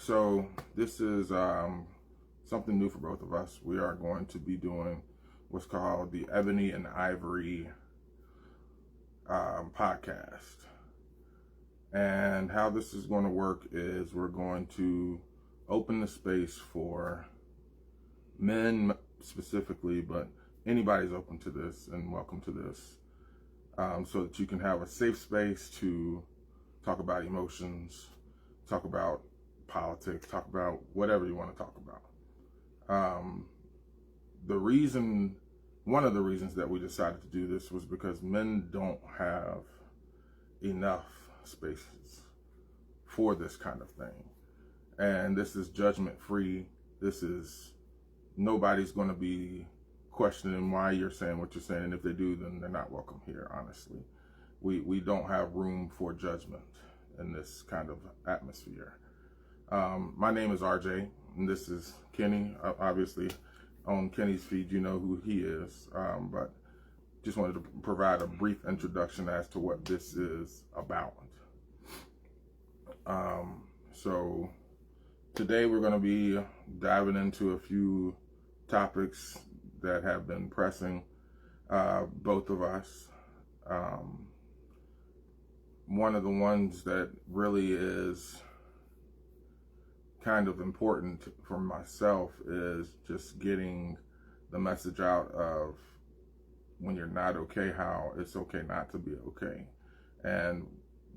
So this is something new for both of us. We are going to be doing what's called the Ebony and Ivory podcast. And how this is going to work is we're going to open the space for men specifically, but anybody's open to this and welcome to this, so that you can have a safe space to talk about emotions, talk about politics, talk about whatever you want to talk about. One of the reasons that we decided to do this was because men don't have enough spaces for this kind of thing. And this is judgment free. Nobody's going to be questioning why you're saying what you're saying. And if they do, then they're not welcome here, honestly. We don't have room for judgment in this kind of atmosphere. My name is RJ, and this is Kenny. Obviously, on Kenny's feed, you know who he is, but just wanted to provide a brief introduction as to what this is about. So today we're going to be diving into a few topics that have been pressing both of us. One of the ones that really is kind of important for myself is just getting the message out of when you're not okay, how it's okay not to be okay, and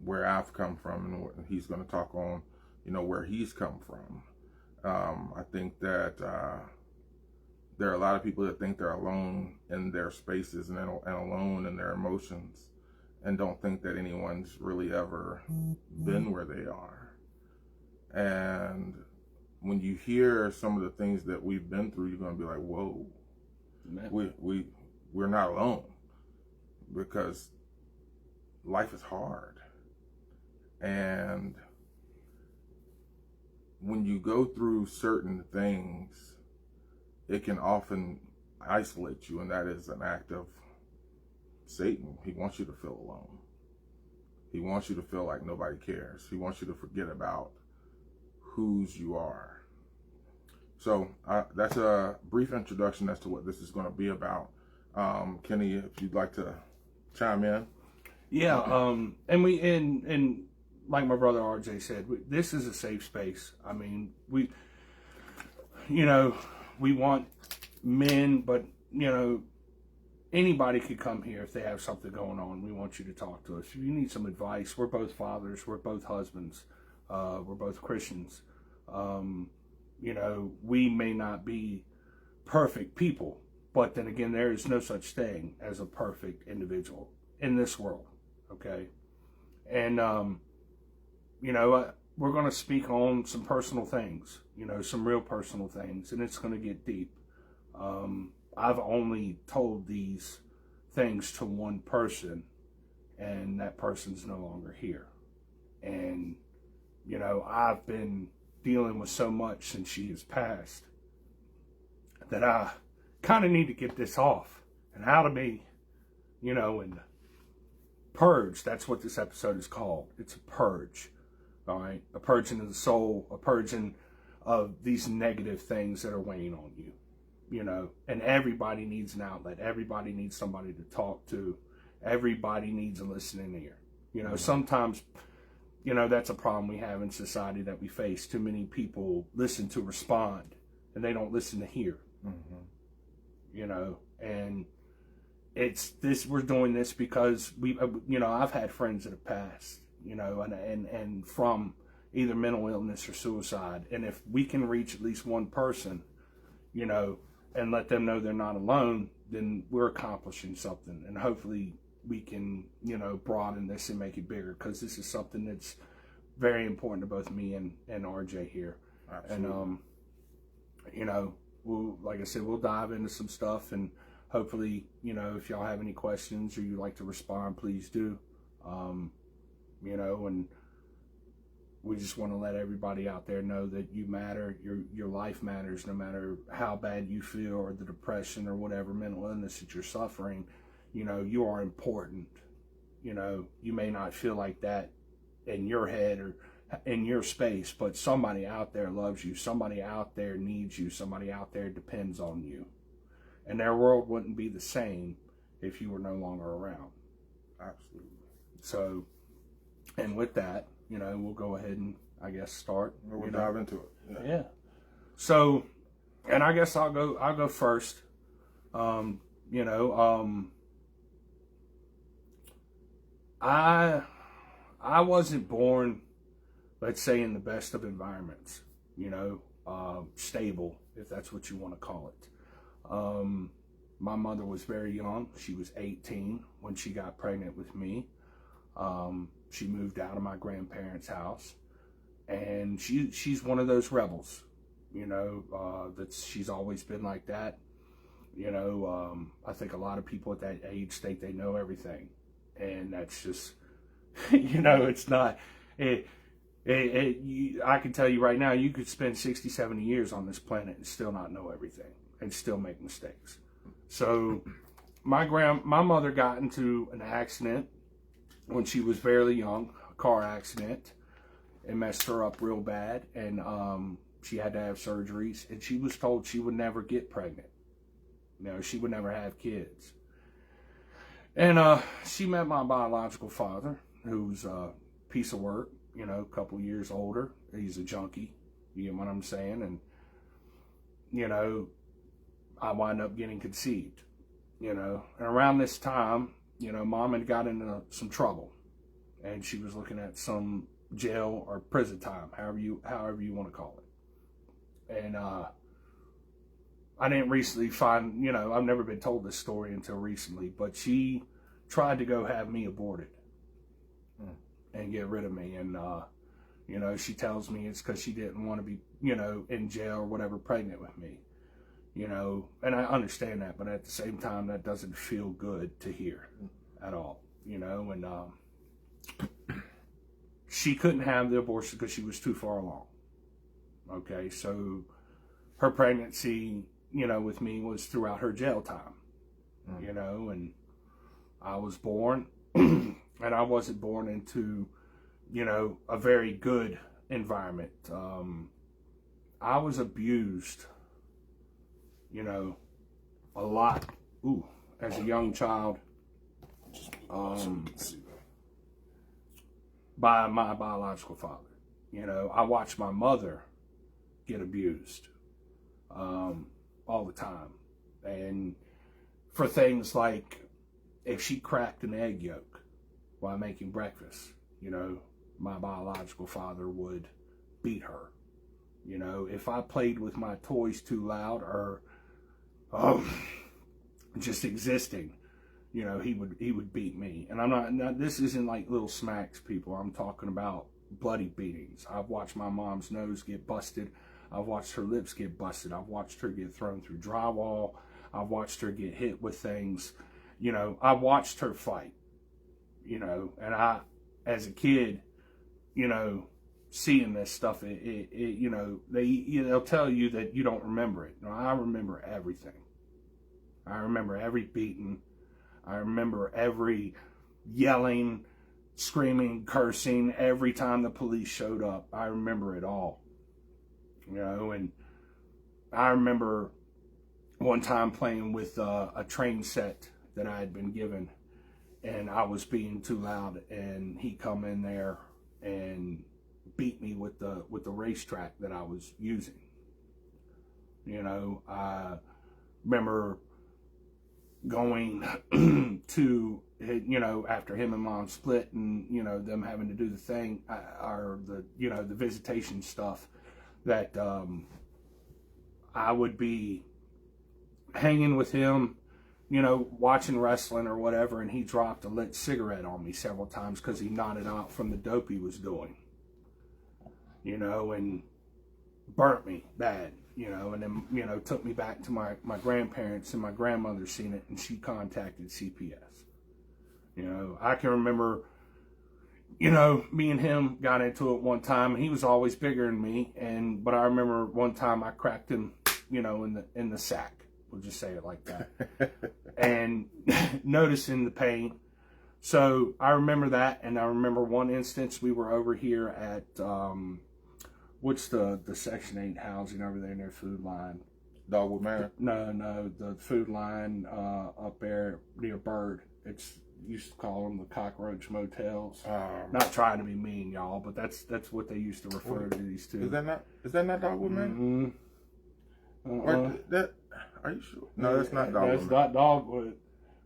where I've come from, and what he's going to talk on, where he's come from. I think that there are a lot of people that think they're alone in their spaces and alone in their emotions, and don't think that anyone's really ever been where they are. And when you hear some of the things that we've been through, you're going to be like, whoa, we're not alone, because life is hard. And when you go through certain things, it can often isolate you, and that is an act of Satan. He wants you to feel alone. He wants you to feel like nobody cares. He wants you to forget about whose you are. So that's a brief introduction as to what this is going to be about. Kenny, if you'd like to chime in. Yeah, and like my brother RJ said, this is a safe space. I mean, we want men, but anybody could come here if they have something going on. We want you to talk to us. If you need some advice, we're both fathers, we're both husbands, we're both Christians. We may not be perfect people, but then again, there is no such thing as a perfect individual in this world. Okay. And, we're going to speak on some personal things, some real personal things, and it's going to get deep. I've only told these things to one person, and that person's no longer here. And, I've been dealing with so much since she has passed that I kind of need to get this off and out of me, and purge. That's what this episode is called. It's a purge. All right. A purging of the soul, a purging of these negative things that are weighing on you, and everybody needs an outlet. Everybody needs somebody to talk to. Everybody needs a listening ear. Sometimes, that's a problem we have in society that we face. Too many people listen to respond and they don't listen to hear. And it's this, we're doing this because I've had friends that have passed, and from either mental illness or suicide. And if we can reach at least one person, and let them know they're not alone, then we're accomplishing something. And hopefully we can, broaden this and make it bigger, because this is something that's very important to both me and RJ here. Absolutely. And, like I said, we'll dive into some stuff, and hopefully, if y'all have any questions or you'd like to respond, please do. And we just want to let everybody out there know that you matter. Your life matters, no matter how bad you feel, or the depression or whatever mental illness that you're suffering. You are important. You may not feel like that in your head, or in your space, but somebody out there loves you. Somebody out there needs you. Somebody out there depends on you. And their world wouldn't be the same if you were no longer around. Absolutely. So, and with that, we'll go ahead and, I guess, start. We'll dive into it. Yeah. So, and I guess I'll go first. I wasn't born, let's say, in the best of environments, stable, if that's what you want to call it. My mother was very young. She was 18 when she got pregnant with me. She moved out of my grandparents' house, and she's one of those rebels, she's always been like that. I think a lot of people at that age think they know everything, and that's just, it's not. I can tell you right now, you could spend 60, 70 years on this planet and still not know everything and still make mistakes. So my mother got into an accident when she was fairly young, a car accident. It messed her up real bad, and she had to have surgeries, and she was told she would never get pregnant. She would never have kids. And she met my biological father, who's a piece of work, a couple years older. He's a junkie, you know what I'm saying? And, I wind up getting conceived, And around this time, Mom had got into some trouble, and she was looking at some jail or prison time, however you want to call it. And I didn't recently find, I've never been told this story until recently, but she tried to go have me aborted and get rid of me. And, she tells me it's because she didn't want to be, in jail or whatever, pregnant with me, and I understand that, but at the same time, that doesn't feel good to hear at all, and she couldn't have the abortion because she was too far along. Okay, so her pregnancy, with me was throughout her jail time, and I was born, and I wasn't born into, a very good environment. I was abused, a lot, as a young child, by my biological father. I watched my mother get abused all the time, and for things like if she cracked an egg yolk while making breakfast, my biological father would beat her. If I played with my toys too loud or just existing, he would beat me. And I'm not, this isn't like little smacks, people. I'm talking about bloody beatings. I've watched my mom's nose get busted. I've watched her lips get busted. I've watched her get thrown through drywall. I've watched her get hit with things. I watched her fight, and I, as a kid, seeing this stuff, they'll tell you that you don't remember it. No, I remember everything. I remember every beating. I remember every yelling, screaming, cursing every time the police showed up. I remember it all. And I remember one time playing with a train set that I had been given, and I was being too loud, and he come in there and beat me with the racetrack that I was using. I remember going to, after him and Mom split, and them having to do the thing, or the visitation stuff, that I would be hanging with him, watching wrestling or whatever, and he dropped a lit cigarette on me several times because he nodded out from the dope he was doing, and burnt me bad, and then, took me back to my grandparents, and my grandmother seen it, and she contacted CPS. I can remember, me and him got into it one time, and he was always bigger than me, but I remember one time I cracked him, in the sack. We'll just say it like that. And noticing the pain, So I remember that, and I remember one instance we were over here at, what's the Section 8 housing over there near Food Line? Dogwood Manor? No, the Food Line up there near Bird. It's used to call them the cockroach motels. Not trying to be mean, y'all, but that's what they used to refer to these two. Is that not Dogwood Manor? Are you sure? No, that's not Dogwood. That's not Dogwood.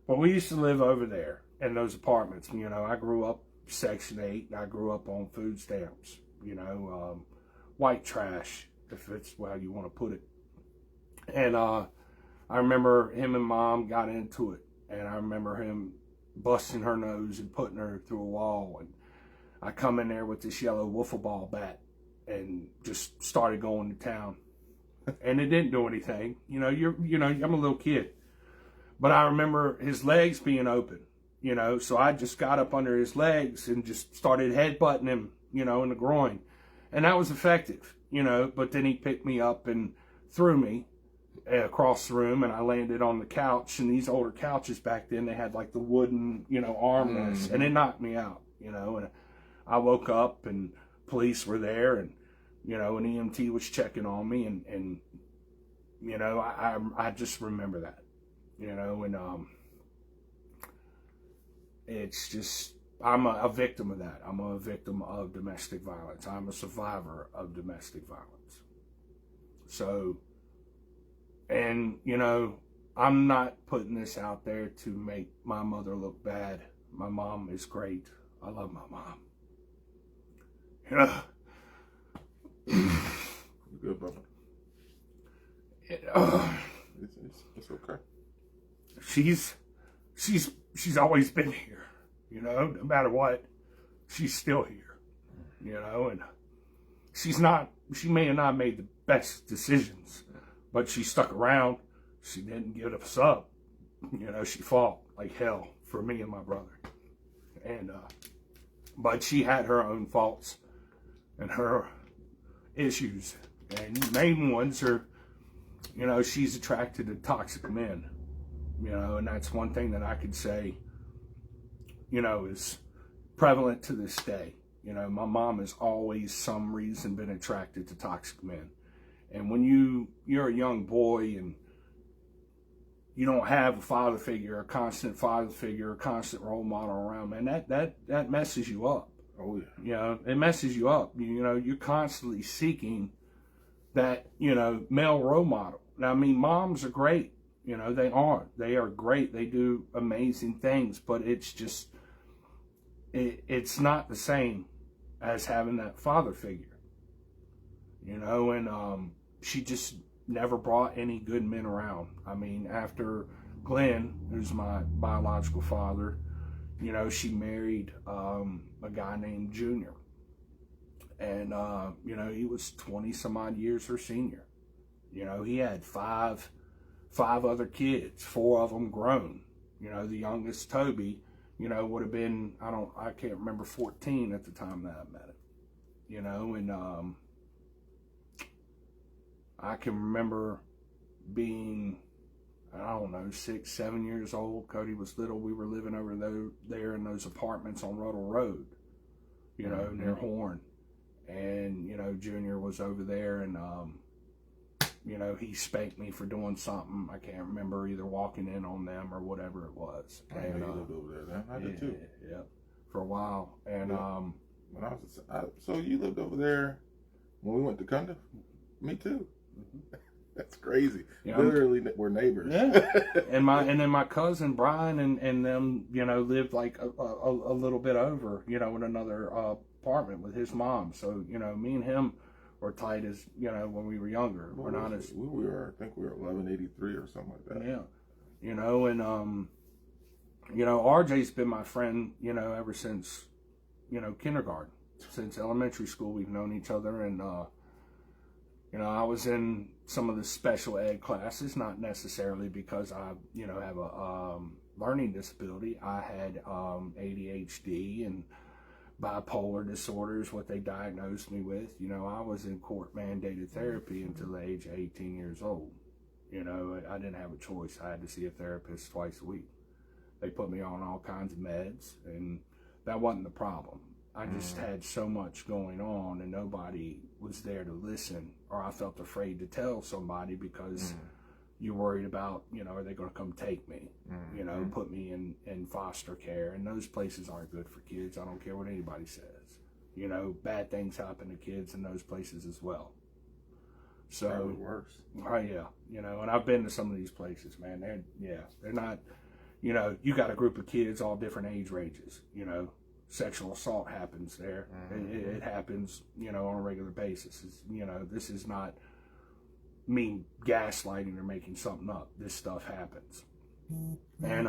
But we used to live over there in those apartments. You know, I grew up Section 8, and I grew up on food stamps. You know, white trash, if it's how you want to put it. And I remember him and Mom got into it, and I remember him busting her nose and putting her through a wall. And I come in there with this yellow wiffle ball bat and just started going to town. And it didn't do anything. I'm a little kid. But I remember his legs being open, so I just got up under his legs and just started headbutting him, in the groin. And that was effective, but then he picked me up and threw me across the room, and I landed on the couch. And these older couches back then, they had like the wooden, armrests, and it knocked me out, and I woke up and police were there, and an EMT was checking on me, and I just remember that, and it's just, I'm a victim of that. I'm a victim of domestic violence. I'm a survivor of domestic violence. So, and, I'm not putting this out there to make my mother look bad. My mom is great. I love my mom. Good, Bubba. It's okay. She's always been here, no matter what, she's still here, and she may have not made the best decisions, but she stuck around. She didn't give us up. She fought like hell for me and my brother, and but she had her own faults and her issues, and the main ones are, she's attracted to toxic men, and that's one thing that I could say, is prevalent to this day. My mom has always, some reason, been attracted to toxic men. And when you're a young boy and you don't have a father figure, a constant father figure, a constant role model around, man, that messes you up. Oh yeah. It messes you up. You're constantly seeking that, male role model. Now, I mean, moms are great. They are great. They do amazing things, but it's just, it's not the same as having that father figure. And she just never brought any good men around. I mean, after Glenn, who's my biological father, she married a guy named Junior. And, he was 20 some odd years her senior. He had five other kids, 4 of them grown. The youngest, Toby, would have been, I can't remember, 14 at the time that I met him. And I can remember being, 6, 7 years old. Cody was little. We were living over there in those apartments on Ruddle Road, near Horn. And, Junior was over there, and, he spanked me for doing something. I can't remember, either walking in on them or whatever it was. I know you lived over there, then. I did too. Yeah, for a while. And, when so you lived over there when we went to Kunda? Me too. Mm-hmm. That's crazy. Yeah, literally, we're neighbors. Yeah. and then my cousin Brian and them, lived like a little bit over, in another apartment with his mom. So, me and him were tight as, when we were younger. We're not as we were. I think we were 1183 or something like that. Yeah. And RJ's been my friend, ever since, kindergarten. Since elementary school, we've known each other, and I was in some of the special ed classes, not necessarily because I, have a learning disability. I had ADHD and bipolar disorder is what they diagnosed me with. I was in court-mandated therapy until the age of 18 years old. I didn't have a choice. I had to see a therapist twice a week. They put me on all kinds of meds, and that wasn't the problem. I just had so much going on, and nobody was there to listen, or I felt afraid to tell somebody because you're worried about, are they going to come take me, put me in foster care, and those places aren't good for kids. I don't care what anybody says. Bad things happen to kids in those places as well. So, probably worse. Oh yeah, and I've been to some of these places, man. They're not, you got a group of kids, all different age ranges, sexual assault happens there. It happens, on a regular basis. This is not me gaslighting or making something up. This stuff happens. And,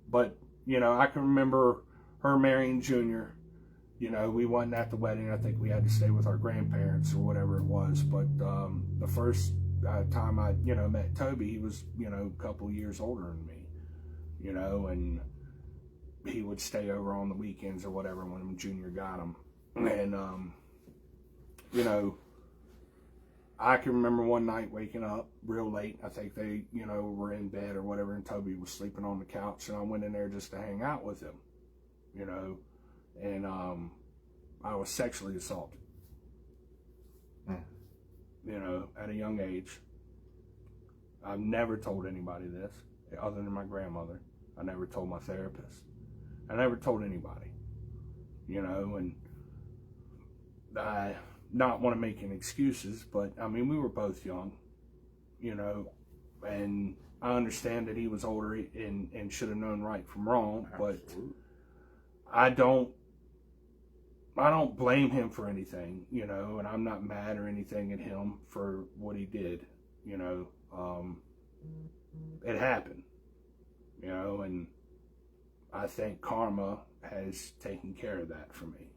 but, I can remember her marrying Junior. We wasn't at the wedding. I think we had to stay with our grandparents or whatever it was. But the first time I, met Toby, he was, a couple years older than me, and he would stay over on the weekends or whatever when Junior got him. And, I can remember one night waking up real late. I think they, were in bed or whatever, and Toby was sleeping on the couch, and I went in there just to hang out with him, and I was sexually assaulted, at a young age. I've never told anybody this other than my grandmother. I never told my therapist. I never told anybody, and I not want to make any excuses, but I mean, we were both young, and I understand that he was older and should have known right from wrong. Absolutely. But I don't blame him for anything, and I'm not mad or anything at him for what he did, it happened, and I think karma has taken care of that for me,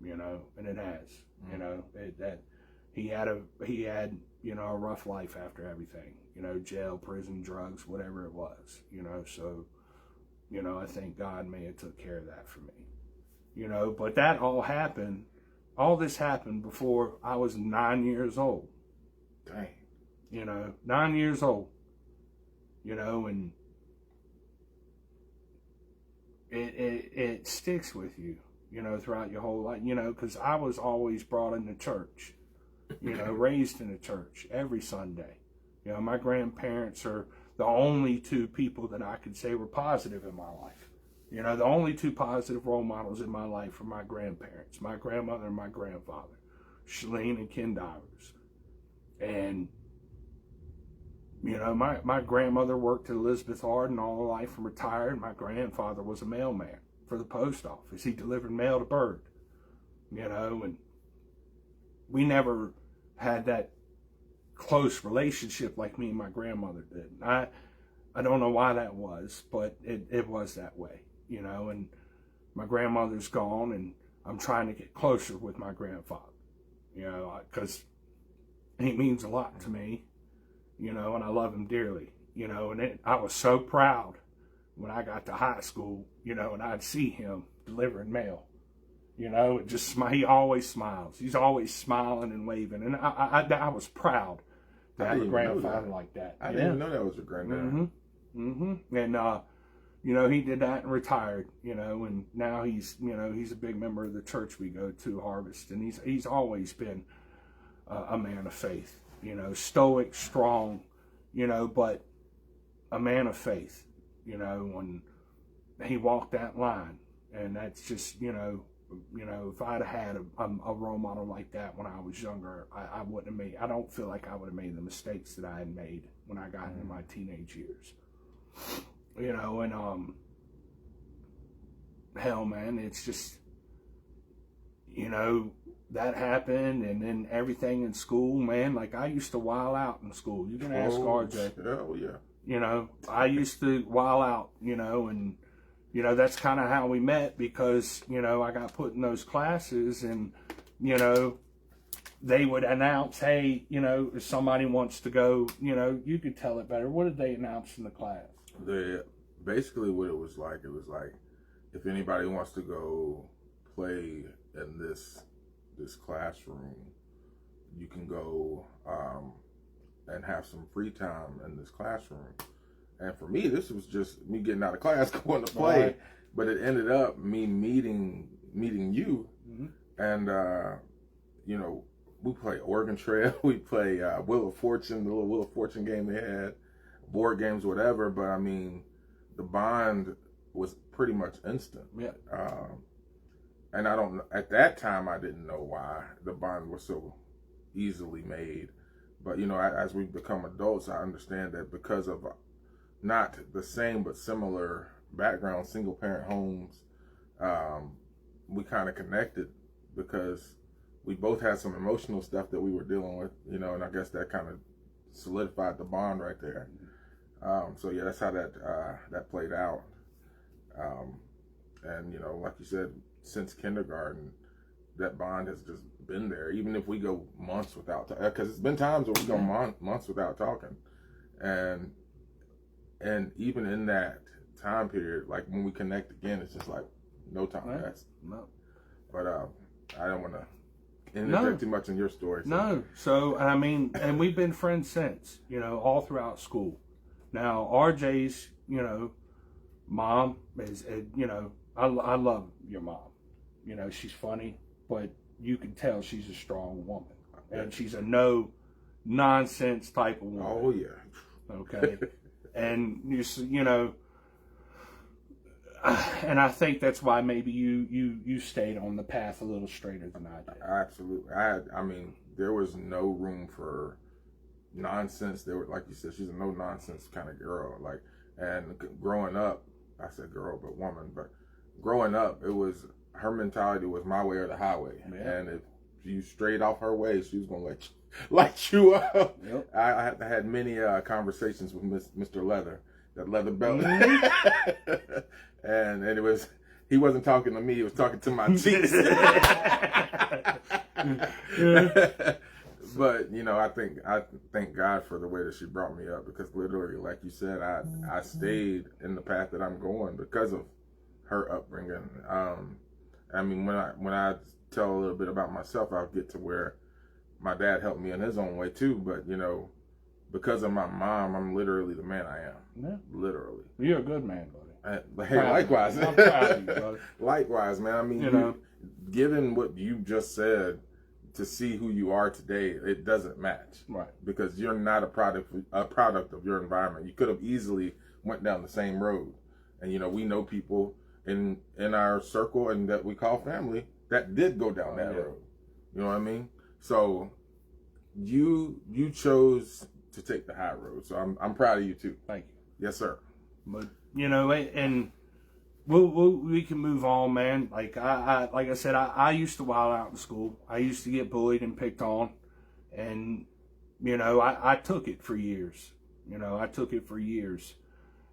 and it has, that he had a rough life after everything, jail, prison, drugs, whatever it was, so, I think God may have took care of that for me, but that all this happened before I was 9 years old. Dang. 9 years old, and it sticks with you, throughout your whole life, because I was always brought into church, raised in the church every Sunday. My grandparents are the only two people that I could say were positive in my life. The only two positive role models in my life were my grandparents, my grandmother and my grandfather, Shalene and Ken Divers. And, my grandmother worked at Elizabeth Arden all her life and retired. My grandfather was a mailman for the post office. He delivered mail to Bird, and we never had that close relationship like me and my grandmother did. I don't know why that was, but it was that way, and my grandmother's gone, and I'm trying to get closer with my grandfather, because he means a lot to me, and I love him dearly, and I was so proud when I got to high school, and I'd see him delivering mail, it just, he always smiles. He's always smiling and waving, and I was proud to have a grandfather like that. I didn't even know that was your granddad. And, he did that and retired, and now he's a big member of the church we go to, Harvest, and he's always been a man of faith, stoic, strong, but a man of faith, when he walked that line. And that's just, if I'd had a role model like that when I was younger, I wouldn't have I don't feel like I would have made the mistakes that I had made when I got into my teenage years. And, hell, man, it's just, that happened, and then everything in school, man, like I used to wild out in school. You can ask RJ. Hell yeah. I used to wild out, and, that's kind of how we met, because, I got put in those classes, and, they would announce, hey, if somebody wants to go, you could tell it better. What did they announce in the class? Basically what it was like, if anybody wants to go play in this classroom, you can go and have some free time in this classroom. And for me, this was just me getting out of class, going to play. Right. But it ended up me meeting you. Mm-hmm. And, you know, we play Oregon Trail. We play Wheel of Fortune, the little Wheel of Fortune game they had, board games, whatever. But, I mean, the bond was pretty much instant. Yeah. And at that time, I didn't know why the bond was so easily made. But, you know, as we become adults, I understand that because of not the same but similar background, single parent homes, we kind of connected because we both had some emotional stuff that we were dealing with, you know, and I guess that kind of solidified the bond right there. So yeah, that's how that played out. And, you know, like you said, since kindergarten, that bond has just been there, even if we go months without talking, because it's been times where we go months without talking, and even in that time period, like when we connect again, it's just like no time passed. No. But I don't want to interject too much in your story. No. So I mean, and we've been friends since, you know, all throughout school. Now RJ's, you know, mom is, you know, I love your mom. You know, she's funny, but you can tell she's a strong woman. And she's a no-nonsense type of woman. Oh, yeah. Okay? And, you know, and I think that's why maybe you stayed on the path a little straighter than I did. Absolutely. I mean, there was no room for nonsense. There were, like you said, she's a no-nonsense kind of girl. Like, and growing up, I said girl, but woman, but growing up, it was, her mentality was my way or the highway. Yeah. And if you strayed off her way, she was going to light you up. Yep. I had many conversations with Mr. Leather, that leather belt. Mm-hmm. and it was, he wasn't talking to me, he was talking to my teeth. But, you know, I thank God for the way that she brought me up, because literally, like you said, I stayed in the path that I'm going because of her upbringing. I mean, when I tell a little bit about myself, I'll get to where my dad helped me in his own way too. But, you know, because of my mom, I'm literally the man I am. Yeah. Literally. You're a good man, buddy. Hey, likewise. I'm proud of you, brother. Likewise, man. I mean, you know, given what you just said, to see who you are today, it doesn't match. Right. Because you're not a product of your environment. You could have easily went down the same road. And, you know, we know people in our circle and that we call family that did go down that road. You know what I mean? So you chose to take the high road. So I'm proud of you too. Thank you. Yes, sir. But, you know, and we can move on, man. Like I said, I used to wild out in school. I used to get bullied and picked on, and, you know, I took it for years. You know, I took it for years,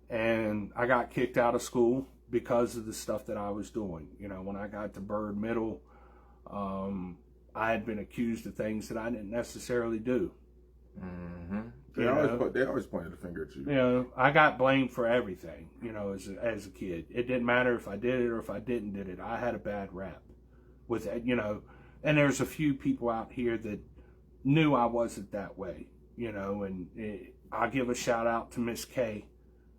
and I got kicked out of school because of the stuff that I was doing. You know, when I got to Bird Middle, I had been accused of things that I didn't necessarily do. Mm-hmm. They always pointed the finger at you. You know, I got blamed for everything, you know, as a kid. It didn't matter if I did it or if I didn't did it. I had a bad rap with it, you know. And there's a few people out here that knew I wasn't that way, you know. And I'll give a shout out to Miss K,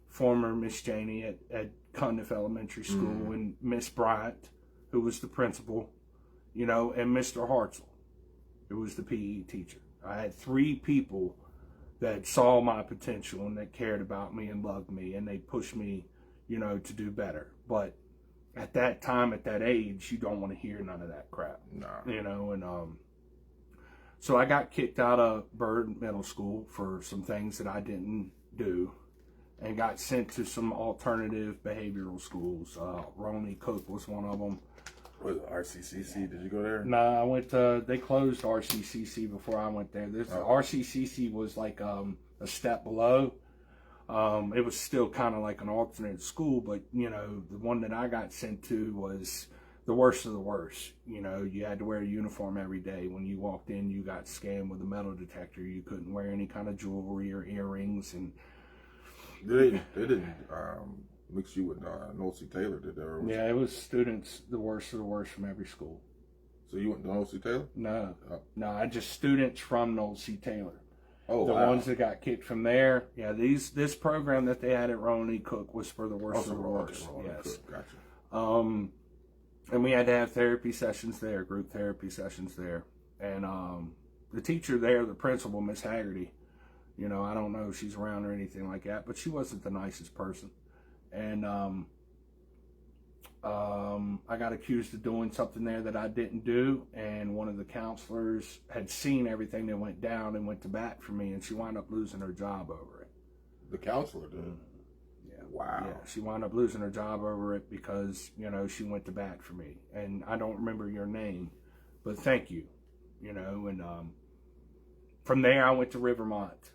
former Miss Janey at Cundiff Elementary School, and Miss Bryant, who was the principal, you know, and Mr. Hartzell, who was the PE teacher. I had 3 people that saw my potential and that cared about me and loved me, and they pushed me, you know, to do better. But at that time, at that age, you don't want to hear none of that crap. No. You know, and so I got kicked out of Bird Middle School for some things that I didn't do, and got sent to some alternative behavioral schools. Roney Cook was one of them. Was it RCCC? Did you go there? No, I went to, they closed RCCC before I went there. RCCC was like a step below. It was still kind of like an alternate school, but, you know, the one that I got sent to was the worst of the worst. You know, you had to wear a uniform every day. When you walked in, you got scanned with a metal detector. You couldn't wear any kind of jewelry or earrings. And they didn't mix you with Noel C. Taylor, did they? Yeah, it was students, the worst of the worst from every school. So you went to Noel C. Taylor? No, no, I just students from Noel C. Taylor. Oh, the wow. ones that got kicked from there. Yeah, this program that they had at Rowan E. Cook was for the worst of the worst. Yes. Gotcha. And we had to have therapy sessions there, group therapy sessions there. And the teacher there, the principal, Miss Haggerty, I don't know if she's around or anything like that, but she wasn't the nicest person. And I got accused of doing something there that I didn't do, and one of the counselors had seen everything that went down and went to bat for me, and she wound up losing her job over it. The counselor did? Yeah. Wow. Yeah, she wound up losing her job over it because, she went to bat for me. And I don't remember your name, but thank you, and from there I went to Rivermont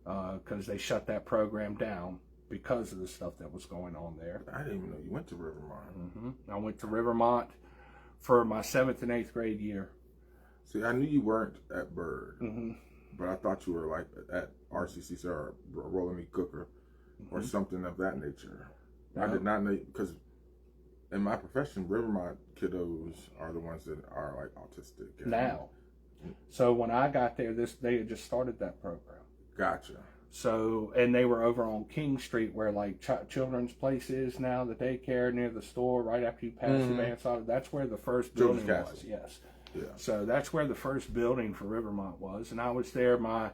because they shut that program down because of the stuff that was going on there. I didn't even know you went to Rivermont. I went to Rivermont for my 7th and 8th grade year. See, I knew you weren't at Bird, but I thought you were like at RCCC or Rolling Me Cooker or something of that nature. No. I did not know, because in my profession, Rivermont kiddos are the ones that are like autistic. Now. So when I got there, they had just started that program. Gotcha. So, and they were over on King Street where like Children's Place is now, the daycare near the store, right after you pass the dance aisle. That's where the first building was. Yes. Yeah. So that's where the first building for Rivermont was. And I was there my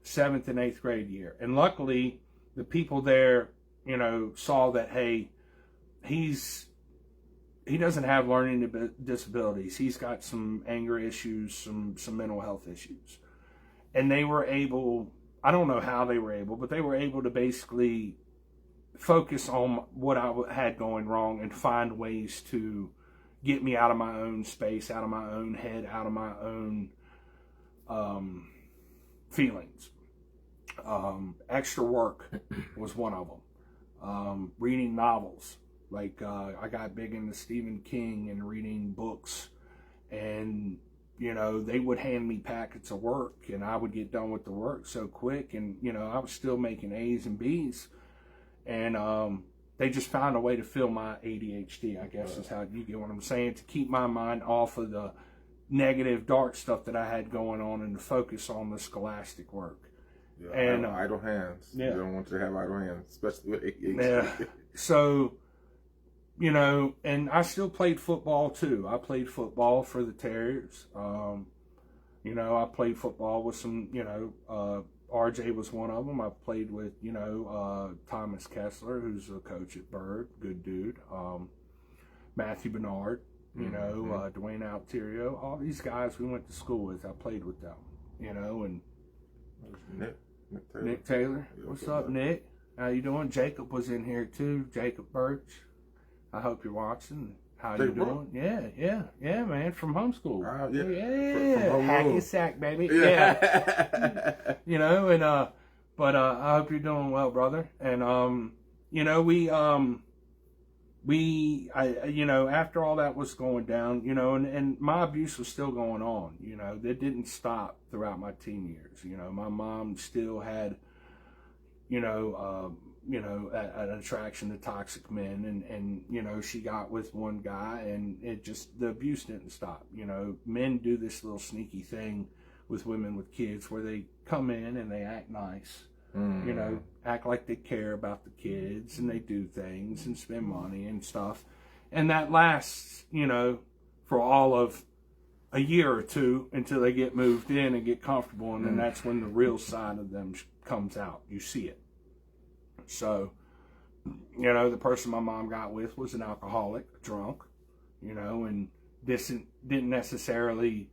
7th and 8th grade year. And luckily, the people there, saw that, hey, he doesn't have learning disabilities. He's got some anger issues, some mental health issues. And they were able, I don't know how they were able, but they were able to basically focus on what I had going wrong and find ways to get me out of my own space, out of my own head, out of my own feelings. Extra work was one of them. Reading novels. Like, I got big into Stephen King and reading books. And, they would hand me packets of work, and I would get done with the work so quick. And, I was still making A's and B's. And they just found a way to fill my ADHD, I guess is how you get what I'm saying, to keep my mind off of the negative, dark stuff that I had going on and to focus on the scholastic work. Yeah, and idle hands. Yeah. You don't want to have idle hands, especially with ADHD. Yeah. So, and I still played football too. I played football for the Terriers. I played football with some, RJ was one of them. I played with, Thomas Kessler, who's a coach at Bird, good dude. Matthew Bernard, Dwayne Alterio, all these guys we went to school with. I played with them, and Nick Taylor. What's up, Nick? How you doing? Jacob was in here too. Jacob Birch. I hope you're watching. How you doing? Yeah, man. From homeschool. From hacky sack, baby. Yeah. But I hope you're doing well, brother. And we after all that was going down, and my abuse was still going on. That didn't stop throughout my teen years. My mom still had, an attraction to toxic men, and she got with one guy, and the abuse didn't stop. Men do this little sneaky thing with women with kids where they come in and they act nice, act like they care about the kids, and they do things and spend money and stuff, and that lasts, for all of a year or two until they get moved in and get comfortable, and then that's when the real side of them comes out. You see it. So, the person my mom got with was an alcoholic, a drunk, and didn't necessarily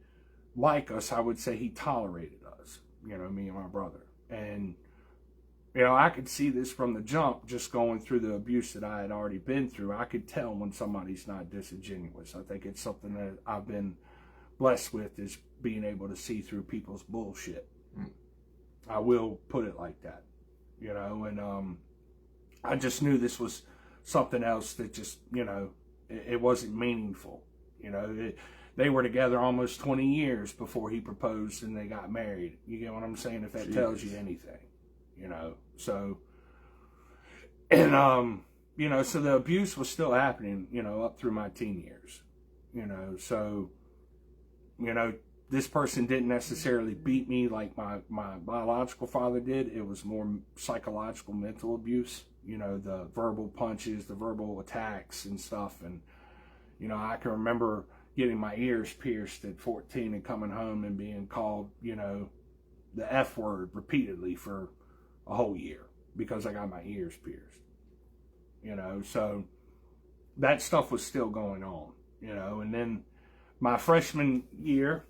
like us. I would say he tolerated us, me and my brother. And, I could see this from the jump, just going through the abuse that I had already been through. I could tell when somebody's not disingenuous. I think it's something that I've been blessed with, is being able to see through people's bullshit. I will put it like that, and I just knew this was something else that just, it wasn't meaningful. They were together almost 20 years before he proposed and they got married. You get what I'm saying? If that tells you anything, so, and, so the abuse was still happening, up through my teen years, so, this person didn't necessarily beat me like my biological father did. It was more psychological, mental abuse. You know, the verbal punches, the verbal attacks and stuff. And, you know, I can remember getting my ears pierced at 14 and coming home and being called, you know, the F word repeatedly for a whole year because I got my ears pierced. You know, so that stuff was still going on, you know. And then my freshman year,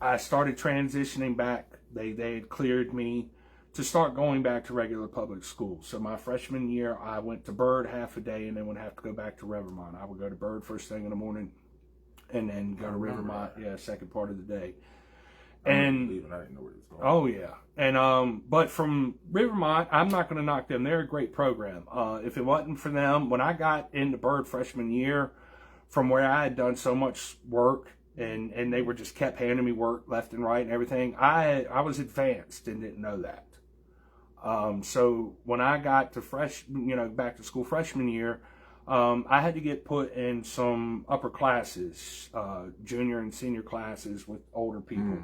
I started transitioning back. They had cleared me to start going back to regular public school. So my freshman year, I went to Byrd half a day and then would have to go back to Rivermont. I would go to Byrd first thing in the morning and then go to Rivermont, second part of the day. And I didn't know where it was going. Oh yeah, and but from Rivermont, I'm not going to knock them. They're a great program. If it wasn't for them, when I got into Byrd freshman year, from where I had done so much work, and they were just kept handing me work left and right and everything, I was advanced and didn't know that. So when I got to back to school freshman year, I had to get put in some upper classes, junior and senior classes with older people.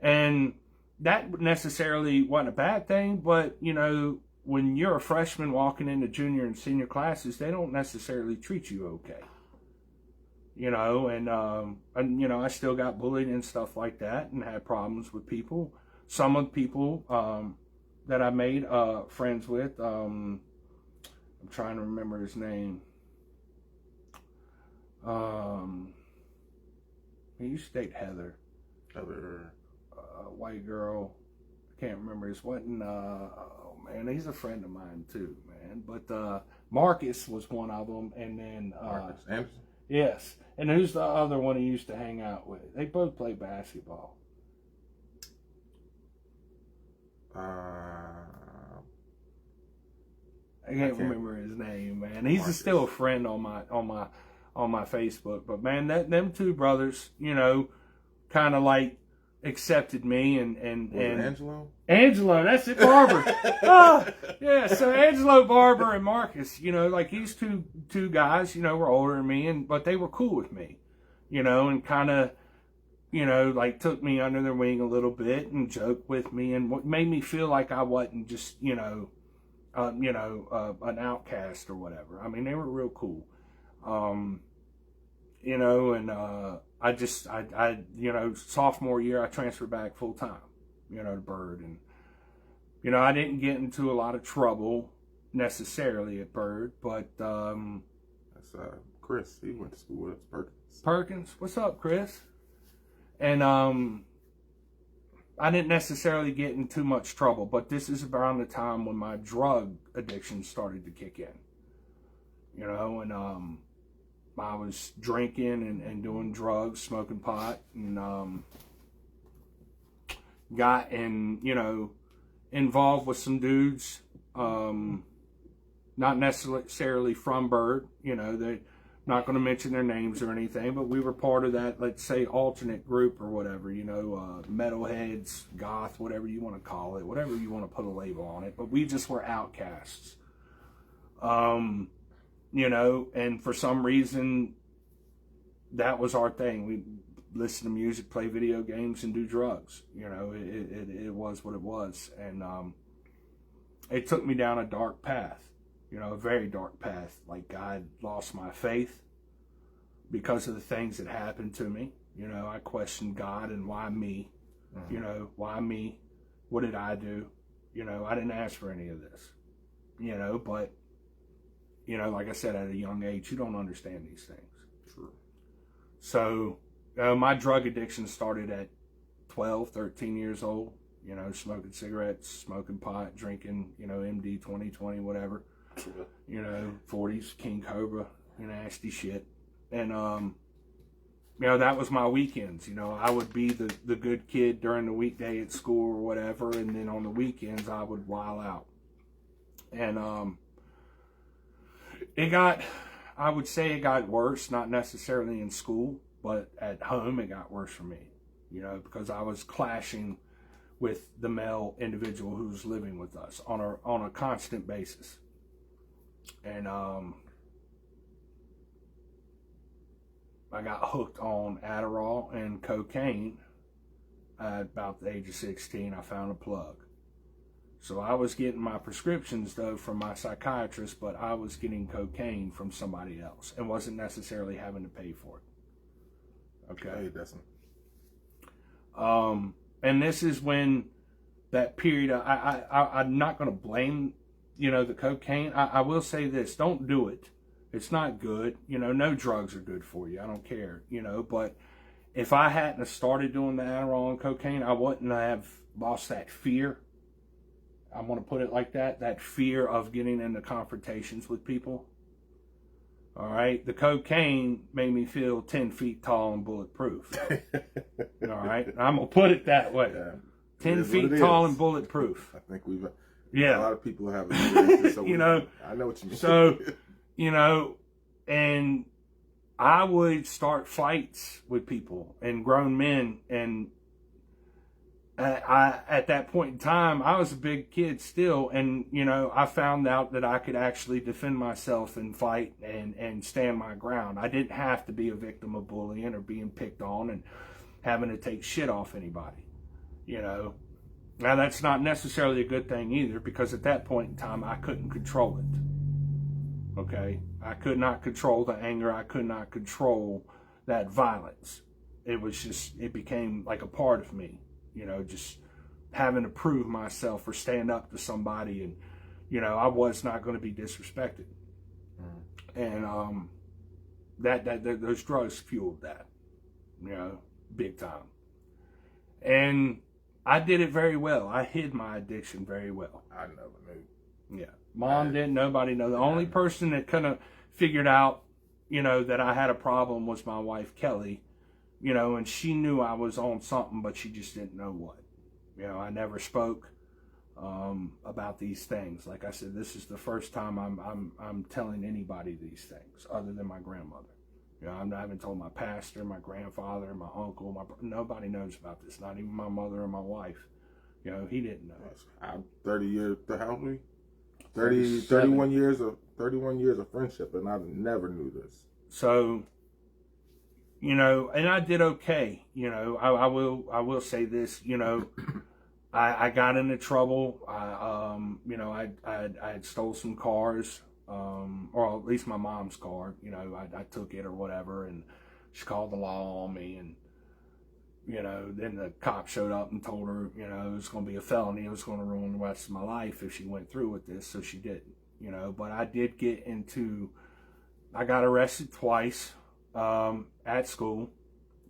And that necessarily wasn't a bad thing, but, you know, when you're a freshman walking into junior and senior classes, they don't necessarily treat you okay. You know, and you know, I still got bullied and stuff like that and had problems with people. Some of the people that I made friends with, I'm trying to remember his name. He used to date Heather. White girl. I can't remember. It wasn't. Oh man, he's a friend of mine too, man. But Marcus was one of them, and then Marcus Anderson. Yes, and who's the other one he used to hang out with? They both play basketball. I can't remember his name, man. He's still a friend on my Facebook. But man, them two brothers, you know, kind of like accepted me and Angelo, that's it, Barber. Yeah, so Angelo, Barber, and Marcus, you know, like these two guys, you know, were older than me, but they were cool with me, you know, and kind of, you know, like took me under their wing a little bit and joked with me and what made me feel like I wasn't just, an outcast or whatever. I mean, they were real cool. You know, and I sophomore year, I transferred back full time, you know, to Byrd. And, you know, I didn't get into a lot of trouble necessarily at Byrd, but, that's Chris. He went to school with us, Perkins. What's up, Chris? And, I didn't necessarily get in too much trouble, but this is around the time when my drug addiction started to kick in, you know, and, I was drinking and doing drugs, smoking pot, and got involved with some dudes, not necessarily from Byrd, you know, they're not going to mention their names or anything, but we were part of that, let's say, alternate group or whatever, you know, metalheads, goth, whatever you want to call it, whatever you want to put a label on it, but we just were outcasts. You know, and for some reason, that was our thing. We listen to music, play video games, and do drugs. You know, it was what it was. And it took me down a dark path, you know, a very dark path. Like, I lost my faith because of the things that happened to me. You know, I questioned God and why me? You know, why me? What did I do? You know, I didn't ask for any of this. You know, but... You know, like I said, at a young age, you don't understand these things. True. So, my drug addiction started at 12, 13 years old. You know, smoking cigarettes, smoking pot, drinking, you know, MD 2020, whatever. True. You know, 40s, King Cobra, you know, nasty shit. And, you know, that was my weekends. You know, I would be the good kid during the weekday at school or whatever. And then on the weekends, I would wild out. And, I would say it got worse, not necessarily in school, but at home it got worse for me, you know, because I was clashing with the male individual who was living with us on a constant basis. And I got hooked on Adderall and cocaine at about the age of 16, I found a plug. So I was getting my prescriptions, though, from my psychiatrist, but I was getting cocaine from somebody else and wasn't necessarily having to pay for it. Okay? It doesn't. And this is when that period, I'm not going to blame, the cocaine. I will say this, don't do it. It's not good. No drugs are good for you. I don't care, but if I hadn't have started doing the Adderall and cocaine, I wouldn't have lost that fear. I want to put it like that fear of getting into confrontations with people. All right. The cocaine made me feel 10 feet tall and bulletproof. All right. I'm going to put it that way. Yeah. 10 feet tall and bulletproof. I think a lot of people have experienced it. So I know what you mean. So, and I would start fights with people and grown men, and at that point in time, I was a big kid still, and I found out that I could actually defend myself and fight and stand my ground. I didn't have to be a victim of bullying or being picked on and having to take shit off anybody. Now that's not necessarily a good thing either, because at that point in time I couldn't control it. Okay, I could not control the anger. I could not control that violence. It became like a part of me. Just having to prove myself or stand up to somebody, and I was not going to be disrespected. And that those drugs fueled that, big time. And I did it very well. I hid my addiction very well. I never knew. Yeah, Mom didn't. Nobody knew. The only person that kind of figured out, that I had a problem was my wife Kelly. And she knew I was on something, but she just didn't know what. I never spoke about these things. Like I said, this is the first time I'm telling anybody these things other than my grandmother. I haven't told my pastor, my grandfather, my uncle. Nobody knows about this. Not even my mother or my wife. He didn't know. I'm 30 years. How old are we? 31 years of friendship, and I never knew this. So. And I did okay. I will say this. I got into trouble. I had stole some cars, or at least my mom's car. I took it or whatever, and she called the law on me. And then the cop showed up and told her, it was going to be a felony. It was going to ruin the rest of my life if she went through with this. So she didn't. But I did get into. I got arrested twice. At school.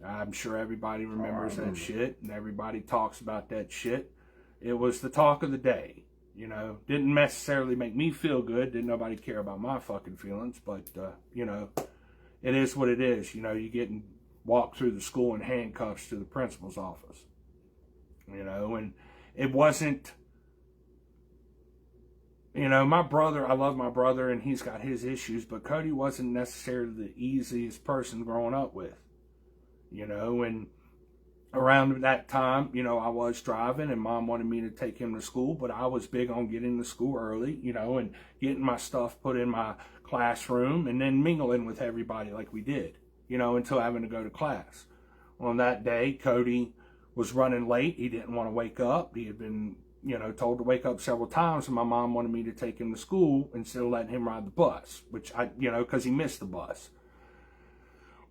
I'm sure everybody remembers that shit, and everybody talks about that shit. It was the talk of the day, Didn't necessarily make me feel good. Didn't nobody care about my fucking feelings, but, it is what it is. You getting walked through the school in handcuffs to the principal's office, and it wasn't, my brother, I love my brother, and he's got his issues, but Cody wasn't necessarily the easiest person growing up with, and around that time, I was driving, and Mom wanted me to take him to school, but I was big on getting to school early, and getting my stuff put in my classroom, and then mingling with everybody like we did, until having to go to class. Well, on that day, Cody was running late. He didn't want to wake up. He had been told to wake up several times, and my mom wanted me to take him to school instead of letting him ride the bus, which because he missed the bus.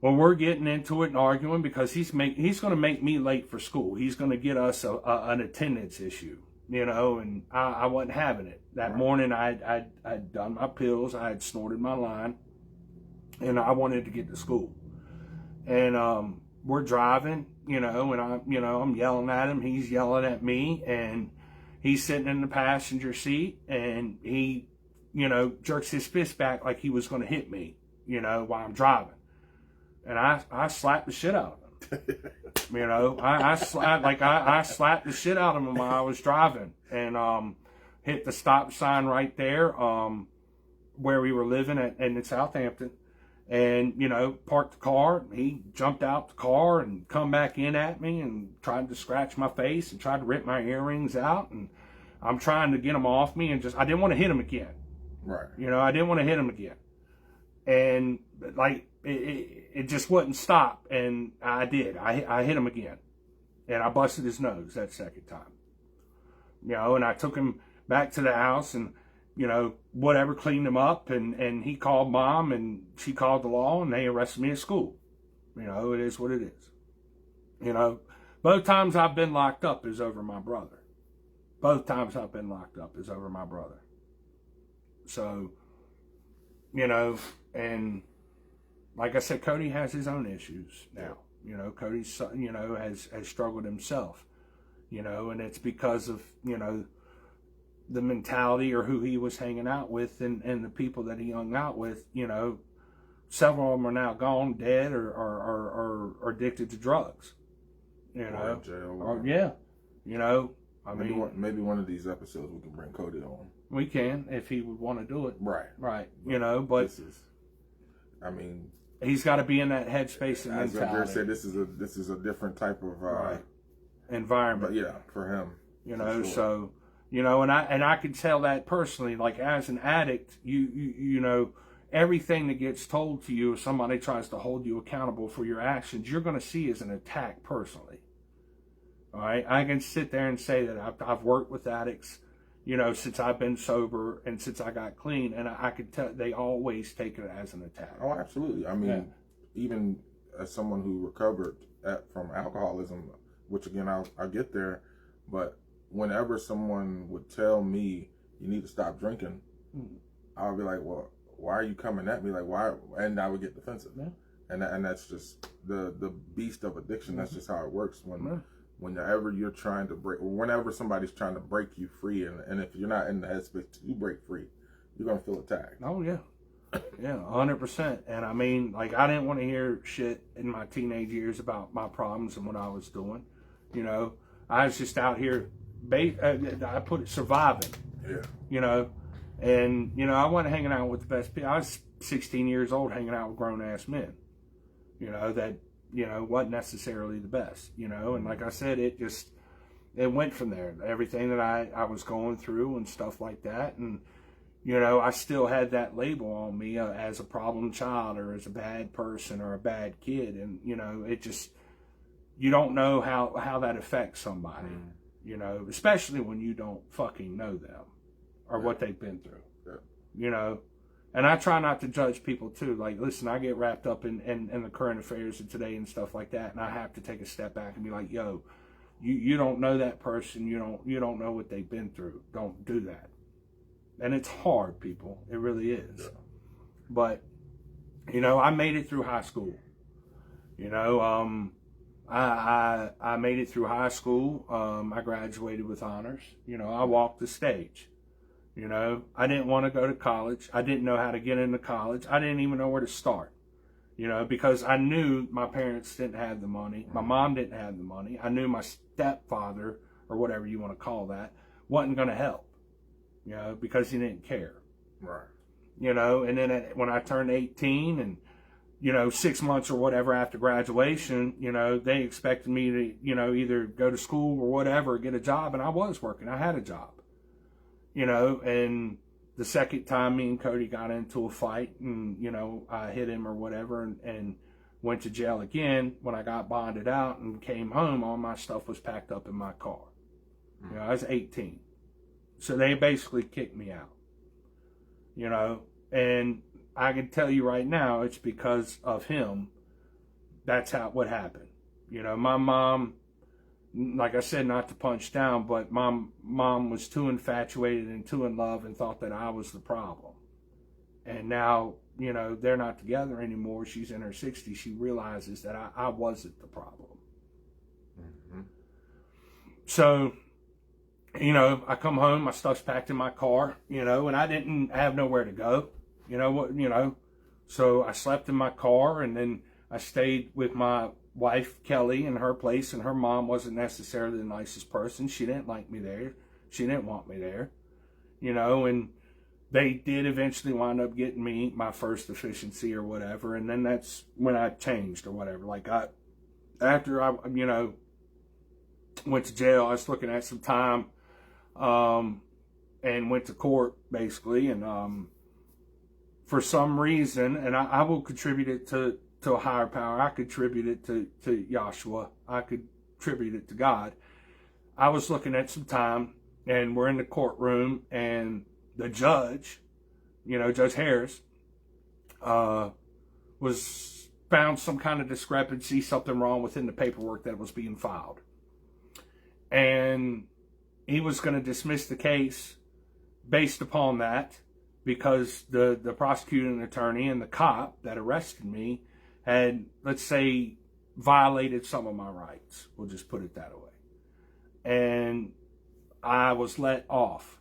Well, we're getting into it and arguing because he's going to make me late for school. He's going to get us an attendance issue, and I wasn't having it. That morning, I'd done my pills, I had snorted my line, and I wanted to get to school. And we're driving, and I'm yelling at him, he's yelling at me, and he's sitting in the passenger seat, and he, jerks his fist back like he was going to hit me, while I'm driving. And I slapped the shit out of him. I slapped the shit out of him while I was driving, and hit the stop sign right there, where we were living in Southampton. And, parked the car. He jumped out the car and come back in at me and tried to scratch my face and tried to rip my earrings out. And I'm trying to get them off me, and I didn't want to hit him again. Right. I didn't want to hit him again. And, it just wouldn't stop. And I did. I hit him again. And I busted his nose that second time. You know, and I took him back to the house and, you know, whatever, cleaned him up. And he called mom and she called the law and they arrested me at school. You know, it is what it is. You know, both times I've been locked up is over my brother. Both times I've been locked up is over my brother. So, you know, and like I said, Cody has his own issues now. You know, Cody's son, you know, has struggled himself, you know, and it's because of, you know, the mentality or who he was hanging out with and the people that he hung out with. You know, several of them are now gone, dead, or addicted to drugs. You know, jail, or, yeah, you know, I maybe mean, maybe one of these episodes we can bring Cody on. We can if he would want to do it. Right. You know, but I mean, he's got to be in that headspace and as mentality. As I said, this is a different type of environment. But yeah, for him. You know, sure. So you know, and I could tell that personally. Like as an addict, you know, everything that gets told to you, if somebody tries to hold you accountable for your actions, you're going to see as an attack personally. All right, I can sit there and say that I've worked with addicts, you know, since I've been sober and since I got clean, and I could tell they always take it as an attack. Oh, absolutely. I mean, even as someone who recovered from alcoholism, which again I'll get there, but whenever someone would tell me you need to stop drinking, I'll be like, well, why are you coming at me? Like, why? And I would get defensive. Yeah. And that's just the beast of addiction. That's just how it works. Whenever you're trying to break, or whenever somebody's trying to break you free, and if you're not in the headspace to break free, you're gonna feel attacked. Oh yeah, yeah, 100%. And I mean, like, I didn't want to hear shit in my teenage years about my problems and what I was doing. You know, I was just out here, I put it surviving. Yeah. You know, and you know, I wasn't hanging out with the best people. I was 16 years old, hanging out with grown ass men. You know that. You know, wasn't necessarily the best, you know, and like I said, it went from there. Everything that I was going through and stuff like that, and, you know, I still had that label on me as a problem child or as a bad person or a bad kid, and, you know, it just, you don't know how that affects somebody, you know, especially when you don't fucking know them or what they've been through, you know. And I try not to judge people too. Like, listen, I get wrapped up in the current affairs of today and stuff like that, and I have to take a step back and be like, yo, you don't know that person. You don't know what they've been through. Don't do that. And it's hard, people. It really is. Yeah. But, you know, I made it through high school. You know, I made it through high school. I graduated with honors. You know, I walked the stage. You know, I didn't want to go to college. I didn't know how to get into college. I didn't even know where to start, you know, because I knew my parents didn't have the money. My mom didn't have the money. I knew my stepfather, or whatever you want to call that, wasn't going to help, you know, because he didn't care. Right. You know, and then when I turned 18 and, you know, 6 months or whatever after graduation, you know, they expected me to, you know, either go to school or whatever, get a job. And I was working. I had a job. You know, and the second time me and Cody got into a fight and, you know, I hit him or whatever and went to jail again. When I got bonded out and came home, all my stuff was packed up in my car. You know, I was 18. So they basically kicked me out. You know, and I can tell you right now, it's because of him. That's what happened. You know, my mom, like I said, not to punch down, but mom was too infatuated and too in love and thought that I was the problem. And now, you know, they're not together anymore. She's in her 60s. She realizes that I wasn't the problem. Mm-hmm. So, you know, I come home, my stuff's packed in my car, you know, and I didn't have nowhere to go. You know what, you know, so I slept in my car, and then I stayed with my wife Kelly in her place, and her mom wasn't necessarily the nicest person. She didn't like me there. She didn't want me there, you know, and they did eventually wind up getting me my first efficiency or whatever. And then that's when I changed or whatever. Like after I, you know, went to jail, I was looking at some time, and went to court basically. And, for some reason, and I will contribute it to a higher power. I contribute it to Yahshua. I could attribute it to God. I was looking at some time, and we're in the courtroom, and the judge, Judge Harris, was found some kind of discrepancy, something wrong within the paperwork that was being filed. And he was going to dismiss the case based upon that, because the prosecuting attorney and the cop that arrested me had, let's say, violated some of my rights. We'll just put it that way. And I was let off.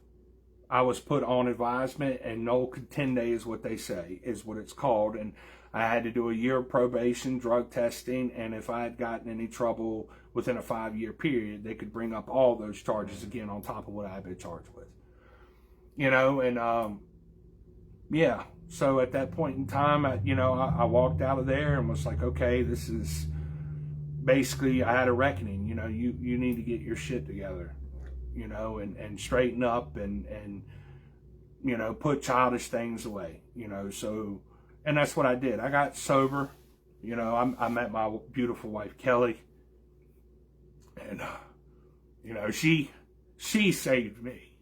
I was put on advisement, and no contende is what they say, is what it's called. And I had to do a year of probation, drug testing, and if I had gotten any trouble within a 5-year period, they could bring up all those charges again on top of what I had been charged with. Yeah. So at that point in time, I walked out of there and was like, okay, this is basically, I had a reckoning. You need to get your shit together, and straighten up and put childish things away, so, and that's what I did. I got sober, I met my beautiful wife, Kelly, and, she saved me,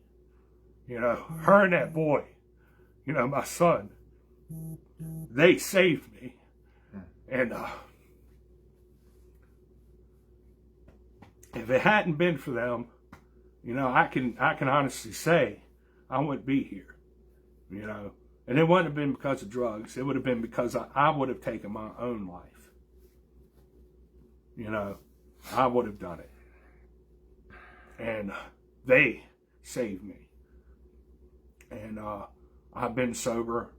her and that boy, my son, they saved me. And, if it hadn't been for them, I can honestly say I wouldn't be here, and it wouldn't have been because of drugs. It would have been because I would have taken my own life. I would have done it. And they saved me. And I've been sober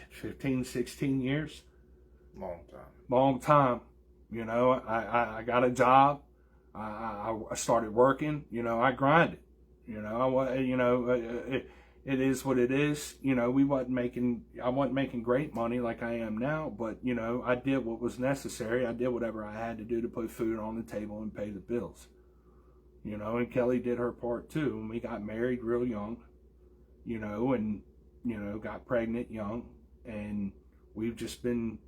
15, 16 years. Long time. I got a job. I started working. I grinded. It is what it is. I wasn't making great money like I am now, but I did what was necessary. I did whatever I had to do to put food on the table and pay the bills. And Kelly did her part too. And we got married real young, and got pregnant young, and we've just been,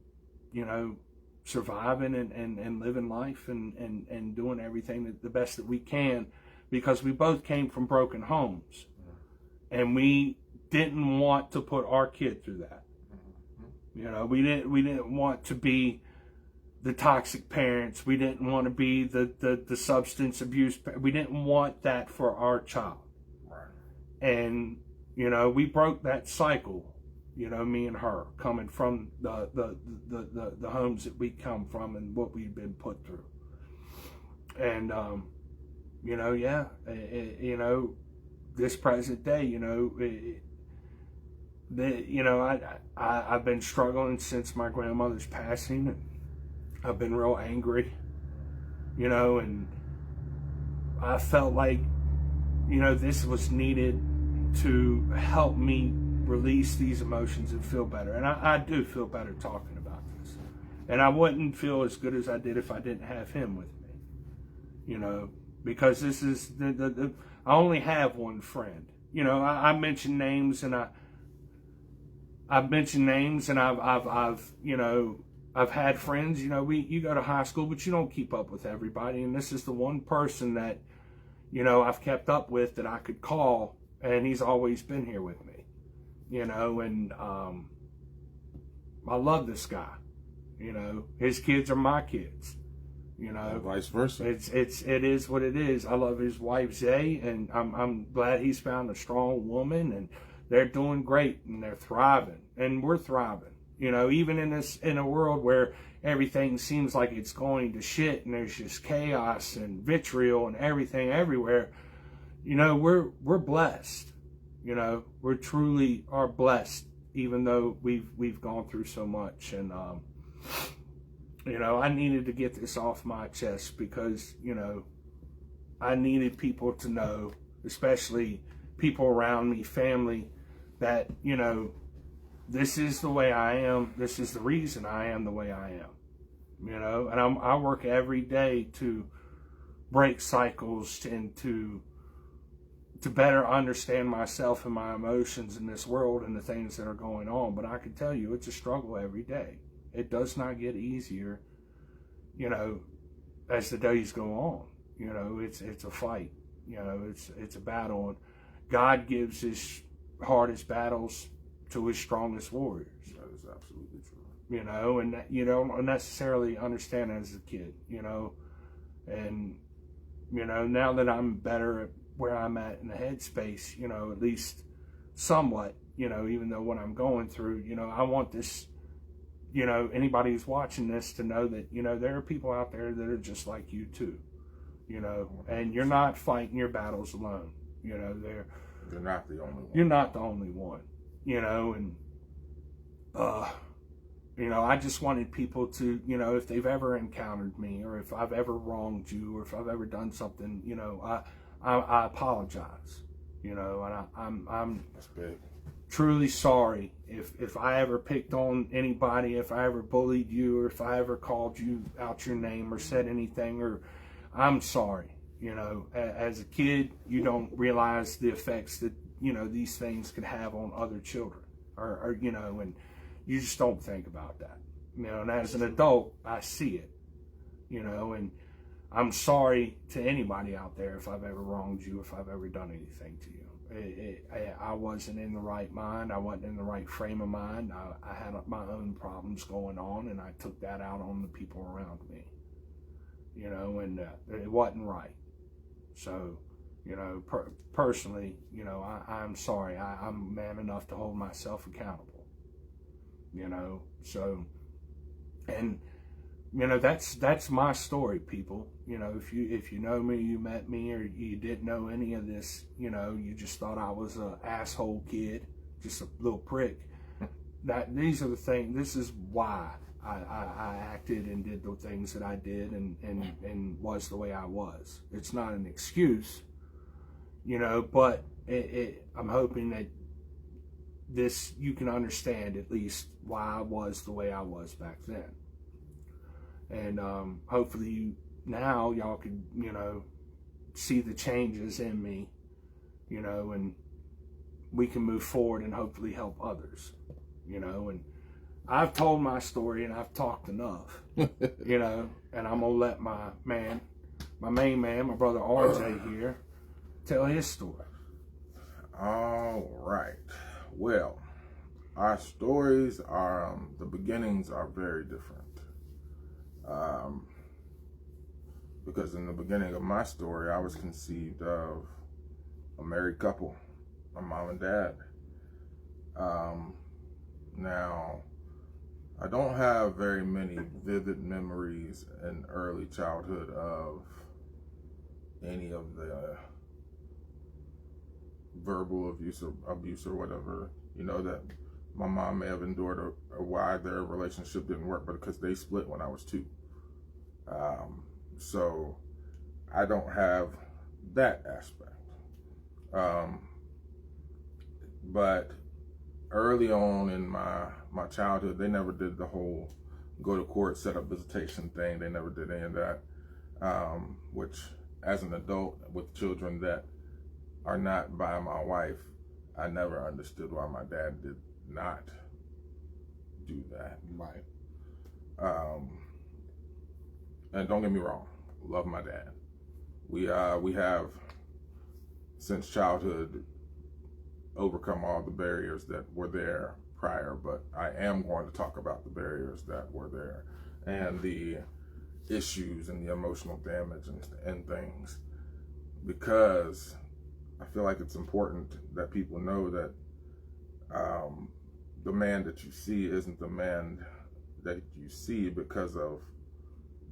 surviving and living life and doing everything the best that we can, because we both came from broken homes, and we didn't want to put our kid through that. We didn't want to be the toxic parents. We didn't want to be the substance abuse. We didn't want that for our child. Right. And we broke that cycle. Me and her, coming from the homes that we come from and what we've been put through. And, this present day, I've been struggling since my grandmother's passing, and I've been real angry, and I felt like, this was needed to help me release these emotions and feel better. And I do feel better talking about this. And I wouldn't feel as good as I did if I didn't have him with me. Because this is I only have one friend. I mention names, and I've mentioned names, and I've had friends. You go to high school, but you don't keep up with everybody. And this is the one person that I've kept up with, that I could call, and he's always been here with me. And I love this guy. His kids are my kids. And vice versa. It is what it is. I love his wife Zay, and I'm glad he's found a strong woman, and they're doing great, and they're thriving, and we're thriving. Even in a world where everything seems like it's going to shit, and there's just chaos and vitriol and everything everywhere. We're blessed. We truly are blessed, even though we've gone through so much. And I needed to get this off my chest, because I needed people to know, especially people around me, family, that this is the way I am. This is the reason I am the way I am. And I work every day to break cycles and to better understand myself and my emotions in this world and the things that are going on. But I can tell you, it's a struggle every day. It does not get easier, as the days go on. It's a fight. It's a battle. And God gives his hardest battles to his strongest warriors. That is absolutely true. And that you don't necessarily understand as a kid, and now that I'm better at where I'm at in the headspace, at least somewhat, even though what I'm going through, I want this, anybody who's watching this to know that, there are people out there that are just like you too, and you're not fighting your battles alone. You're not the only one. You're not the only one, and I just wanted people to, if they've ever encountered me, or if I've ever wronged you, or if I've ever done something, I apologize, and I'm That's big. truly sorry if I ever picked on anybody, if I ever bullied you, or if I ever called you out your name or said anything, or I'm sorry. As a kid, you don't realize the effects that, these things can have on other children, or and you just don't think about that, and as an adult, I see it, and I'm sorry to anybody out there if I've ever wronged you, if I've ever done anything to you. I wasn't in the right mind. I wasn't in the right frame of mind. I had my own problems going on, and I took that out on the people around me, and it wasn't right. So, personally, I'm sorry. I'm man enough to hold myself accountable. So, and that's my story, people. If you know me, you met me, or you didn't know any of this, you just thought I was a asshole kid, just a little prick. These are the things. This is why I acted and did the things that I did, and was the way I was. It's not an excuse, but I'm hoping that you can understand at least why I was the way I was back then. And hopefully y'all could, see the changes in me, and we can move forward and hopefully help others, and I've told my story and I've talked enough, and I'm gonna let my main man, my brother RJ here, tell his story. All right. Well, our stories are, the beginnings are very different. Because in the beginning of my story, I was conceived of a married couple, my mom and dad. Now, I don't have very many vivid memories in early childhood of any of the verbal abuse or whatever, that my mom may have endured, or why their relationship didn't work, but because they split when I was 2. So I don't have that aspect. But early on in my childhood, they never did the whole go to court, set up visitation thing. They never did any of that, which as an adult with children that are not by my wife, I never understood why my dad did not do that. Right. And don't get me wrong, love my dad. We have since childhood overcome all the barriers that were there prior, but I am going to talk about the barriers that were there and the issues and the emotional damage and things, because I feel like it's important that people know that the man that you see isn't the man that you see because of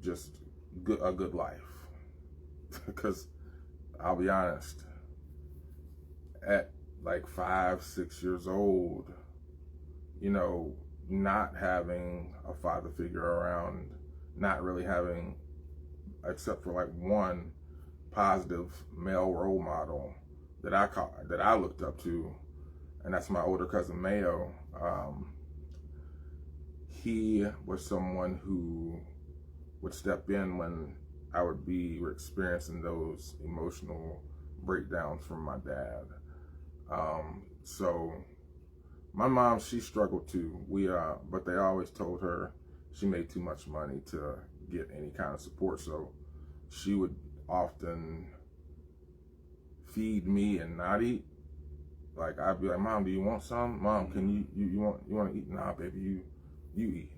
just a good life. Because I'll be honest, at like 5-6 years old, not having a father figure around, not really having, except for like one positive male role model that I looked up to, and that's my older cousin Mayo. He was someone who would step in when I would be experiencing those emotional breakdowns from my dad. So my mom, she struggled too. But they always told her, she made too much money to get any kind of support. So she would often feed me and not eat. Like, I'd be like, Mom, do you want some? Mom, can you want to eat? Nah, baby, you eat.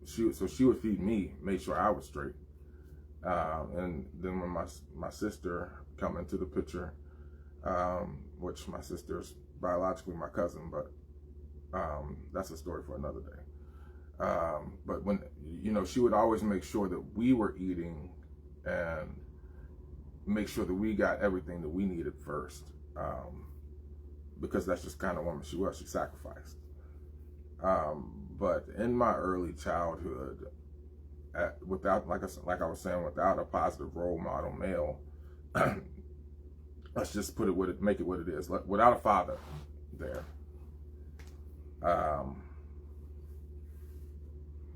So she would feed me, make sure I was straight. And then when my sister come into the picture, which my sister's biologically my cousin, but that's a story for another day. But when, she would always make sure that we were eating and make sure that we got everything that we needed first, because that's just kind of woman she was. She sacrificed. But in my early childhood, without, like I was saying, without a positive role model male, let's just make it what it is. Without a father there,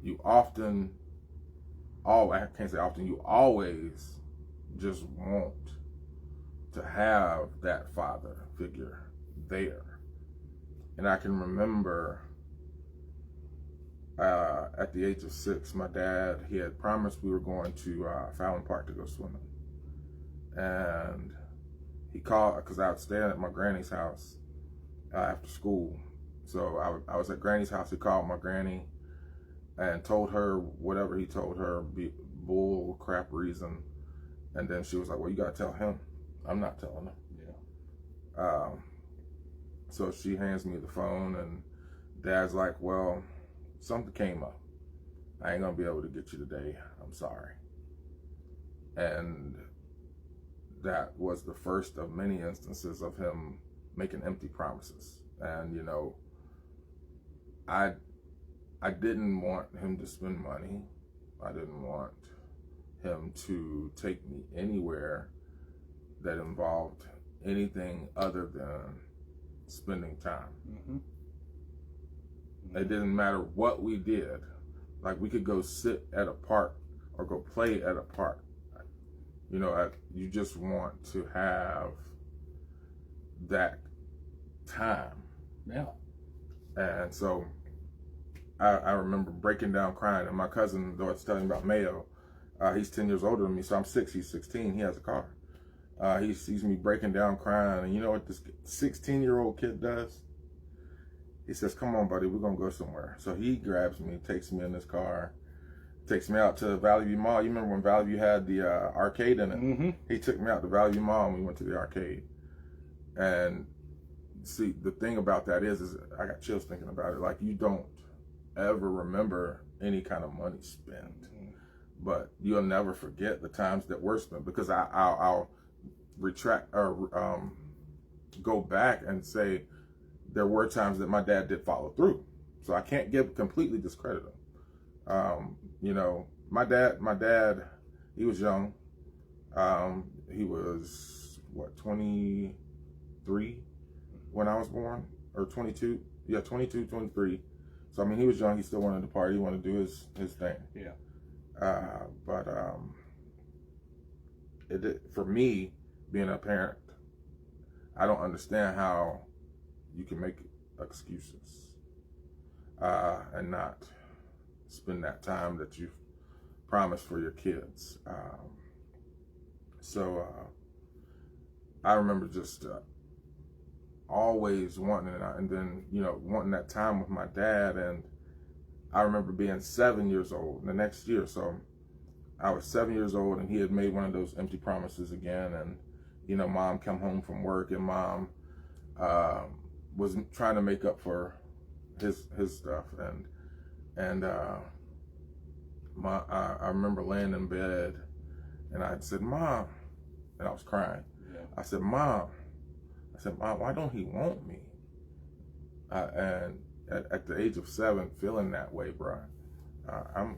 you often, I can't say often, you always just want to have that father figure there. And I can remember at the age of 6, my dad, he had promised we were going to Fallon Park to go swimming. And he called, because I was staying at my granny's house after school. So I was at granny's house. He called my granny and told her whatever he told her, bull crap reason. And then she was like, well, you got to tell him. I'm not telling him. Yeah. So she hands me the phone, and Dad's like, well, something came up. I ain't going to be able to get you today. I'm sorry. And that was the first of many instances of him making empty promises. And, I didn't want him to spend money. I didn't want him to take me anywhere that involved anything other than spending time. Mm-hmm. It didn't matter what we did. Like, we could go sit at a park or go play at a park. You just want to have that time. Yeah. And so I remember breaking down crying. And my cousin, though it's telling about Mayo, he's 10 years older than me, so I'm 6, he's 16, he has a car. He sees me breaking down crying, and you know what this 16-year-old kid does? He says, come on, buddy, we're going to go somewhere. So he grabs me, takes me in his car, takes me out to Valley View Mall. You remember when Valley View had the arcade in it? Mm-hmm. He took me out to Valley View Mall, and we went to the arcade. And see, the thing about that is I got chills thinking about it. Like, you don't ever remember any kind of money spent. Mm-hmm. But you'll never forget the times that were spent, because I'll retract or go back and say there were times that my dad did follow through. So I can't completely discredit him. My dad, he was young. He was 23 when I was born, or 22. Yeah, 22, 23. So I mean, he was young. He still wanted to party. He wanted to do his thing. Yeah. But for me, being a parent, I don't understand how you can make excuses and not spend that time that you've promised for your kids. So I remember just always wanting it, and then wanting that time with my dad. And I remember being 7 years old the next year. So I was 7 years old, and he had made one of those empty promises again. And Mom come home from work, and Mom was trying to make up for his stuff. And I remember laying in bed, and I said, Mom, and I was crying. Yeah. I said, Mom, why don't he want me? And at the age of 7, feeling that way, bro, I'm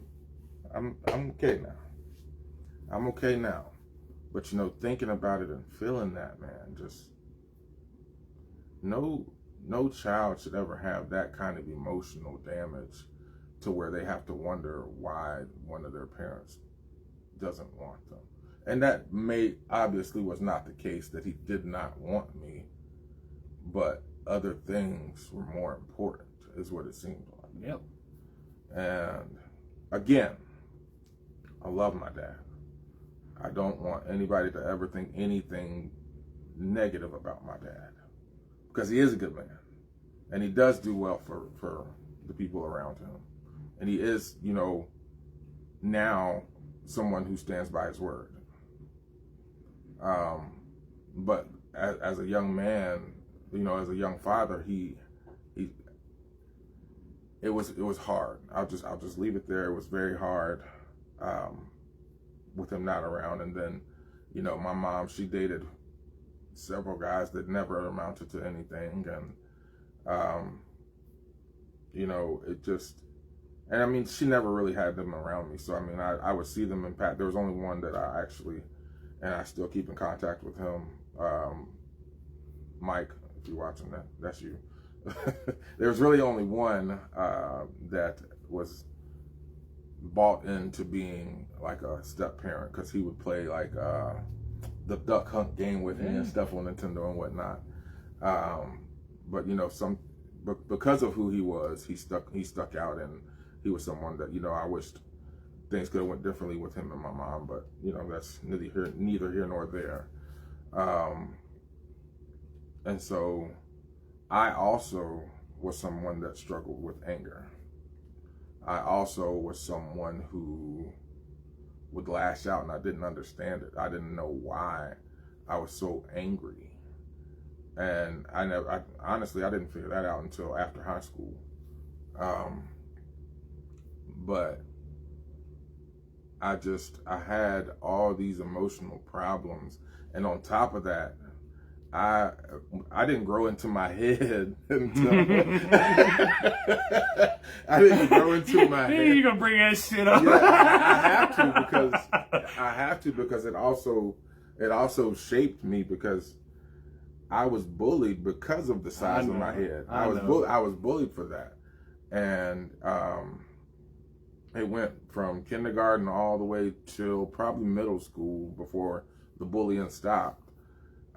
okay now. I'm okay now. But thinking about it and feeling that, man, just no child should ever have that kind of emotional damage to where they have to wonder why one of their parents doesn't want them. And that obviously was not the case, that he did not want me, but other things were more important, is what it seemed like. Yep. And again, I love my dad. I don't want anybody to ever think anything negative about my dad, because he is a good man, and he does do well for the people around him, and he is, you know, now someone who stands by his word. But as a young man, you know, as a young father, it was hard. I'll just leave it there. It was very hard with him not around. And then, you know, my mom, she dated several guys that never amounted to anything, and you know, it just, and I mean, she never really had them around me. So I mean, I would see them in Pat. There was only one that I actually, and I still keep in contact with him. Mike, if you're watching that, that's you. There's really only one that was bought into being like a step parent, because he would play like the duck hunt game with me and stuff on Nintendo and whatnot. But you know, but because of who he was, he stuck out, and he was someone that, you know, I wished things could have went differently with him and my mom, but you know, that's neither here nor there. And so I also was someone that struggled with anger. I also was someone who would lash out, and I didn't understand it. I didn't know why I was so angry. And honestly, I didn't figure that out until after high school. But I had all these emotional problems. And on top of that, I didn't grow into my head until I didn't grow into my head. You're gonna bring that shit up. Yeah, I have to because it also shaped me, because I was bullied because of the size of my head. I was bullied for that, and it went from kindergarten all the way till probably middle school before the bullying stopped.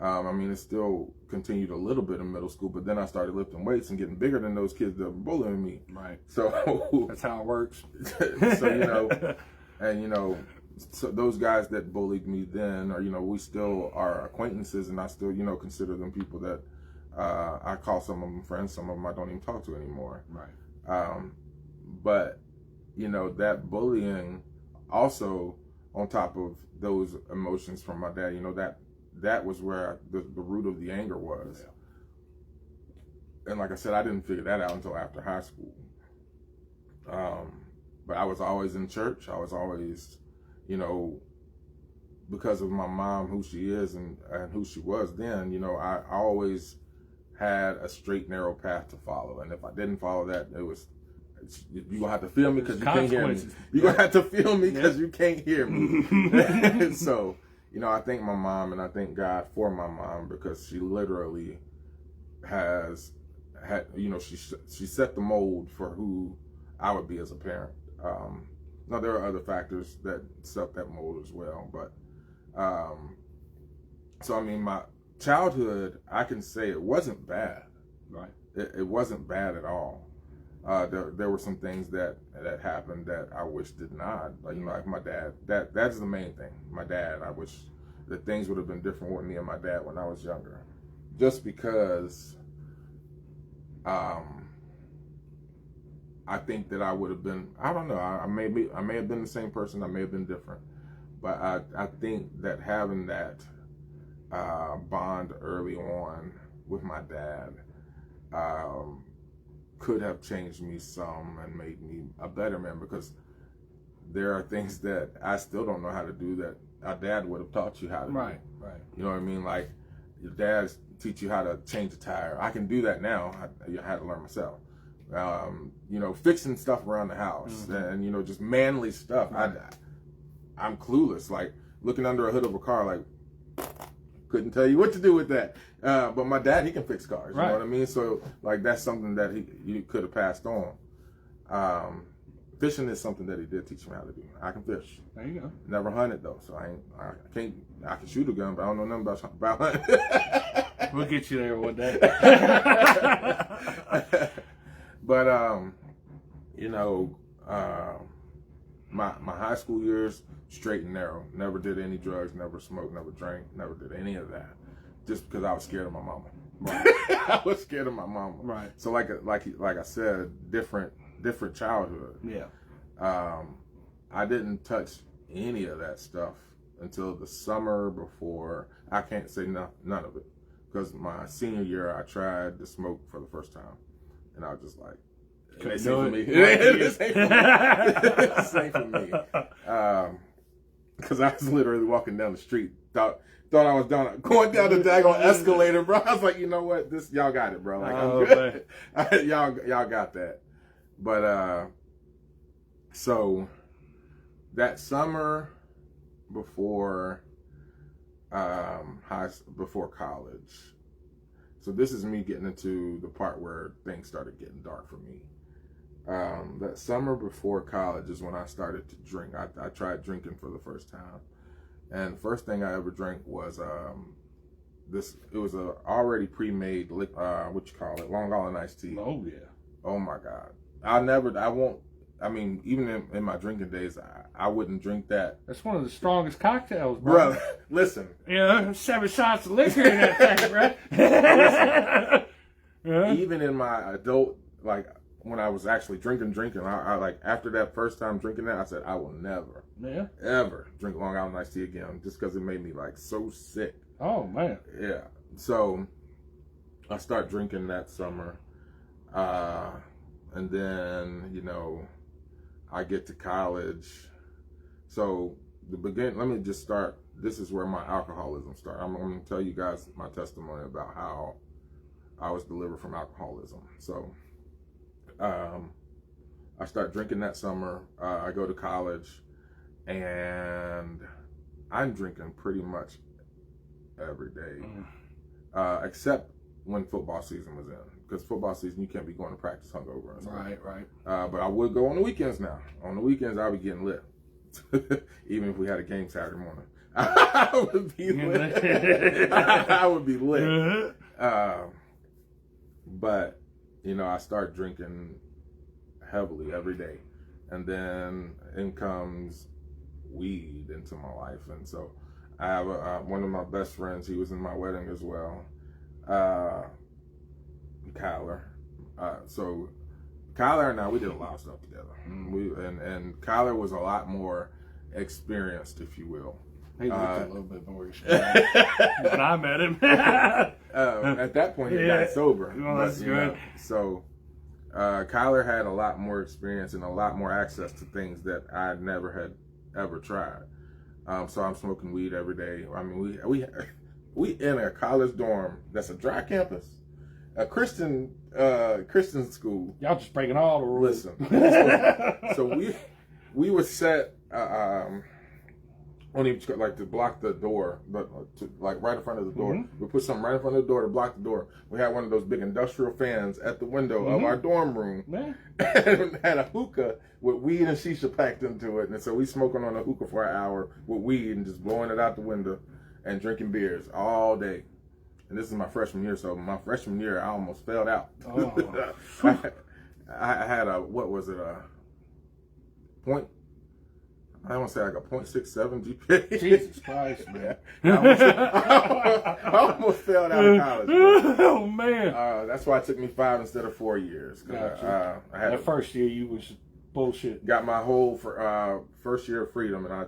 I mean, it still continued a little bit in middle school, but then I started lifting weights and getting bigger than those kids that were bullying me. Right. So that's how it works. So, you know, and, you know, so those guys that bullied me then, or, you know, we still are acquaintances, and I still, you know, consider them people that I call some of them friends, some of them I don't even talk to anymore. Right. But, you know, that bullying also, on top of those emotions from my dad, you know, that was where the root of the anger was. Yeah. And like I said, I didn't figure that out until after high school. But I was always in church. I was always, you know, because of my mom, who she is and who she was then, you know, I always had a straight, narrow path to follow. And if I didn't follow that, you're going to have to feel me because you can't hear me. You're going to have to feel me because you can't hear me. And so, you know, I thank my mom, and I thank God for my mom, because she literally had, you know, she set the mold for who I would be as a parent. Now, there are other factors that set that mold as well, but so I mean, my childhood, I can say it wasn't bad. Right. It wasn't bad at all. There were some things that happened that I wish did not. Like, you know, like my dad. That's the main thing. My dad. I wish that things would have been different with me and my dad when I was younger. Just because I think that I would have been. I don't know. I may have been the same person. I may have been different. But I think that having that bond early on with my dad could have changed me some and made me a better man, because there are things that I still don't know how to do that our dad would have taught you how to do. Right. You know what I mean? Like, your dad teach you how to change a tire. I can do that now. I had to learn myself. You know, fixing stuff around the house, and, you know, just manly stuff. Right. I'm clueless. Like, looking under a hood of a car, like, couldn't tell you what to do with that. But my dad, he can fix cars. You know what I mean? So, like, that's something that he could have passed on. Fishing is something that he did teach me how to do. I can fish. There you go. Never hunted though, so I can shoot a gun, but I don't know nothing about hunting. We'll get you there one day. But you know, My high school years, straight and narrow. Never did any drugs, never smoked, never drank, never did any of that. Just because I was scared of my mama. Right. I was scared of my mama. Right. So like I said, different childhood. Yeah. I didn't touch any of that stuff until the summer before. I can't say none of it, because my senior year I tried to smoke for the first time, and I was just like, this ain't for me. This ain't for me. Because I was literally walking down the street, thought I was going down the daggone escalator, bro. I was like, you know what, y'all got it, bro. Like, I'm good. y'all got that. But so that summer before college. So this is me getting into the part where things started getting dark for me. That summer before college is when I started to drink. I tried drinking for the first time, and the first thing I ever drank was it was a already pre-made what you call it, Long Island iced tea. Oh yeah. Oh my God. I mean, even in my drinking days, I wouldn't drink that. That's one of the strongest cocktails, bro. Bro, listen. 7 shots of liquor in that thing, bro. Even in my adult, like, when I was actually drinking, I like, after that first time drinking that, I said, I will never, ever drink Long Island iced tea again, just because it made me, like, so sick. Oh, man. Yeah. So, I start drinking that summer. And then, I get to college. So let me just start. This is where my alcoholism started. I'm going to tell you guys my testimony about how I was delivered from alcoholism. So I start drinking that summer. I go to college, and I'm drinking pretty much every day, except when football season was in. Because football season, you can't be going to practice hungover and stuff. Right. But I would go on the weekends now. On the weekends, I'll be getting lit. Even if we had a game Saturday morning. I would be lit. I would be lit. But, I start drinking heavily every day. And then in comes weed into my life. And so I have one of my best friends. He was in my wedding as well. Kyler. So Kyler and I, we did a lot of stuff together. And Kyler was a lot more experienced, if you will. He looked a little bit more experienced when I met him. At that point, he got sober. Well, that's good. So Kyler had a lot more experience and a lot more access to things that I never had ever tried. So I'm smoking weed every day. I mean, we in a college dorm that's a dry campus. A Christian school. Y'all just breaking all the rules. Listen. So we were set on each, like, to block the door, but like right in front of the door. We put something right in front of the door to block the door. We had one of those big industrial fans at the window of our dorm room, and had a hookah with weed and shisha packed into it. And so we smoking on a hookah for an hour with weed and just blowing it out the window and drinking beers all day. And this is my freshman year, so my freshman year, I almost failed out. Oh. I had a point, I want to say like a 0.67 GPA. Jesus Christ, man. I almost failed out of college. Bro. Oh, man. That's why it took me 5 instead of 4 years. Gotcha. I had that first year, you was bullshit. Got my whole first year of freedom, and I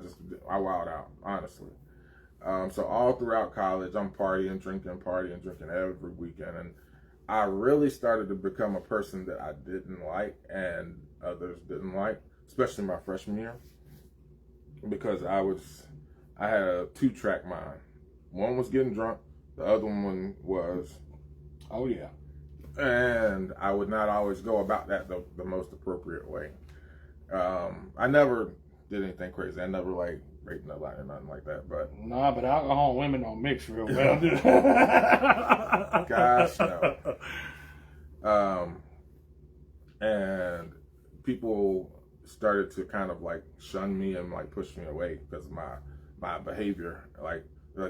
wowed out, honestly. So all throughout college, I'm partying, drinking every weekend. And I really started to become a person that I didn't like and others didn't like, especially my freshman year. Because I had a 2-track mind. One was getting drunk, the other one was... Oh, yeah. And I would not always go about that the most appropriate way. I never did anything crazy. I never, like, raped nobody or nothing like that, but... Nah, but alcohol and women don't mix real well, do they? Gosh, no. And people started to kind of, like, shun me and, like, push me away because of my behavior. Like,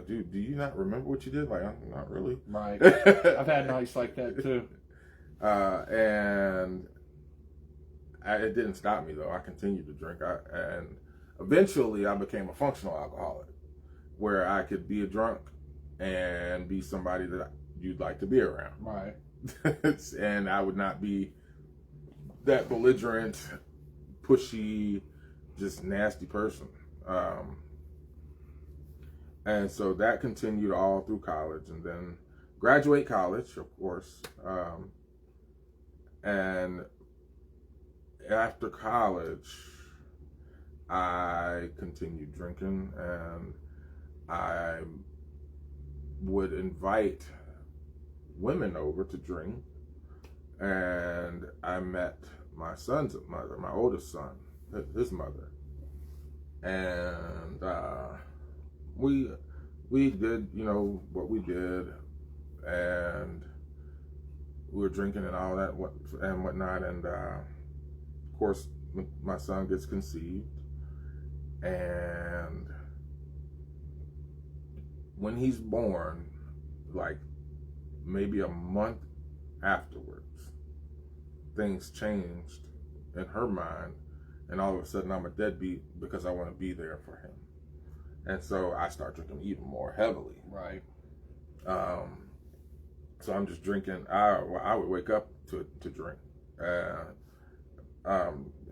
dude, do you not remember what you did? Like, not really. Right. I've had nights like that, too. And it didn't stop me though. I continued to drink, and eventually I became a functional alcoholic, where I could be a drunk and be somebody that you'd like to be around. Right. And I would not be that belligerent, pushy, just nasty person. And so that continued all through college, and then graduate college, of course. And after college, I continued drinking, and I would invite women over to drink. And I met my son's mother, my oldest son, his mother. And we did, what we did, and we were drinking and all that and whatnot. And of course, my son gets conceived, and when he's born, like maybe a month afterwards, things changed in her mind, and all of a sudden I'm a deadbeat because I want to be there for him. And so I start drinking even more heavily. Right. So I'm just drinking. I would wake up to drink.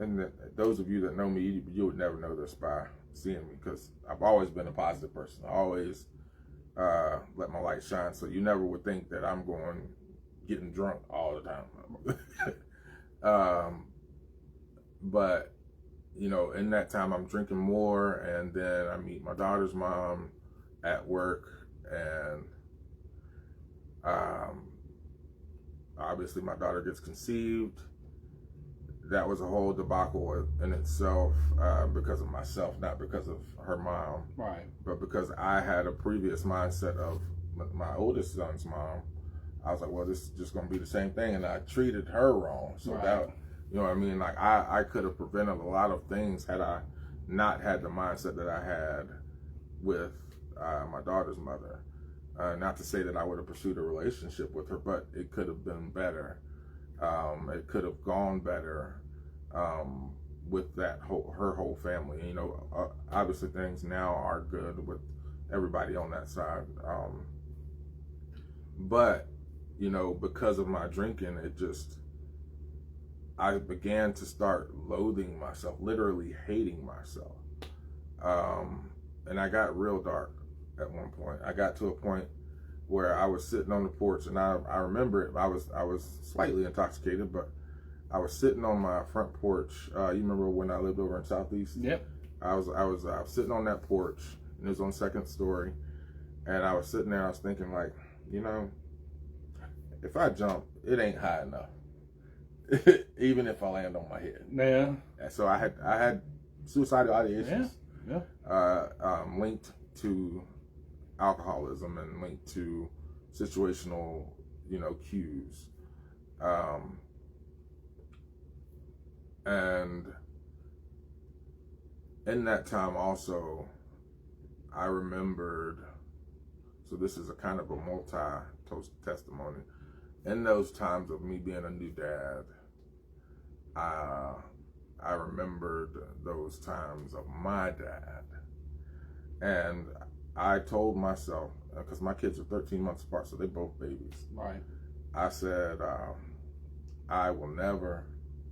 And those of you that know me, you would never know this by seeing me, because I've always been a positive person. I always let my light shine. So you never would think that I'm getting drunk all the time. But in that time I'm drinking more, and then I meet my daughter's mom at work, and obviously my daughter gets conceived. That was a whole debacle in itself, because of myself, not because of her mom. Right. But because I had a previous mindset of my oldest son's mom. I was like, well, this is just going to be the same thing, and I treated her wrong. So right. that, you know what I mean? Like, I could have prevented a lot of things had I not had the mindset that I had with my daughter's mother. Not to say that I would have pursued a relationship with her, but it could have been better. It could have gone better with her whole family. Obviously things now are good with everybody on that side. But, because of my drinking, I began to start loathing myself, literally hating myself. And I got real dark at one point. I got to a point where I was sitting on the porch, and I remember it. I was slightly intoxicated, but I was sitting on my front porch. You remember when I lived over in Southeast? Yep. I was sitting on that porch, and it was on second story, and I was sitting there. I was thinking, like, if I jump, it ain't high enough, even if I land on my head. Yeah. And so I had suicidal ideations. Yeah. Linked to alcoholism and linked to situational, cues. And in that time also, I remembered, so this is a kind of a multi-testimony. In those times of me being a new dad, I remembered those times of my dad. And I told myself, because my kids are 13 months apart, so they're both babies. Right. I said, I will never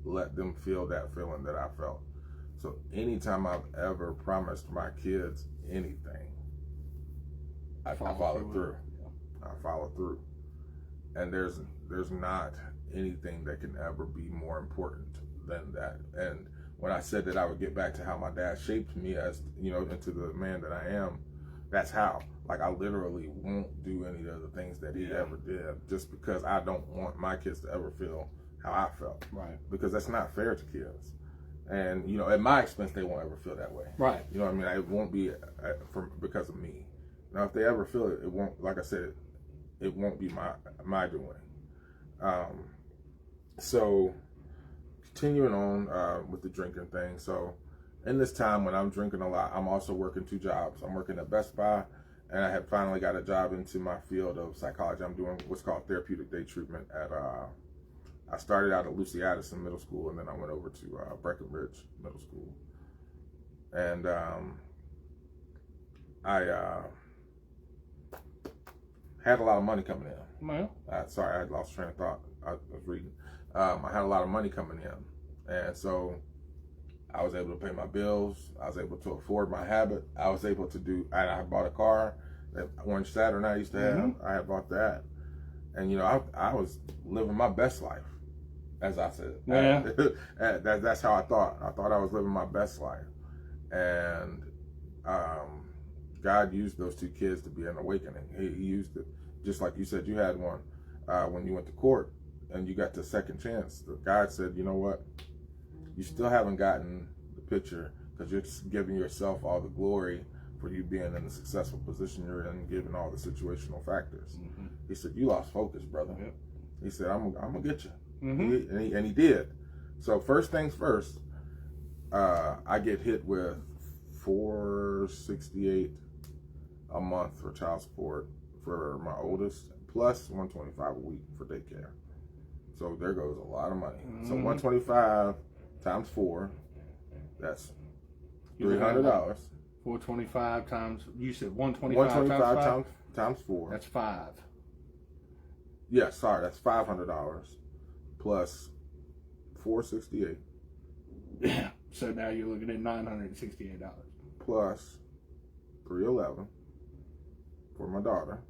let them feel that feeling that I felt. So anytime I've ever promised my kids anything, I follow through. I follow through. And there's not anything that can ever be more important than that. And when I said that I would get back to how my dad shaped me as, into the man that I am, that's how. Like, I literally won't do any of the things that he ever did, just because I don't want my kids to ever feel how I felt. Right. Because that's not fair to kids. And, at my expense, they won't ever feel that way. Right. You know what I mean? It won't be because of me. Now, if they ever feel it, it won't, like I said, it won't be my doing. So, continuing on with the drinking thing. So, in this time when I'm drinking a lot, I'm also working 2 jobs. I'm working at Best Buy, and I had finally got a job into my field of psychology. I'm doing what's called therapeutic day treatment at I started out at Lucy Addison Middle School, and then I went over to Breckenridge Middle School. And I had a lot of money coming in. Well, sorry, I had lost train of thought. I was reading. I had a lot of money coming in, and so I was able to pay my bills. I was able to afford my habit. I was able to do. I bought a car, that orange Saturn I used to have. I had bought that, and you know, I was living my best life, as I said. Yeah. That's how I thought. I thought I was living my best life, and God used those two kids to be an awakening. He used it, just like you said, you had one when you went to court and you got the second chance. God said, you know what? You still haven't gotten the picture because you're giving yourself all the glory for you being in the successful position you're in, given all the situational factors. He said, you lost focus, brother. Yep. He said, I'm gonna get you. And he did. So first things first, I get hit with $468 a month for child support for my oldest, plus $125 a week for daycare. So there goes a lot of money. So $125 times 4, that's $300. 425 times, you said 125 times 4. That's 5. Yes, sorry, that's $500 plus $468. Yeah. So now you're looking at $968 plus $311 for my daughter.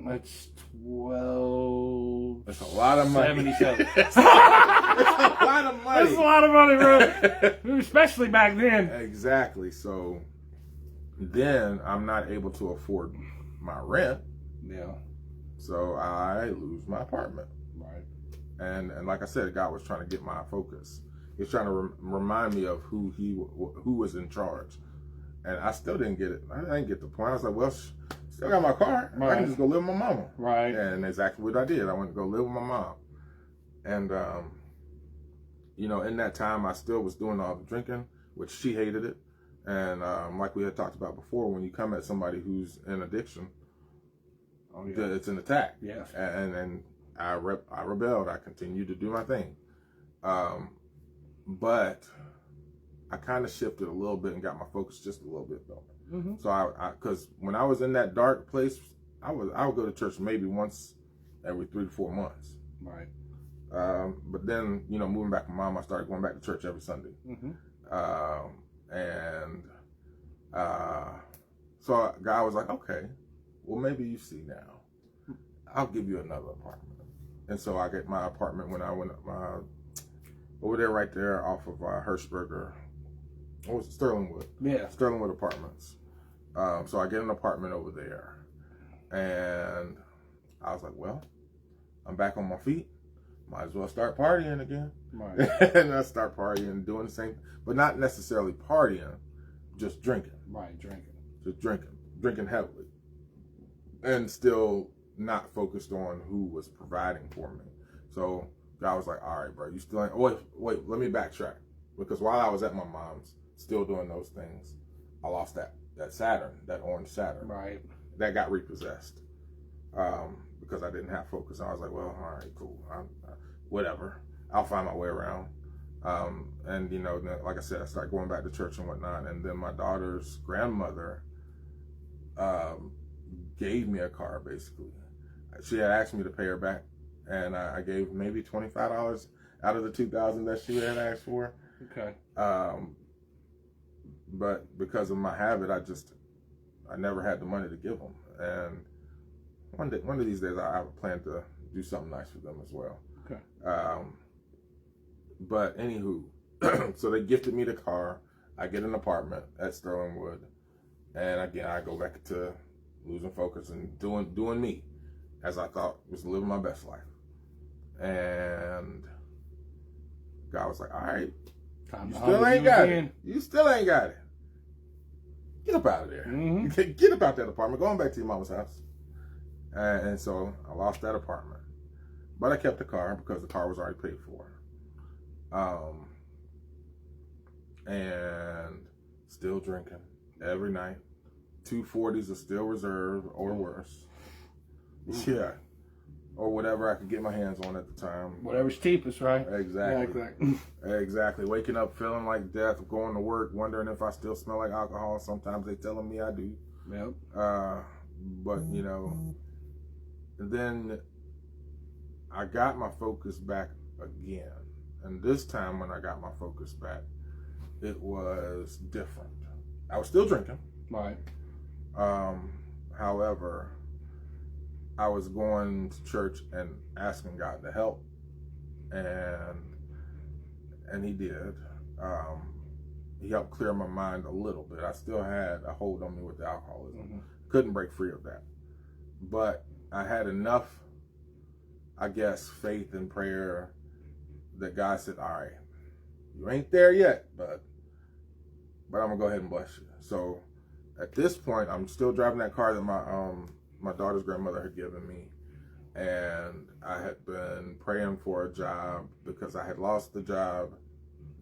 That's 12. That's a lot of money. 77. That's a lot of money. That's a lot of money, bro. Especially back then. Exactly. So then I'm not able to afford my rent. Yeah. So I lose my apartment. Right. And like I said, God was trying to get my focus. He was trying to remind me of who was in charge. And I still didn't get it. I didn't get the point. I was like, well, still got my car. Right. I can just go live with my mama. Right. And exactly what I did. I went to go live with my mom. And, you know, in that time, I still was doing all the drinking, which she hated it. And like we had talked about before, when you come at somebody who's in addiction, it's an attack. Yeah. And I rebelled. I continued to do my thing. But I kind of shifted a little bit and got my focus just a little bit though. So because when I was in that dark place, I would go to church maybe once every 3 to 4 months. Right. But then, you know, moving back with mom, I started going back to church every Sunday. So God was like, okay, well, maybe you see now. I'll give you another apartment. And so I get my apartment when I went over there, right there off of Hirschberger. What was it? Sterlingwood. Yeah. Sterlingwood Apartments. So I get an apartment over there. And I was like, well, I'm back on my feet. Might as well start partying again. Right. And I start partying, doing the same, but not necessarily partying, just drinking. Right, drinking. Just drinking heavily. And still not focused on who was providing for me. So God was like, all right, bro, you still ain't, wait, let me backtrack. Because while I was at my mom's, still doing those things, I lost that Saturn, that orange Saturn. Right. That got repossessed. Because I didn't have focus. I was like, well, all right, cool. Whatever. I'll find my way around. And, you know, like I said, I started going back to church and whatnot. And then my daughter's grandmother gave me a car, basically. She had asked me to pay her back. And I gave maybe $25 out of the $2,000 that she had asked for. Okay. But because of my habit, I never had the money to give them. And one of these days, I plan to do something nice for them as well. Okay. But anywho, so they gifted me the car. I get an apartment at Sterlingwood, and again, I go back to losing focus and doing me, as I thought was living my best life. And God was like, all right, you still ain't got it. You still ain't got it. Get up out of there. Get up out that apartment. Going back to your mama's house. And so I lost that apartment. But I kept the car because the car was already paid for. And still drinking every night. 240s are still reserved or worse. Yeah. or whatever I could get my hands on at the time. Whatever's cheapest, right? Exactly. Yeah, exactly. Exactly. Waking up feeling like death, going to work, wondering if I still smell like alcohol. Sometimes they telling me I do. Yep. But, you know, then I got my focus back again. And this time when I got my focus back, it was different. I was still drinking. Right. However, I was going to church and asking God to help, and He did. He helped clear my mind a little bit. I still had a hold on me with the alcoholism. Mm-hmm. Couldn't break free of that, but I had enough, I guess, faith and prayer that God said, "All right, you ain't there yet, but I'm gonna go ahead and bless you." So at this point, I'm still driving that car that my daughter's grandmother had given me, and I had been praying for a job because I had lost the job.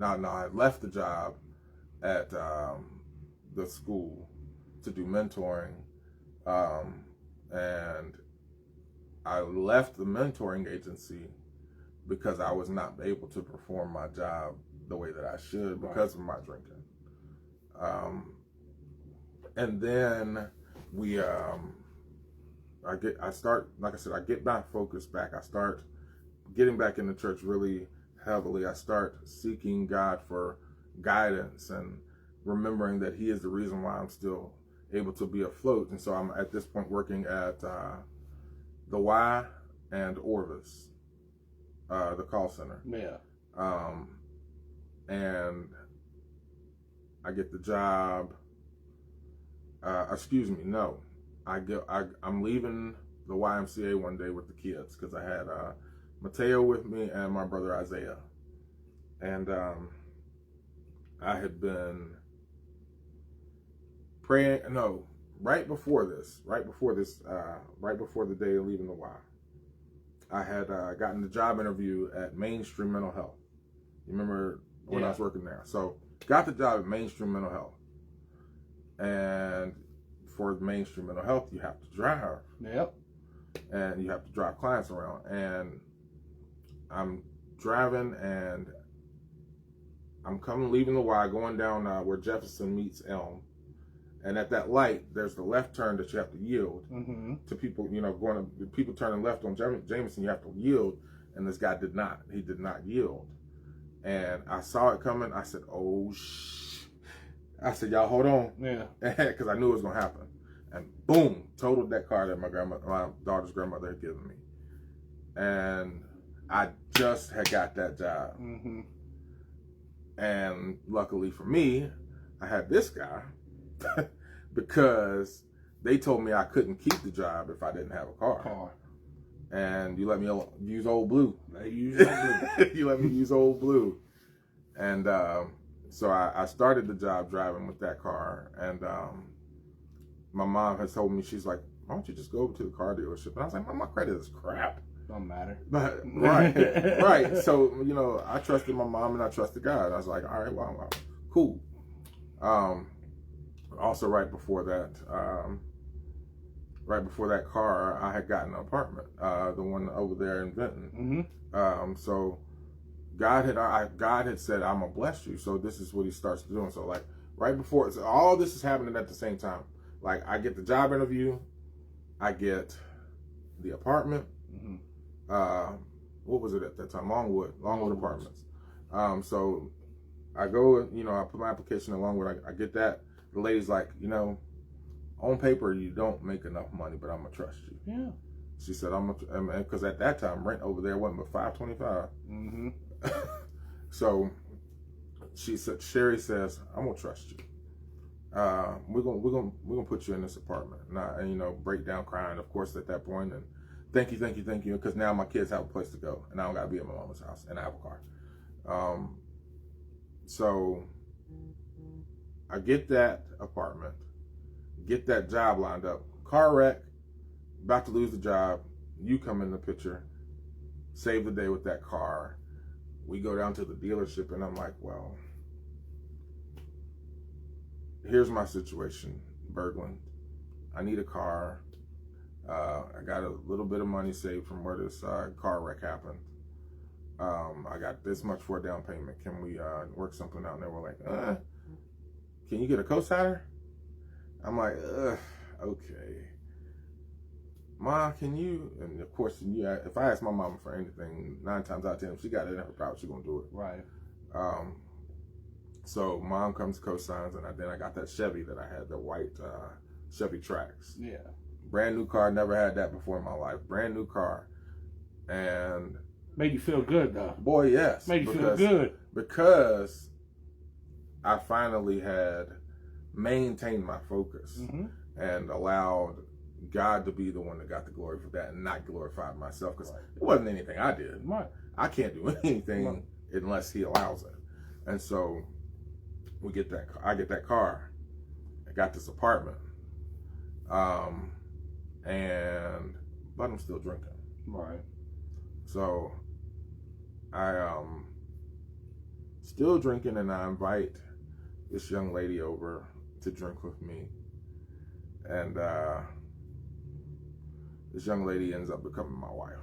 I had left the job at the school to do mentoring, and I left the mentoring agency because I was not able to perform my job the way that I should because of my drinking. And then I get my focus back. I start getting back into church really heavily. I start seeking God for guidance and remembering that He is the reason why I'm still able to be afloat. And so I'm at this point working at the Y and Orvis, the call center. Yeah. And I get the job. I'm leaving the YMCA one day with the kids because I had Mateo with me and my brother Isaiah, and I had been praying. No, right before the day of leaving the Y, I had gotten the job interview at Mainstream Mental Health. You remember when I was working there? So got the job at Mainstream Mental Health. And for Mainstream Mental Health, you have to drive. Yep. And you have to drive clients around. And I'm driving, and I'm leaving the Y, going down where Jefferson meets Elm. And at that light, there's the left turn that you have to yield to people. You know, people turning left on Jameson, you have to yield. And this guy did not. He did not yield. And I saw it coming. I said, "Oh I said, y'all hold on." Yeah. Because I knew it was going to happen. And boom, totaled that car that my daughter's grandmother had given me. And I just had got that job. Mm-hmm. And luckily for me, I had this guy because they told me I couldn't keep the job if I didn't have a car. And you let me use Old Blue. You let me use Old Blue. And so I started the job driving with that car, and my mom has told me, she's like, "Why don't you just go over to the car dealership?" And I was like, "My credit is crap." Don't matter. But, right. So, you know, I trusted my mom and I trusted God. I was like, all right, well, cool. Also, right before that car, I had gotten an apartment, the one over there in Benton. Mm-hmm. So God had said, "I'm gonna bless you." So this is what He starts doing. So like right before, so all this is happening at the same time. Like I get the job interview, I get the apartment. Mm-hmm. What was it at that time? Longwood Apartments. So I go, you know, I put my application in Longwood. I get that. The lady's like, you know, on paper you don't make enough money, but I'm gonna trust you. Yeah. She said, because at that time rent over there wasn't but $525. Mm-hmm. So she said, Sherry says, "I'm gonna trust you. We're gonna put you in this apartment." And you know, break down crying, of course, at that point, and thank you, because now my kids have a place to go, and I don't gotta be at my mama's house, and I have a car. So I get that apartment, get that job lined up, car wreck, about to lose the job. You come in the picture, save the day with that car. We go down to the dealership, and I'm like, well, here's my situation, Berglund. I need a car. I got a little bit of money saved from where this car wreck happened. I got this much for a down payment. Can we work something out? And they were like, can you get a cosigner? I'm like, okay. Ma, can you? And of course, if I ask my mama for anything, 9 times out of 10, if she got it in her power, she's gonna do it. Right. So mom comes cosigns, and then I got that Chevy that I had, the white Chevy Trax. Yeah. Brand new car, never had that before in my life. Brand new car, and made you feel good though. Boy, yes. Made you feel good because I finally had maintained my focus and allowed God to be the one that got the glory for that, and not glorified myself, because it wasn't anything I did. Right. I can't do anything unless He allows it. And so I get that car. I got this apartment. But I'm still drinking. Right. So I still drinking, and I invite this young lady over to drink with me. And this young lady ends up becoming my wife,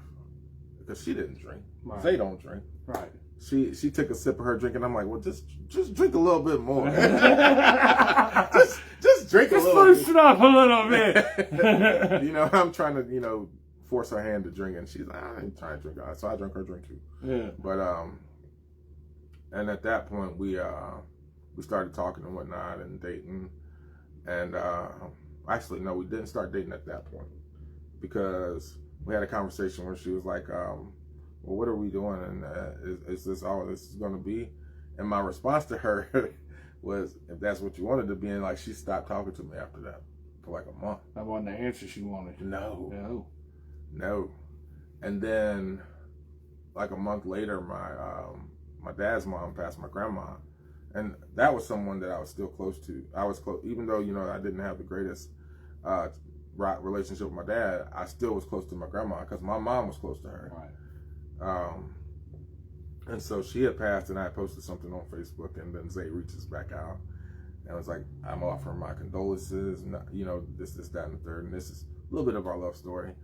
because she didn't drink. Right. They don't drink. Right. She took a sip of her drink, and I'm like, well, just drink a little bit more. just drink a little bit. Just loosen up a little bit. I'm trying to, force her hand to drink, and she's like, I ain't trying to drink. So I drank her drink too. Yeah. But and at that point we started talking and whatnot and dating, and actually no, we didn't start dating at that point, because we had a conversation where she was like, well, what are we doing, and is this all this is going to be? And my response to her was, if that's what you wanted to be, and like she stopped talking to me after that for like a month. That wasn't the answer she wanted. No. And then like a month later, my dad's mom passed my grandma, and that was someone that I was still close to. I was close, even though I didn't have the greatest relationship with my dad. I still was close to my grandma, because my mom was close to her. Right. And so she had passed, and I posted something on Facebook, and then Zay reaches back out and was like, I'm offering my condolences, and this, that, and the third, and this is a little bit of our love story.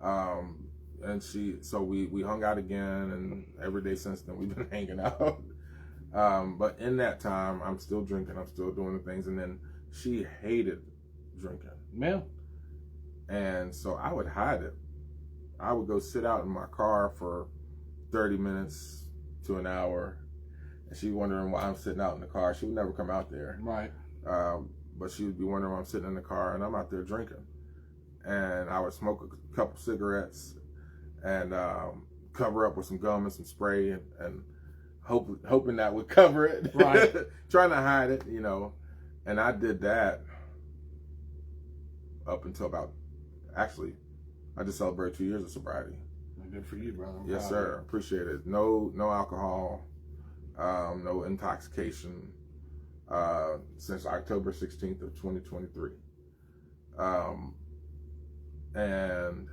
And so we hung out again, and every day since then we've been hanging out. But in that time, I'm still drinking, I'm still doing the things, and then she hated drinking. Yeah. And so I would hide it. I would go sit out in my car for 30 minutes to an hour, and she'd wondering why I'm sitting out in the car. She would never come out there. Right. But she would be wondering why I'm sitting in the car, and I'm out there drinking. And I would smoke a couple cigarettes and cover up with some gum and some spray, and hoping that would cover it. Right. Trying to hide it, And I did that up until actually, I just celebrated 2 years of sobriety. Good for you, brother. Yes, sir. Appreciate it. No alcohol, no intoxication, since October 16th of 2023. And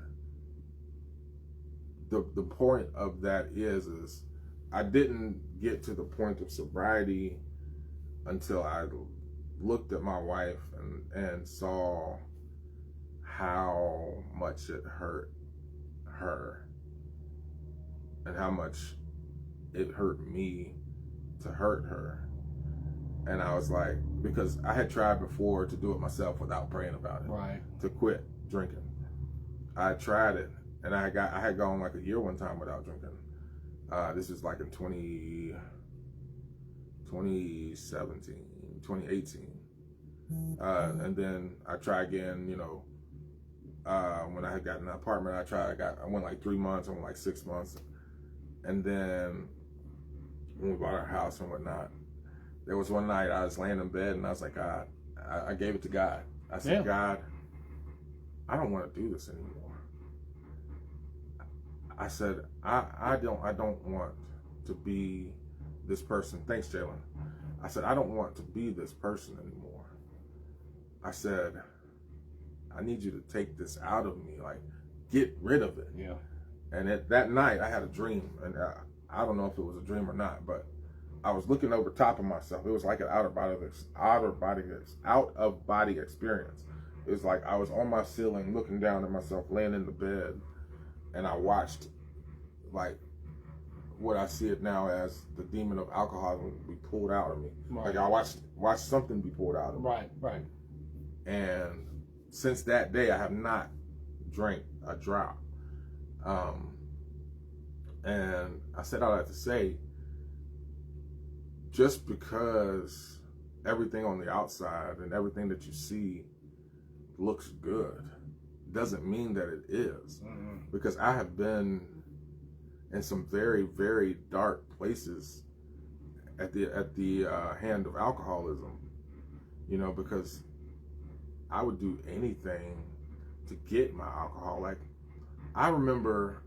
the point of that is I didn't get to the point of sobriety until I looked at my wife and saw how much it hurt her, and how much it hurt me to hurt her. And I was like, because I had tried before to do it myself without praying about it. Right. To quit drinking. I tried it, and I had gone like a year one time without drinking. This is like in 2018. And then I tried again, when I had gotten an apartment, I went like 3 months, I went like 6 months. And then when we bought our house and whatnot, there was one night I was laying in bed, and I was like, God, I gave it to God. I said, God, I don't want to do this anymore. I said, I don't want to be this person. Thanks, Jalen. I said, I don't want to be this person anymore. I said, I need you to take this out of me, like get rid of it. Yeah. And that night I had a dream, and I don't know if it was a dream or not, but I was looking over top of myself. It was like an out of body experience. it's like I was on my ceiling looking down at myself laying in the bed, and I watched like what I see it now as the demon of alcoholism be pulled out of me. Right. Like I watched something be pulled out of me. Right. And since that day, I have not drank a drop. And I said all that to say, just because everything on the outside and everything that you see looks good doesn't mean that it is. Mm-hmm. Because I have been in some very, very dark places at the hand of alcoholism, you know, because I would do anything to get my alcohol. Like, I remember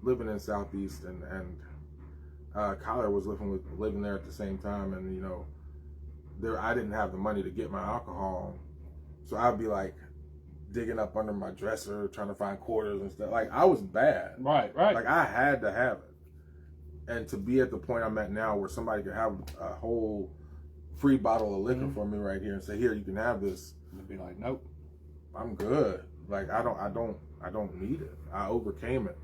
living in Southeast, and Kyler was living there at the same time, and you know, I didn't have the money to get my alcohol, so I'd be like digging up under my dresser trying to find quarters and stuff. Like, I was bad. Right. Like, I had to have it, and to be at the point I'm at now, where somebody could have a whole free bottle of liquor for me right here and say, "Here, you can have this," I'd be like, "Nope, I'm good." Like, I don't need it. I overcame it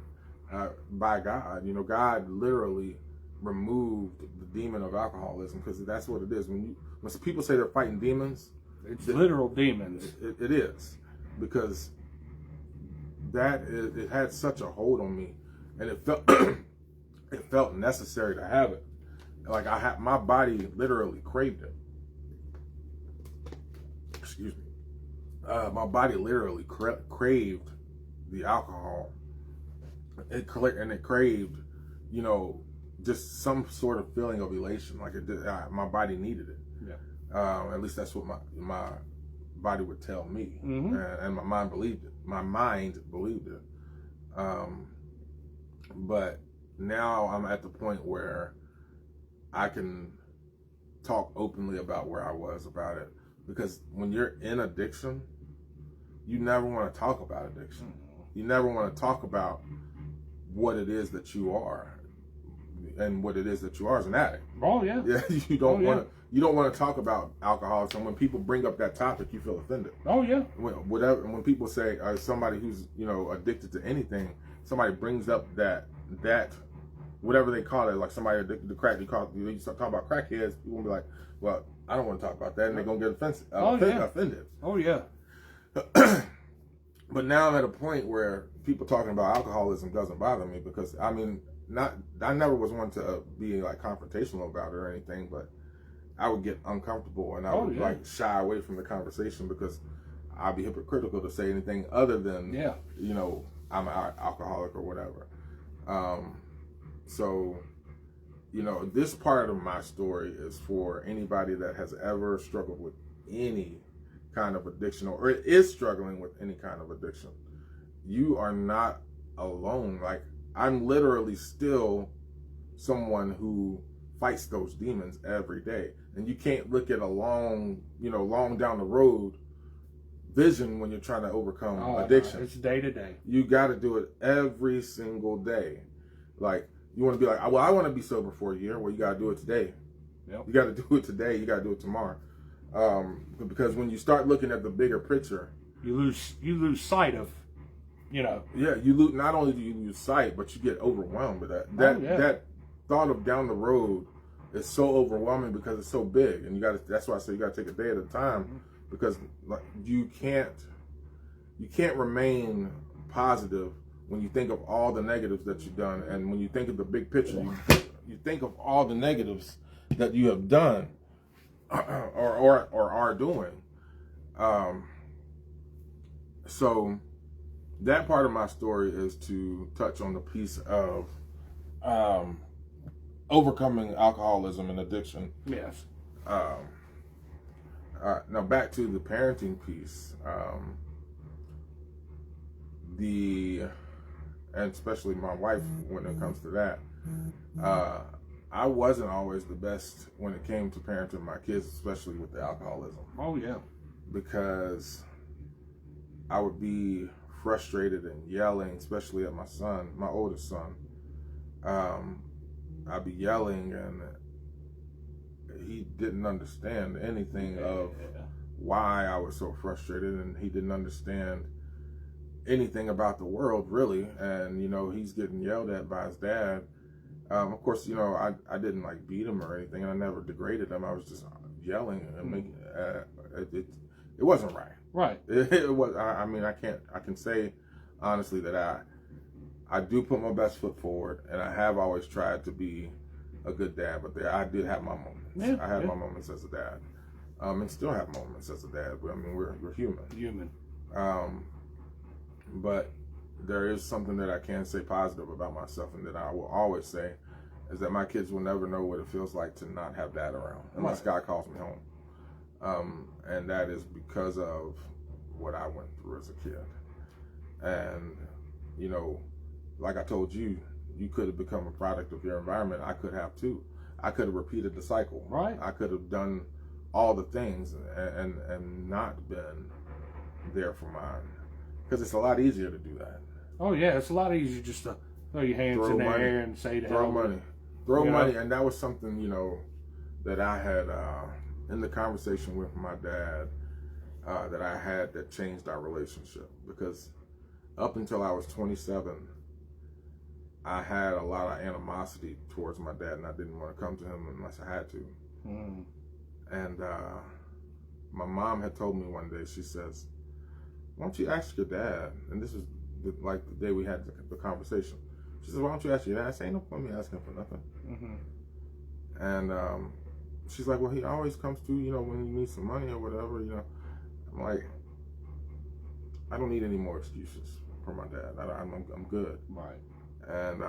by God. You know, God literally removed the demon of alcoholism, because that's what it is. When people say they're fighting demons, it's literal demons. It is, because it had such a hold on me, and it felt it felt necessary to have it. Like, my body literally craved it. Excuse me. My body literally craved the alcohol. It craved, you know, just some sort of feeling of elation. Like, my body needed it. Yeah. At least that's what my body would tell me, mm-hmm. and my mind believed it. My mind believed it. But now I'm at the point where I can talk openly about where I was about it, because when you're in addiction, you never want to talk about addiction. You never want to talk about what it is that you are, and what it is that you are as an addict. Oh yeah. Yeah, you don't want to talk about alcoholism. When people bring up that topic, you feel offended. Oh yeah. When people say somebody who's, you know, addicted to anything, somebody brings up that whatever they call it, like somebody addicted to crack, you start talking about crackheads, people will be like, "Well, I don't want to talk about that," and they're gonna get offended. Oh yeah. But now I'm at a point where people talking about alcoholism doesn't bother me, because I never was one to be like confrontational about it or anything, but I would get uncomfortable, and I would like shy away from the conversation, because I'd be hypocritical to say anything other than, you know, I'm an alcoholic or whatever. So, you know, this part of my story is for anybody that has ever struggled with any kind of addiction, or is struggling with any kind of addiction. You are not alone. Like, I'm literally still someone who fights those demons every day. And you can't look at a long down the road vision when you're trying to overcome addiction. No, it's day to day. You got to do it every single day. Like, you want to be like, "Well, I want to be sober for a year." Well, you got to do it today. Yep. You got to do it today. You got to do it tomorrow. Because when you start looking at the bigger picture, you lose sight of, you know. Yeah, not only do you lose sight, but you get overwhelmed with that. That thought of down the road is so overwhelming, because it's so big, and that's why I say you got to take a day at a time, because like, you can't remain positive when you think of all the negatives that you've done, and when you think of the big picture, you think of all the negatives that you have done or are doing. So that part of my story is to touch on the piece of overcoming alcoholism and addiction. Yes. Now back to the parenting piece. And especially my wife, when it comes to that, I wasn't always the best when it came to parenting my kids, especially with the alcoholism. Oh yeah. Because I would be frustrated and yelling, especially at my son, my oldest son. I'd be yelling, and he didn't understand anything of why I was so frustrated, and he didn't understand anything about the world really. And he's getting yelled at by his dad. Of course, I didn't like beat him or anything, and I never degraded him. I was just yelling and making it wasn't right. Right. It was. I mean, I can say honestly that I do put my best foot forward, and I have always tried to be a good dad. But I did have my moments. Yeah, I had my moments as a dad, and still have moments as a dad. But I mean, we're human. Human. But there is something that I can say positive about myself, and that I will always say, is that my kids will never know what it feels like to not have dad around, unless God calls me home. And that is because of what I went through as a kid. And, like I told you, you could have become a product of your environment. I could have too. I could have repeated the cycle. Right. I could have done all the things and not been there for mine. Because it's a lot easier to do that. Oh, yeah. It's a lot easier just to throw your hands in the air and say to throw money. Throw money. And that was something, that I had in the conversation with my dad that I had that changed our relationship. Because up until I was 27, I had a lot of animosity towards my dad, and I didn't want to come to him unless I had to. Mm. And my mom had told me one day, she says, why don't you ask your dad? And this was the day we had the conversation. She says, why don't you ask your dad? I say, ain't no point me asking for nothing. Mm-hmm. And she's like, well, he always comes to, when you need some money or whatever, I'm like, I don't need any more excuses for my dad. I'm good. Right. And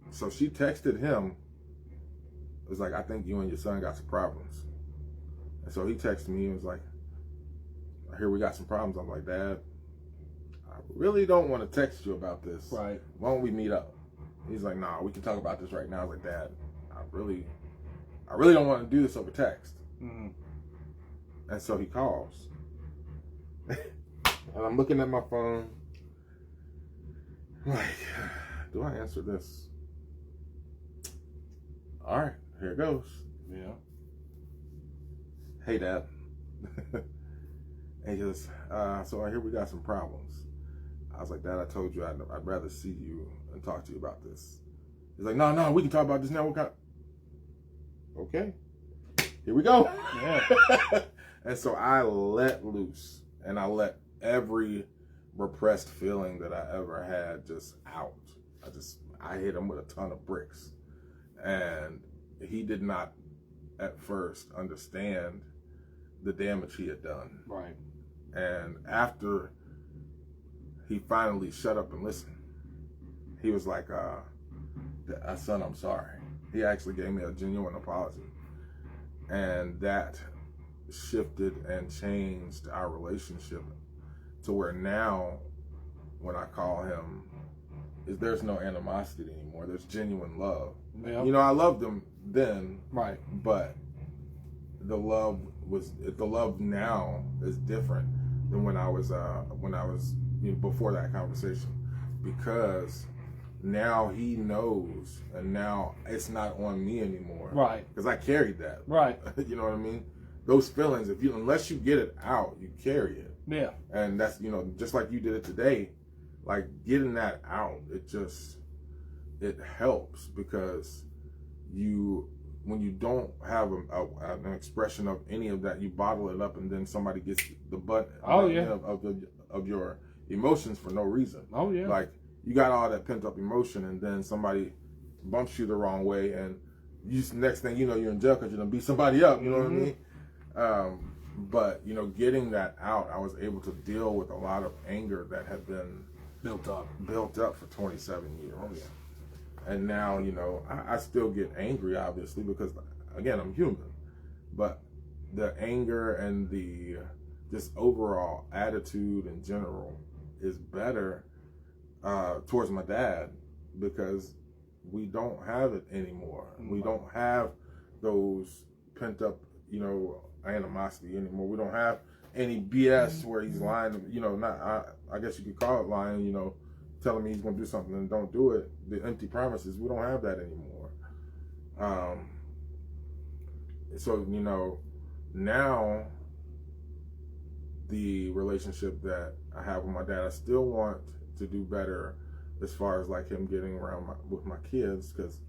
so she texted him. It was like, I think you and your son got some problems. And so he texted me and was like, I hear we got some problems. I'm like, Dad, I really don't want to text you about this. Right. Why don't we meet up? He's like, nah, we can talk about this right now. I was like, Dad, I really don't want to do this over text. Mm-hmm. And so he calls. And I'm looking at my phone. I'm like, do I answer this? All right, here it goes. Yeah. Hey, Dad. And he goes, so I hear we got some problems. I was like, Dad, I told you I'd rather see you and talk to you about this. He's like, no, we can talk about this now. Okay, here we go. Yeah. And so I let loose, and I let every repressed feeling that I ever had just out. I hit him with a ton of bricks. And he did not at first understand the damage he had done. Right. And after he finally shut up and listened, he was like, son, I'm sorry. He actually gave me a genuine apology. And that shifted and changed our relationship to where now when I call him, there's no animosity anymore. There's genuine love. Yeah. I loved him then. Right. But the love now is different than when I was before that conversation, because now he knows, and now it's not on me anymore. Right. Because I carried that. Right. You know what I mean? Those feelings, unless you get it out, you carry it. Yeah. And that's, just like you did it today, like getting that out, it helps, because when you don't have an expression of any of that, you bottle it up, and then somebody gets the butt of your emotions for no reason. Oh yeah. Like you got all that pent up emotion, and then somebody bumps you the wrong way, and next thing you know, you're in jail because you're gonna beat somebody up. You know what I mean? But getting that out, I was able to deal with a lot of anger that had been built up for 27 years. Oh yeah. And now, I still get angry, obviously, because, again, I'm human. But the anger and the just overall attitude in general is better towards my dad, because we don't have it anymore. Mm-hmm. We don't have those pent-up, animosity anymore. We don't have any BS where he's lying, I guess you could call it lying, telling me he's going to do something and don't do it. The empty promises, we don't have that anymore. So, now the relationship that I have with my dad. I still want to do better as far as like him getting around with my kids, because,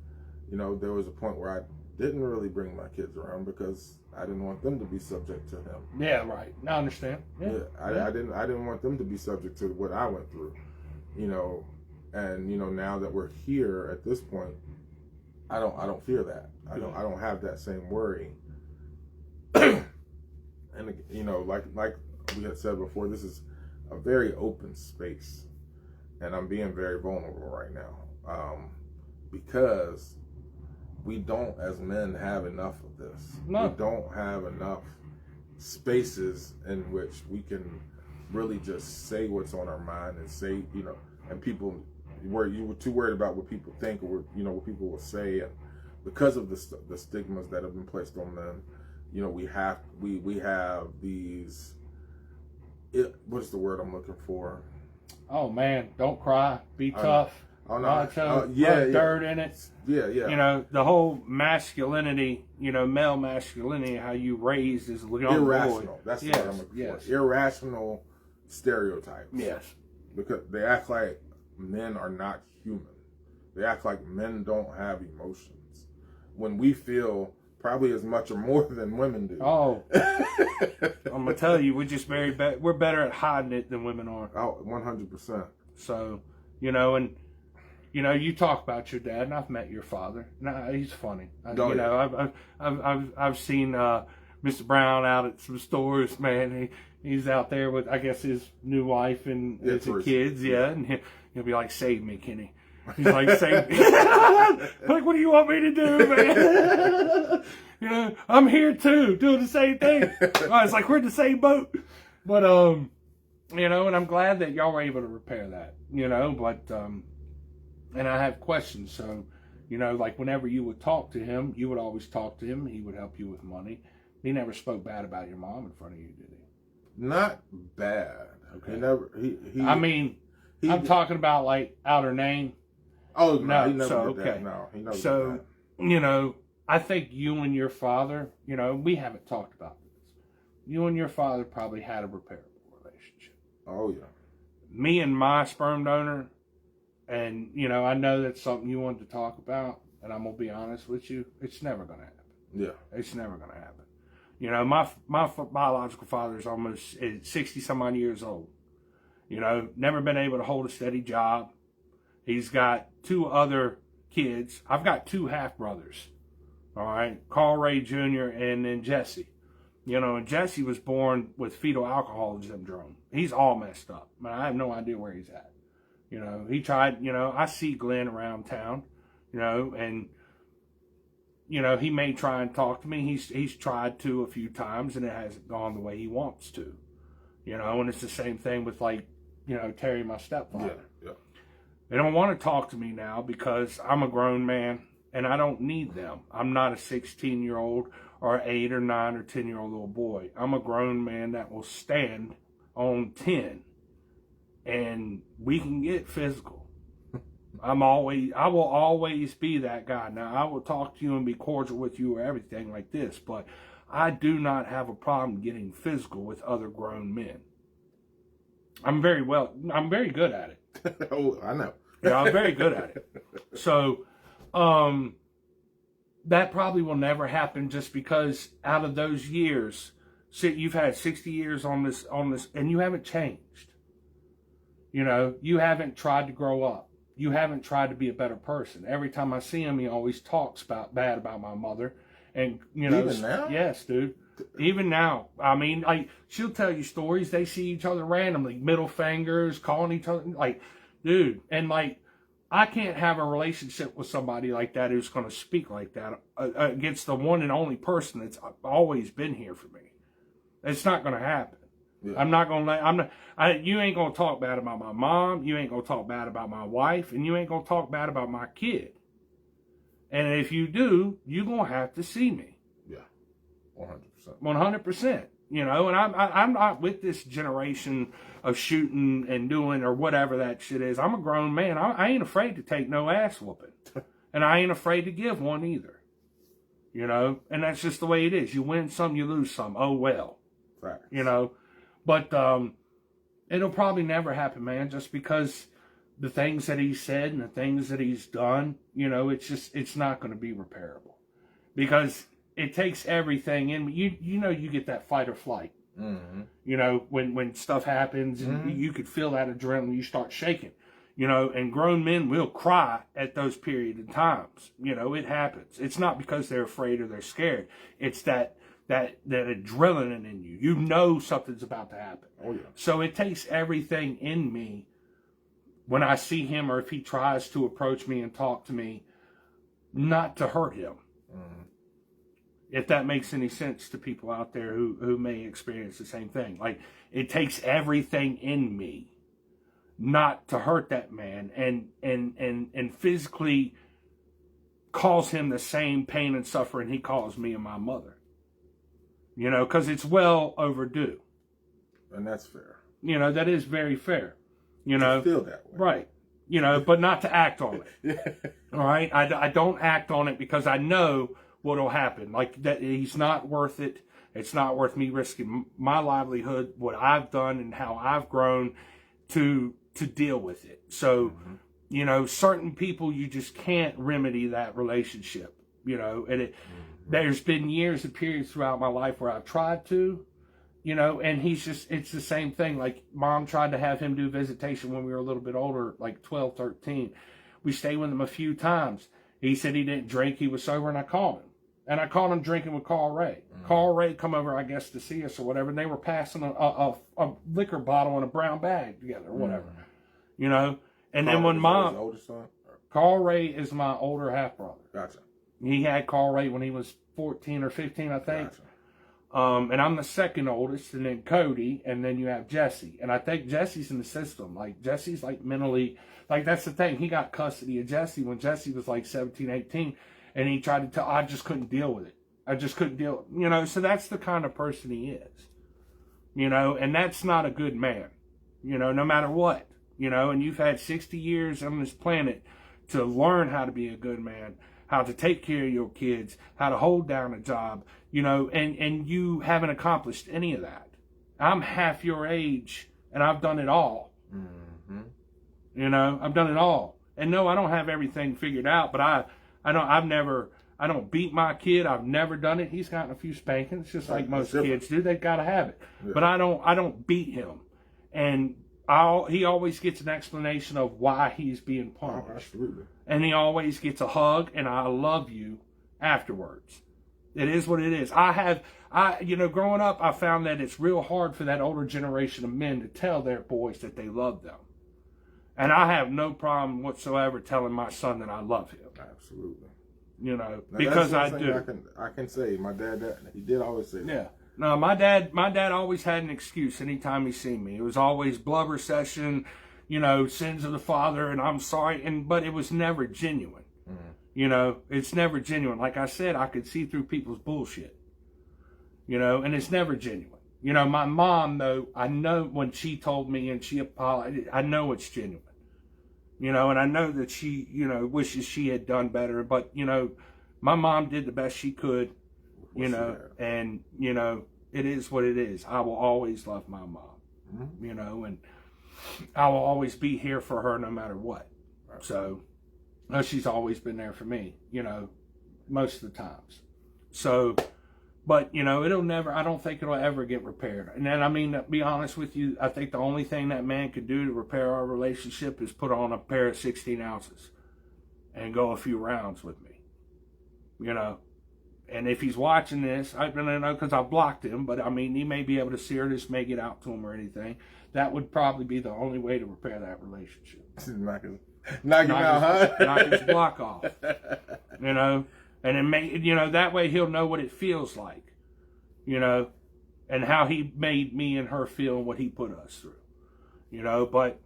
you know, there was a point where I didn't really bring my kids around because I didn't want them to be subject to him. Yeah, right. I understand. Yeah. I didn't want them to be subject to what I went through, you know. And, you know, now that we're here at this point, I don't fear that. I don't have that same worry. And, you know, like we had said before, this is a very open space, and I'm being very vulnerable right now, because we don't, as men, have enough of this. No. We don't have enough spaces in which we can really just say what's on our mind and say, you know, and people, where you were too worried about what people think or, you know, what people will say, and because of the stigmas that have been placed on men, you know, we have these, what's the word I'm looking for? Oh man, don't cry, be tough. Macho, dirt in it. Yeah. You know, the whole masculinity, you know, male masculinity, how you raised as a young irrational. boy. That's what I'm looking for. Irrational stereotypes. Yes. Because they act like men are not human. They act like men don't have emotions, when we feel probably as much or more than women do. Oh, I'm gonna tell you, we're just we're better at hiding it than women are. Oh, 100%. So, you know, and you know, you talk about your dad, and I've met your father. No, he's funny. You know, I've seen Mr. Brown out at some stores. Man, he's out there with, I guess, his new wife and his kids. Yeah, and he'll be like, "Save me, Kenny." He's like, "Save me." Like, what do you want me to do, man? You know, I'm here too, doing the same thing. It's like we're in the same boat. But you know, and I'm glad that y'all were able to repair that. You know, but and I have questions. So, you know, like whenever you would talk to him, you would always talk to him. He would help you with money. He never spoke bad about your mom in front of you, did he? Not bad. Okay. He never. I mean, I'm talking about like out her name. Oh no, he never did okay. that. No, he never so, did that. You know, I think you and your father, you know, we haven't talked about this. You and your father probably had a repairable relationship. Oh yeah. Me and my sperm donor, and you know, I know that's something you wanted to talk about, and I'm gonna be honest with you, it's never gonna happen. Yeah, it's never gonna happen. You know, my biological father is almost 60 some odd years old. You know, never been able to hold a steady job. He's got 2 other kids. I've got 2 half brothers. All right, Carl Ray Jr. and then Jesse. You know, and Jesse was born with fetal alcohol syndrome. He's all messed up. I have no idea where he's at. You know, he tried, you know, I see Glenn around town, you know, and, you know, he may try and talk to me. He's tried to a few times, and it hasn't gone the way he wants to. You know, and it's the same thing with, like, you know, Terry, my stepfather. Yeah. They don't want to talk to me now because I'm a grown man, and I don't need them. I'm not a 16-year-old or 8 or 9 or 10-year-old little boy. I'm a grown man that will stand on 10, and we can get physical. I will always be that guy. Now, I will talk to you and be cordial with you or everything like this, but I do not have a problem getting physical with other grown men. I'm very good at it. Oh, I know. Yeah, I'm very good at it. So, that probably will never happen just because out of those years, you've had 60 years on this, and you haven't changed. You know, you haven't tried to grow up. You haven't tried to be a better person. Every time I see him, he always talks bad about my mother. And, you know. Even now? Yes, dude. Even now. I mean, like, she'll tell you stories. They see each other randomly. Middle fingers, calling each other. Like, dude. And, like, I can't have a relationship with somebody like that who's going to speak like that against the one and only person that's always been here for me. It's not going to happen. Yeah. I'm not going to you ain't going to talk bad about my mom. You ain't going to talk bad about my wife. And you ain't going to talk bad about my kid. And if you do, you're going to have to see me. Yeah. 100%. 100%. You know, and I'm not with this generation of shooting and doing or whatever that shit is. I'm a grown man. I ain't afraid to take no ass whooping. And I ain't afraid to give one either. You know, and that's just the way it is. You win some, you lose some. Oh, well. Right. You know, But it'll probably never happen, man, just because the things that he said and the things that he's done, you know, it's not going to be repairable. Because it takes everything in. You know, you get that fight or flight. Mm-hmm. You know, when stuff happens, mm-hmm. you could feel that adrenaline, you start shaking. You know, and grown men will cry at those period of times. You know, it happens. It's not because they're afraid or they're scared. It's that adrenaline in you. You know something's about to happen. Oh, yeah. So it takes everything in me when I see him, or if he tries to approach me and talk to me, not to hurt him. Mm-hmm. If that makes any sense to people out there who may experience the same thing. Like, it takes everything in me not to hurt that man and physically cause him the same pain and suffering he caused me and my mother. You know, because it's well overdue. And that's fair. You know, that is very fair. You know, I feel that way. Right. You know, but not to act on it. Yeah. All right? I don't act on it because I know what'll happen. Like, that he's not worth it. It's not worth me risking my livelihood, what I've done and how I've grown to deal with it. So, mm-hmm. you know, certain people, you just can't remedy that relationship, you know, and mm-hmm. there's been years and periods throughout my life where I've tried to, you know, and it's the same thing. Like, Mom tried to have him do visitation when we were a little bit older, like 12, 13. We stayed with him a few times. He said he didn't drink, he was sober, and I called him. And I caught him drinking with Carl Ray. Mm-hmm. Carl Ray come over, I guess, to see us or whatever, and they were passing a liquor bottle in a brown bag together or whatever. Mm-hmm. You know? And Carl then when Mom... His oldest son? Carl Ray is my older half-brother. Gotcha. He had Carl Ray when he was 14 or 15, I think. Gotcha. And I'm the second oldest, and then Cody, and then you have Jesse. And I think Jesse's in the system. Like, Jesse's, like, mentally... Like, that's the thing. He got custody of Jesse when Jesse was, like, 17, 18. And he tried to tell... I just couldn't deal with it. I just couldn't deal... You know, so that's the kind of person he is. You know, and that's not a good man. You know, no matter what. You know, and you've had 60 years on this planet to learn how to be a good man, how to take care of your kids, how to hold down a job, you know, and you haven't accomplished any of that. I'm half your age, and I've done it all. Mm-hmm. You know, I've done it all. And no, I don't have everything figured out, but I don't beat my kid. I've never done it. He's gotten a few spankings, just like most kids do. They've got to have it. Yeah. But I don't beat him. And he always gets an explanation of why he's being punished. Oh, absolutely. And he always gets a hug and I love you afterwards. It is what it is. You know, growing up, I found that it's real hard for that older generation of men to tell their boys that they love them. And I have no problem whatsoever telling my son that I love him. Absolutely. You know, now, because I do. I can say my dad, he did always say that. Yeah. No, my dad always had an excuse anytime he seen me. It was always blubber session, you know, sins of the father, and I'm sorry, but it was never genuine. Mm-hmm. You know, it's never genuine. Like I said, I could see through people's bullshit. You know, and it's never genuine. You know, my mom, though, I know when she told me and she apologized, I know it's genuine. You know, and I know that she, you know, wishes she had done better, but, you know, my mom did the best she could. You know, and, you know, it is what it is. I will always love my mom, mm-hmm. you know, and I will always be here for her no matter what. Right. So, she's always been there for me, you know, most of the times. So, but, you know, I don't think it'll ever get repaired. And then, I mean, to be honest with you, I think the only thing that man could do to repair our relationship is put on a pair of 16 ounces and go a few rounds with me, you know. And if he's watching this, I don't know because I blocked him, but I mean, he may be able to see or this may get out to him or anything. That would probably be the only way to repair that relationship. knock him out, huh? Knock his block off. You know, and it may, you know, that way he'll know what it feels like, you know, and how he made me and her feel and what he put us through, you know, but.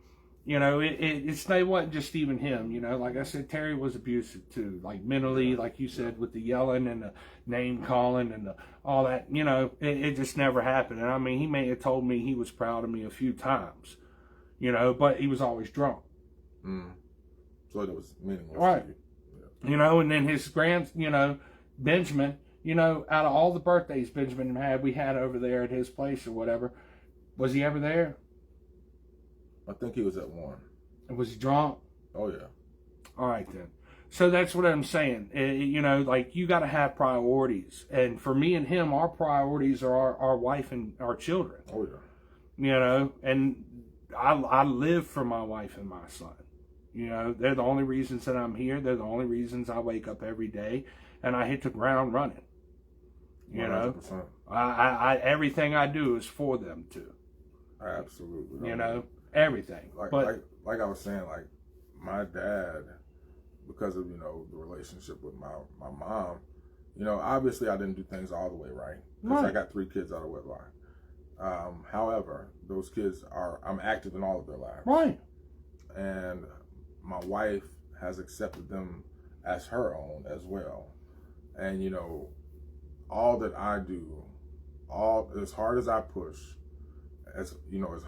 You know, it wasn't just even him, you know. Like I said, Terry was abusive too. Like mentally, like you said, with the yelling and the name calling and all that, you know, it just never happened. And I mean, he may have told me he was proud of me a few times, you know, but he was always drunk. Mm. So it was meaningless. Right. Yeah. You know, and then his you know, Benjamin, you know, out of all the birthdays Benjamin had, we had over there at his place or whatever, Was he ever there? I think he was at one. And was he drunk? Oh, yeah. All right, then. So that's what I'm saying. Like, you got to have priorities. And for me and him, our priorities are our wife and our children. Oh, yeah. And I live for my wife and my son. They're the only reasons that I'm here. They're the only reasons I wake up every day and I hit the ground running. 100%. I everything I do is for them too. Absolutely. Everything. Like I was saying, like my dad, because of the relationship with my mom, obviously I didn't do things all the way right because I got 3 kids out of wedlock. However, those kids I'm active in all of their lives. Right. And my wife has accepted them as her own as well. And all that I do, as hard as I push, as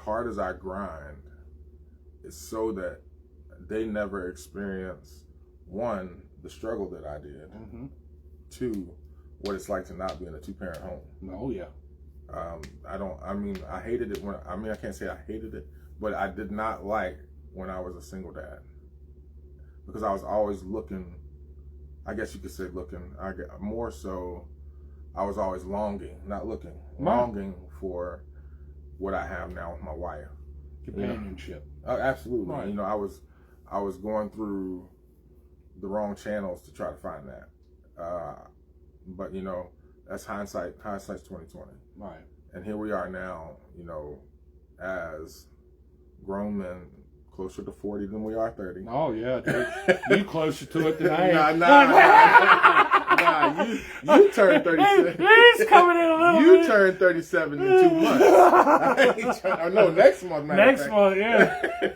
hard as I grind, is so that they never experience, 1, the struggle that I did, 2, what it's like to not be in a 2-parent home. Oh yeah. I hated it I can't say I hated it, but I did not like when I was a single dad, because I was always looking, I guess you could say looking, more so I was always longing for what I have now with my wife. Companionship. Absolutely. Right. I was going through the wrong channels to try to find that. But that's hindsight's 2020. Right. And here we are now, as grown men, closer to 40 than we are 30. Oh yeah, dude. You closer to it than I am. Nah, you turned 37. He's coming in a little bit. You turned 37 in 2 months. No, next month. Next month, yeah.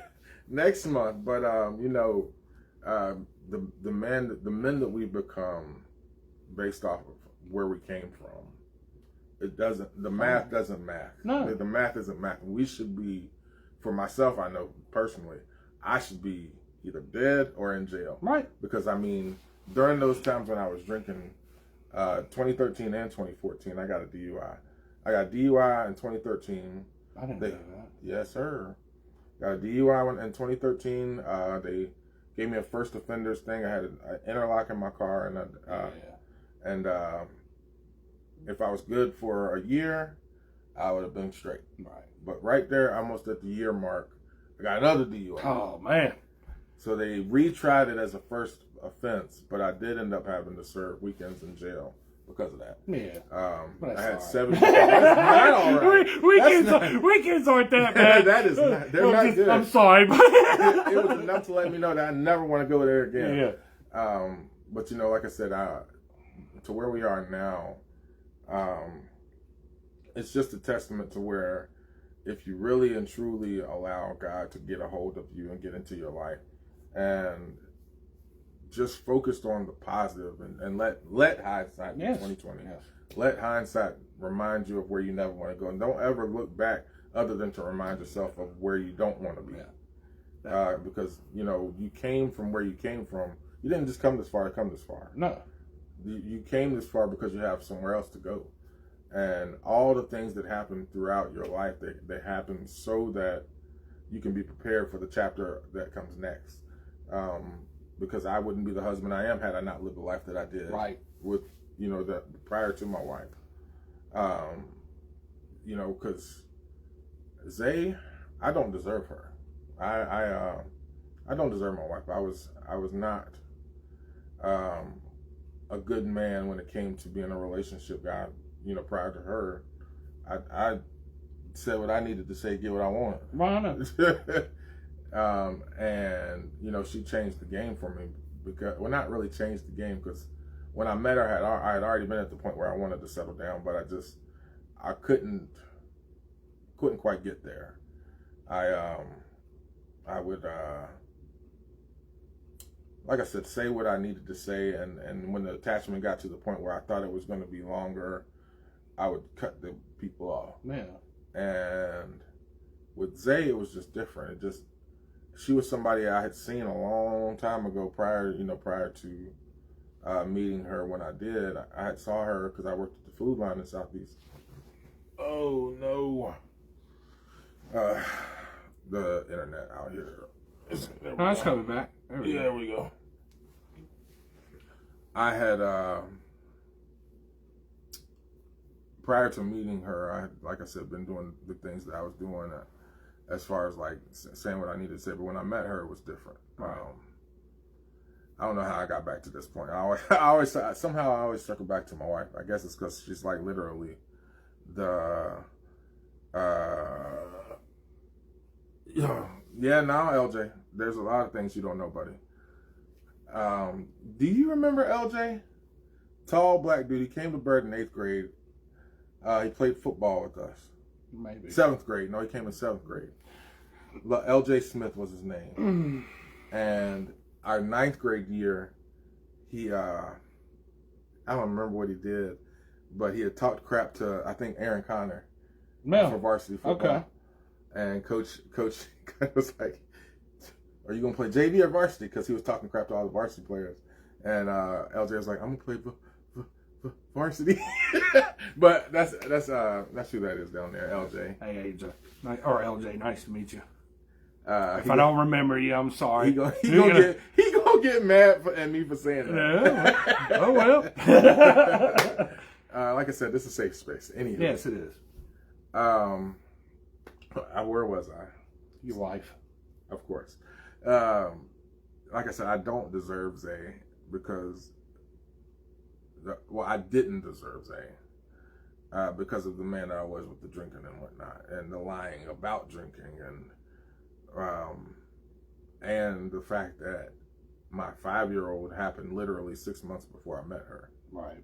Next month, but the men that we've become, based off of where we came from, the math doesn't math. No, the math isn't math. We should be, for myself, I know personally, I should be either dead or in jail. Right. Because during those times when I was drinking, 2013 and 2014, I got a DUI. I got a DUI in 2013. I didn't know that. Yes, sir. Got a DUI in 2013. They gave me a first offenders thing. I had an interlock in my car, and if I was good for a year, I would have been straight. Right. But right there, almost at the year mark, I got another DUI. Oh man. So they retried it as a first offense, but I did end up having to serve weekends in jail because of that. Yeah. I had 7. That's not all right. Weekends aren't that bad. That is not. They're not good. I'm sorry. It was enough to let me know that I never want to go there again. Yeah. But like I said, to where we are now, it's just a testament to where, if you really and truly allow God to get a hold of you and get into your life, and just focused on the positive, and let hindsight be 2020. Yes. Let hindsight remind you of where you never want to go, and don't ever look back other than to remind yourself of where you don't want to be. Because you came from where you came from. You didn't just come this far to come this far. No. You came this far because you have somewhere else to go. And all the things that happen throughout your life, they happen so that you can be prepared for the chapter that comes next. Because I wouldn't be the husband I am had I not lived the life that I did. Right. With, prior to my wife. Because Zay, I don't deserve her. I don't deserve my wife. I was not a good man when it came to being in a relationship. Prior to her, I said what I needed to say, get what I wanted. And she changed the game for me, because, well, not really changed the game, because when I met her, I had already been at the point where I wanted to settle down, but I couldn't quite get there. I would, like I said, say what I needed to say, and when the attachment got to the point where I thought it was going to be longer, I would cut the people off. Yeah. And with Zay, it was just different. She was somebody I had seen a long time ago prior to meeting her. When I did, I had saw her because I worked at the food line in Southeast. Oh no. The internet out here. No, it's coming back. There we go. I had, prior to meeting her, I had, like I said, been doing the things that I was doing as far as like saying what I needed to say. But when I met her, it was different. Right. I don't know how I got back to this point. Somehow I always circle back to my wife. I guess it's because she's like literally the, yeah, now LJ, there's a lot of things you don't know, buddy. Do you remember LJ? Tall black dude. He came to Bird in 8th grade. He played football with us. Maybe. 7th grade. No, he came in 7th grade. LJ Smith was his name. And our 9th grade year, he, I don't remember what he did, but he had talked crap to, I think, Aaron Connor for varsity football. Okay. And coach was like, are you going to play JV or varsity? Because he was talking crap to all the varsity players. And LJ was like, I'm going to play varsity. But that's who that is down there, LJ. Hey, AJ. Or LJ, nice to meet you. If I don't remember you, I'm sorry. He gonna get mad at me for saying that. Yeah. Oh, well. Like I said, this is a safe space. Anywho. Yes, it is. Where was I? Your wife. Of course. Like I said, I don't deserve Zay because, I didn't deserve Zay because of the man that I was with the drinking and whatnot, and the lying about drinking, and the fact that my 5-year-old happened literally 6 months before I met her. Right.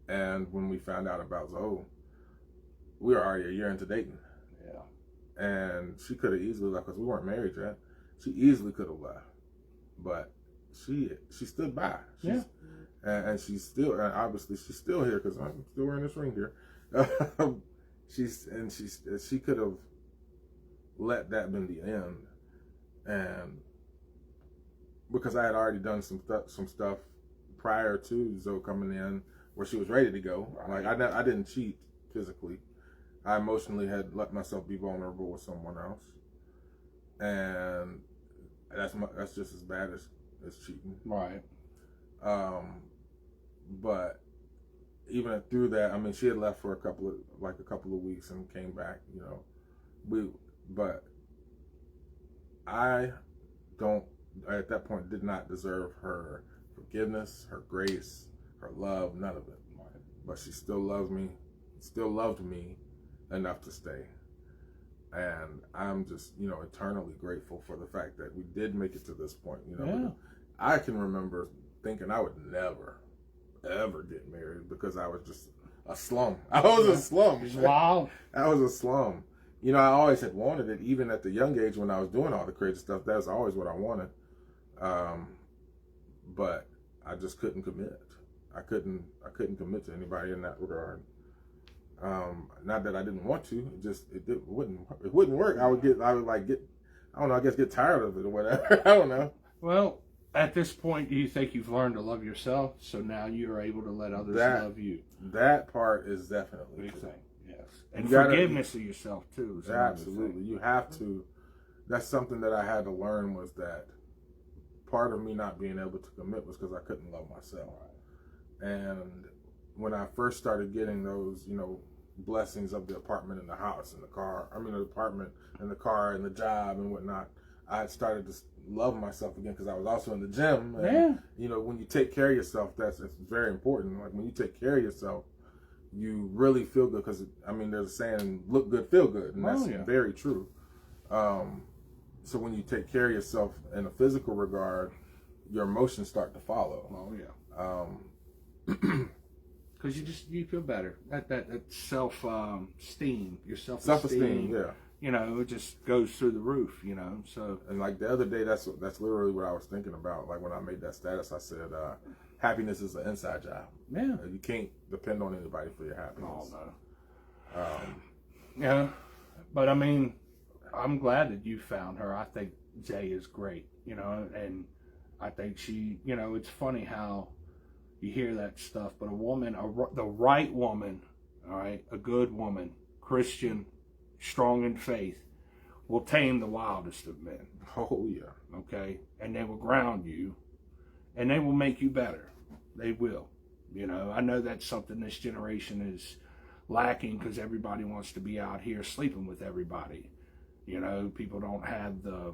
And when we found out about Zoe, we were already a year into dating. Yeah. And she could have easily left because we weren't married yet. She easily could have left, but she stood by. And she's still, and obviously she's still here because I'm still wearing this ring here. She could have let that been the end, and because I had already done some stuff prior to Zoe coming in where she was ready to go. Right. Like I didn't cheat physically. I emotionally had let myself be vulnerable with someone else, and that's just as bad as cheating. Right. But even through that, I mean, she had left for a couple of weeks and came back. You know, but I don't at that point did not deserve her forgiveness, her grace, her love, none of it. Right. But she still loved me enough to stay. And I'm just, eternally grateful for the fact that we did make it to this point. Yeah. I can remember thinking I would never, ever get married because I was just a slum. I was a slum. Wow. I was a slum. I always had wanted it, even at the young age when I was doing all the crazy stuff. That's always what I wanted. But I just couldn't commit. I couldn't commit to anybody in that regard. Not that I didn't want to, it wouldn't work. I would get tired of it or whatever. I don't know. Well, at this point, do you think you've learned to love yourself, so now you're able to let others love you? That part is definitely big thing. Yes, and forgiveness of yourself too. Absolutely, you have to. That's something that I had to learn, was that part of me not being able to commit was because I couldn't love myself. Right. And when I first started getting those, blessings of the apartment and the house and the car, the apartment and the car and the job and whatnot, I had started to love myself again because I was also in the gym. And, when you take care of yourself, it's very important. Like when you take care of yourself, you really feel good because, there's a saying, look good, feel good. And that's very true. So when you take care of yourself in a physical regard, your emotions start to follow. Oh, yeah. Because you feel better. That self-esteem, your self-esteem, yeah. It just goes through the roof, so. And like the other day, that's literally what I was thinking about. Like when I made that status, I said, happiness is an inside job. Yeah. You can't depend on anybody for your happiness. Oh, no. Yeah. But I'm glad that you found her. I think Jay is great, and I think she, it's funny how you hear that stuff, but a woman, the right woman, all right, a good woman, Christian, strong in faith, will tame the wildest of men. Oh, yeah. Okay? And they will ground you, and they will make you better. They will. You know, I know that's something this generation is lacking because everybody wants to be out here sleeping with everybody. You know, people don't have the,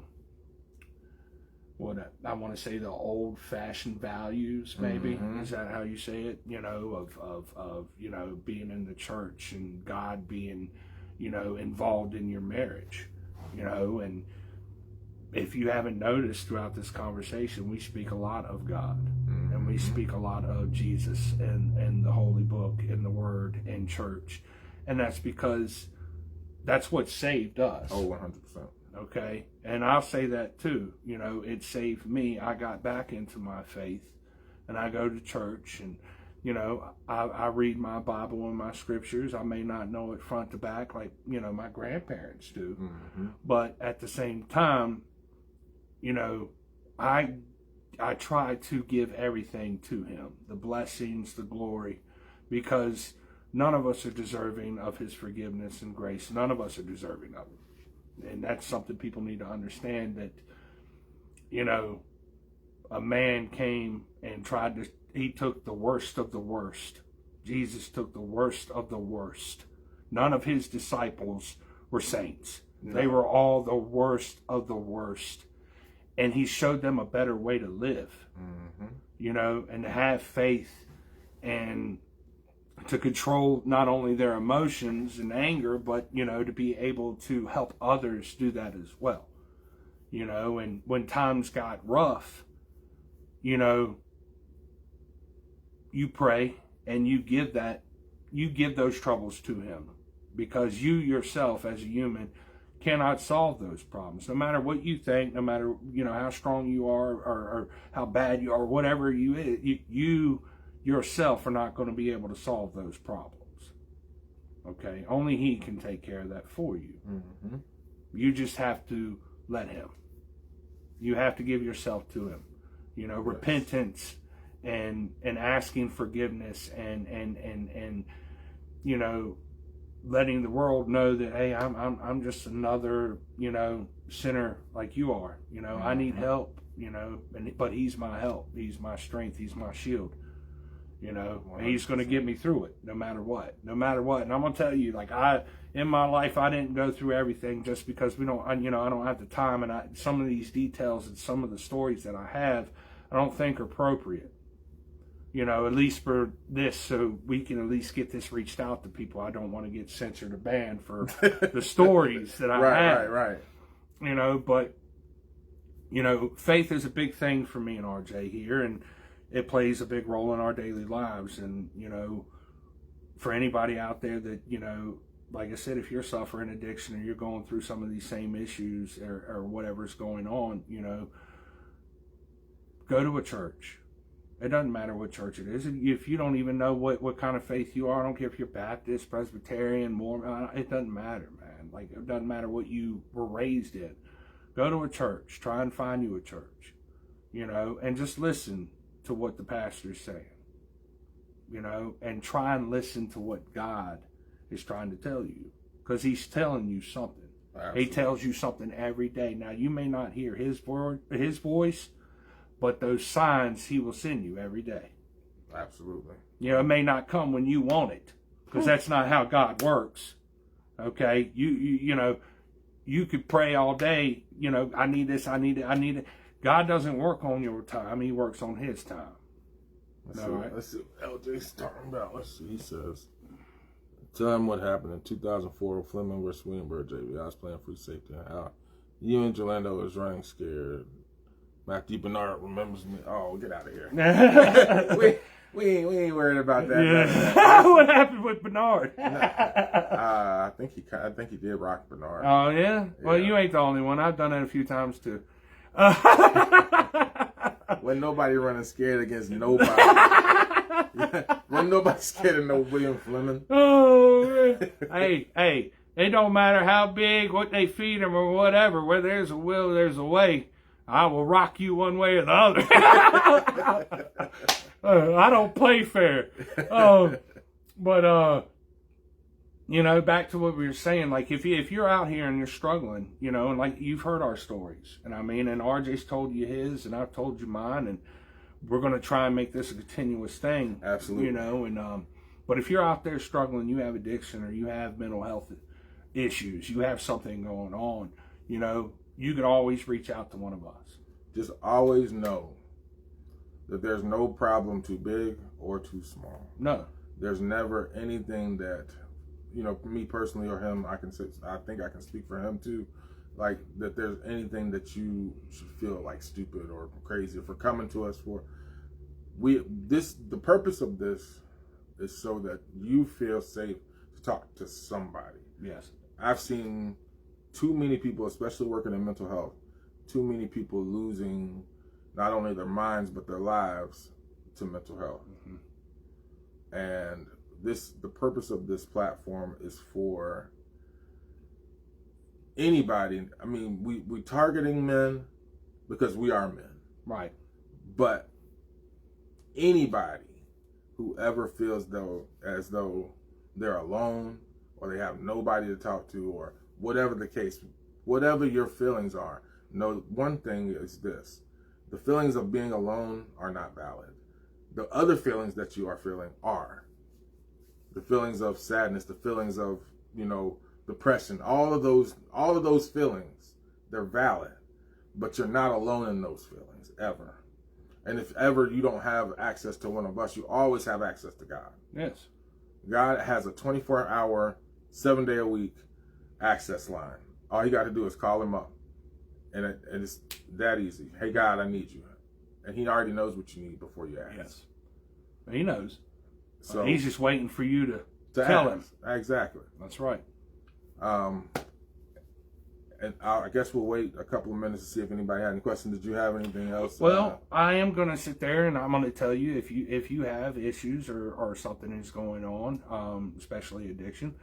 what I want to say, the old-fashioned values, maybe. Mm-hmm. Is that how you say it? You know, of you know, being in the church and God being, you know, involved in your marriage. You know, and if you haven't noticed throughout this conversation, we speak a lot of God. Mm-hmm. And we speak a lot of Jesus and the Holy Book and the Word and church. And that's because that's what saved us. Oh, 100%. Okay? And I'll say that too. You know, it saved me. I got back into my faith. And I go to church and, you know, I read my Bible and my scriptures. I may not know it front to back like, you know, my grandparents do. Mm-hmm. But at the same time, you know, I try to give everything to him. The blessings, the glory. Because none of us are deserving of his forgiveness and grace. None of us are deserving of it. And that's something people need to understand, that, you know, a man came and he took the worst of the worst. Jesus took the worst of the worst. None of his disciples were saints. No. They were all the worst of the worst. And he showed them a better way to live, mm-hmm. you know, and to have faith and to control not only their emotions and anger, but, you know, to be able to help others do that as well. You know, and when times got rough, you know, you pray and you give those troubles to him, because you yourself as a human cannot solve those problems. No matter what you think, no matter, you know, how strong you are or how bad you are, whatever you yourself are not going to be able to solve those problems. Okay? Only he can take care of that for you. Mm-hmm. You just have to let him. You have to give yourself to him. You know, yes. Repentance and asking forgiveness and you know, letting the world know that, hey, I'm just another, you know, sinner like you are. You know, mm-hmm. I need help, you know, but he's my help. He's my strength. He's my shield. You know, and he's going to get me through it no matter what. No matter what. And I'm going to tell you, like, in my life, I didn't go through everything just because I don't have the time. And some of these details and some of the stories that I have, I don't think are appropriate. You know, at least for this, so we can at least get this reached out to people. I don't want to get censored or banned for the stories that I have. Right. You know, but, you know, faith is a big thing for me and RJ here, and it plays a big role in our daily lives. And, you know, for anybody out there that, you know, like I said, if you're suffering addiction or you're going through some of these same issues or whatever's going on, you know, go to a church. It doesn't matter what church it is. If you don't even know what kind of faith you are, I don't care if you're Baptist, Presbyterian, Mormon, it doesn't matter, man. Like, it doesn't matter what you were raised in. Go to a church. Try and find you a church, you know, and just listen to what the pastor's saying, you know, and try and listen to what God is trying to tell you, because he's telling you something. Absolutely. He tells you something every day. Now, you may not hear his voice, but those signs he will send you every day. Absolutely. You know, it may not come when you want it, because that's not how God works. Okay? You know, you could pray all day, you know, I need this, I need it. God doesn't work on your time. He works on his time. Let's see what LJ's talking about. Let's see. He says, tell him what happened in 2004 Fleming versus Williamsburg, JV. I was playing free safety. How you and Jolando was running scared. Matthew Bernard remembers me. Oh, get out of here. we ain't worried about that. Yeah. What happened with Bernard? I think he did rock Bernard. Oh yeah? Well, you ain't the only one. I've done it a few times too. When nobody running scared against nobody. When nobody scared of no William Fleming. Oh, hey, it don't matter how big, what they feed them or whatever. Where there's a will, there's a way. I will rock you one way or the other. I don't play fair. But you know, back to what we were saying, like if you're out here and you're struggling, you know, and like you've heard our stories, and I mean, and RJ's told you his, and I've told you mine, and we're going to try and make this a continuous thing. Absolutely. You know, and but if you're out there struggling, you have addiction or you have mental health issues, you have something going on, you know, you can always reach out to one of us. Just always know that there's no problem too big or too small. No. There's never anything that, you know, me personally or him, I think I can speak for him too, like that there's anything that you should feel like stupid or crazy for coming to us for. The purpose of this is so that you feel safe to talk to somebody. Yes. I've seen too many people, especially working in mental health, too many people losing not only their minds but their lives to mental health. Mm-hmm. And the purpose of this platform is for anybody. I mean, we targeting men because we are men. Right. But anybody who ever feels as though they're alone or they have nobody to talk to or whatever the case, whatever your feelings are, know one thing is this: the feelings of being alone are not valid. The other feelings that you are feeling are. The feelings of sadness, the feelings of, you know, depression, all of those feelings, they're valid, but you're not alone in those feelings ever. And if ever you don't have access to one of us, you always have access to God. Yes. God has a 24-hour, 7-day-a-week access line. All you got to do is call him up. And it's that easy. Hey, God, I need you. And he already knows what you need before you ask. Yes. He knows. So he's just waiting for you to tell him. Exactly. That's right. And I guess we'll wait a couple of minutes to see if anybody had any questions. Did you have anything else? Well, I am going to sit there and I'm going to tell you if you have issues or something is going on, especially addiction.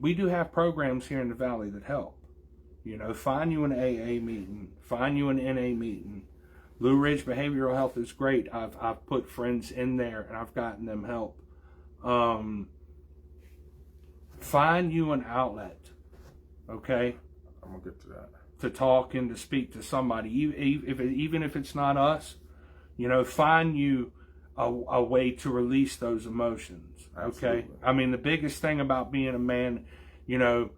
We do have programs here in the Valley that help. You know, find you an AA meeting, find you an NA meeting. Blue Ridge Behavioral Health is great. I've put friends in there and I've gotten them help. Find you an outlet, okay? I'm gonna get to that. To talk and to speak to somebody, even if it's not us, you know, find you a way to release those emotions. Okay. Absolutely. I mean, the biggest thing about being a man, you know,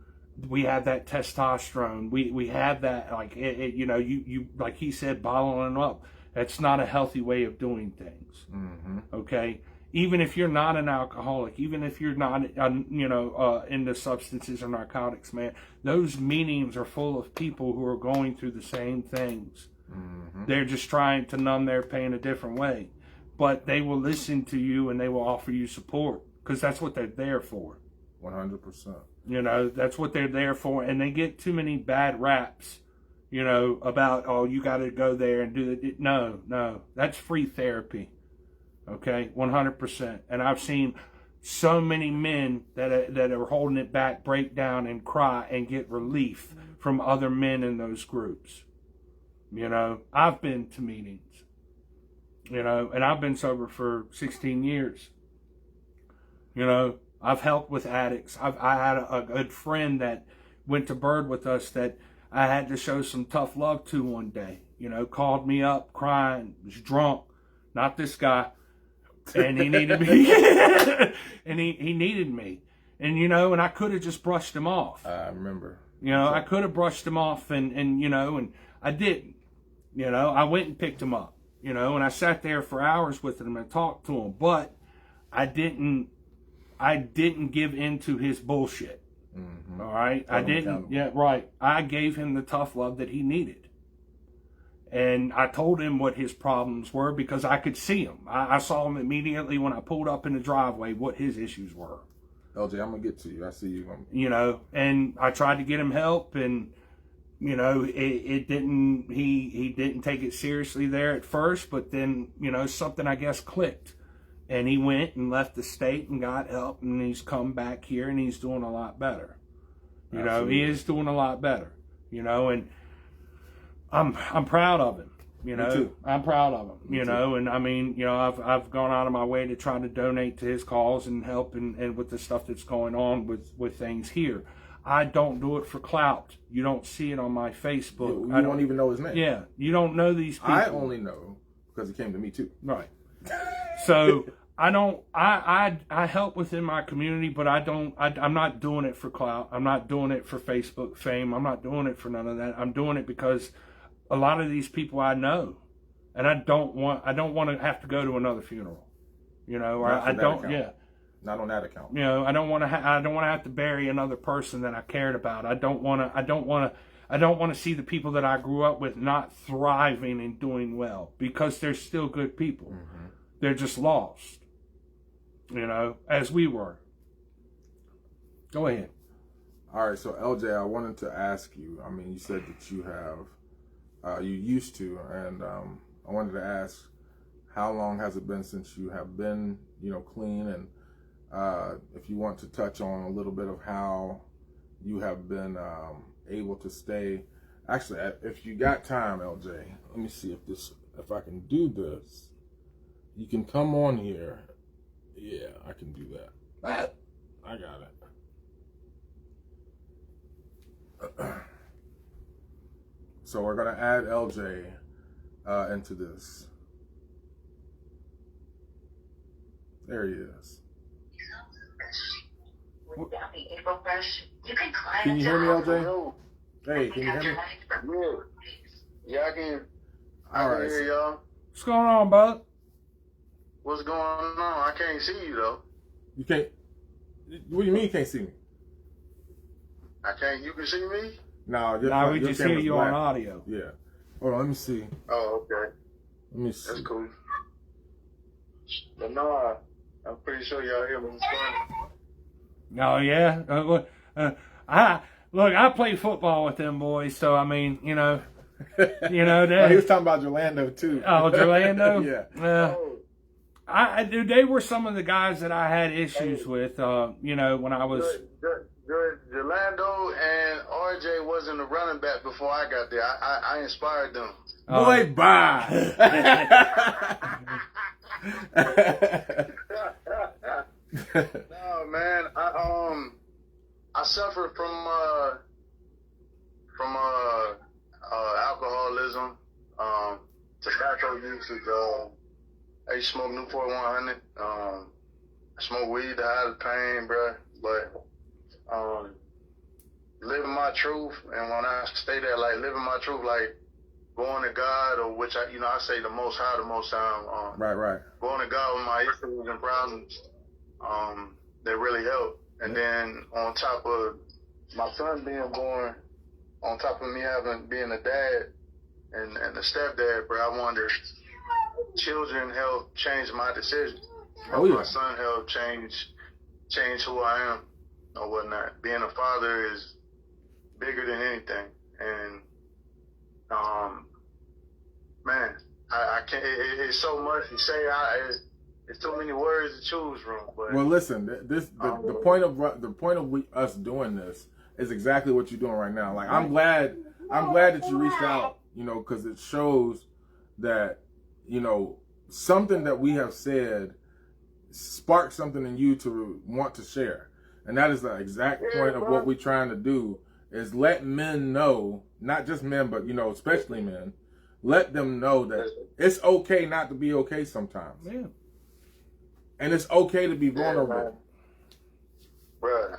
we have that testosterone. We have that, like, you know, you like he said, bottling up. That's not a healthy way of doing things. Mm-hmm. Okay. Even if you're not an alcoholic, even if you're not, you know, into substances or narcotics, man, those meetings are full of people who are going through the same things. Mm-hmm. They're just trying to numb their pain a different way. But they will listen to you and they will offer you support because that's what they're there for. 100%. You know, that's what they're there for. And they get too many bad raps, you know, about, oh, you got to go there and do it. No, that's free therapy. Okay, 100%. And I've seen so many men that are holding it back break down and cry and get relief from other men in those groups. You know, I've been to meetings, you know, and I've been sober for 16 years. You know, I've helped with addicts. I had a good friend that went to Bird with us that I had to show some tough love to one day. You know, called me up crying, was drunk. Not this guy. And he needed me. And he needed me. And, you know, and I could have just brushed him off. I remember. You know, I could have brushed him off and, you know, and I didn't. You know, I went and picked him up, you know, and I sat there for hours with him and talked to him. But I didn't give in to his bullshit. Mm-hmm. All right? I didn't. Yeah, right. I gave him the tough love that he needed. And I told him what his problems were because I could see them. I saw him immediately when I pulled up in the driveway what his issues were. LJ, I'm going to get to you. I see you. You know, and I tried to get him help and, you know, it didn't, he didn't take it seriously there at first, but then, you know, something I guess clicked. And he went and left the state and got help and he's come back here and he's doing a lot better. You know, he is doing a lot better, you know, and I'm proud of him. You know, I'm proud of him. You know, and I mean, you know, I've gone out of my way to try to donate to his cause and help and with the stuff that's going on with things here. I don't do it for clout. You don't see it on my Facebook. You don't even know his name. Yeah, you don't know these people. I only know because he came to me too. Right. So I don't. I help within my community, but I don't. I'm not doing it for clout. I'm not doing it for Facebook fame. I'm not doing it for none of that. I'm doing it because a lot of these people I know, and I don't want to have to go to another funeral. You know, or I don't. Account. Yeah. Not on that account. You know, I don't want to have to bury another person that I cared about. I don't want to see the people that I grew up with not thriving and doing well, because they're still good people. Mm-hmm. They're just lost. You know, as we were. Go ahead. All right, so LJ, I wanted to ask you. I mean, you said that you have, you used to, and I wanted to ask, how long has it been since you have been, you know, clean, and if you want to touch on a little bit of how you have been able to stay. Actually, if you got time, LJ, let me see if I can do this. You can come on here. Yeah, I can do that. I got it. So we're gonna add LJ into this. There he is. Can you hear me, LJ? Hey, can you hear me? Yeah, I can. All right. Hear y'all. What's going on, bud? What's going on? I can't see you though. You can't. What do you mean you can't see me? I can't. You can see me? No, we just hear you on audio. Yeah. Hold on. Let me see. Oh, okay. Let me see. That's cool. But no, I'm pretty sure y'all hear me. Oh yeah. I play football with them boys, so I mean, you know, he was talking about Orlando too. Oh, Orlando. Yeah. Dude, they were some of the guys that I had issues with. You know, when I was. Orlando and RJ wasn't a running back before I got there. I inspired them. Boy, bye. No, man. I suffered from alcoholism, tobacco usage. I used to smoke Newport 100. I smoke weed to hide the pain, bro. But living my truth, and when I stay there, like living my truth, like going to God, or which I say the Most High the most time. Right. Going to God with my issues and problems, that really helped. And then on top of my son being born, on top of me being a dad and a stepdad, bro, I wonder, children helped change my decision. Oh, yeah. My son helped change who I am or whatnot. Being a father is bigger than anything. And, man, I can't, it's so much to say. It's too many words to choose from. But, well, listen, the point of us doing this is exactly what you're doing right now. Like, I'm glad that you reached out, you know, because it shows that, you know, something that we have said sparked something in you to want to share. And that is the exact point of what we're trying to do, is let men know, not just men, but, you know, especially men, let them know that it's okay not to be okay sometimes. Yeah. And it's okay to be vulnerable. Bro,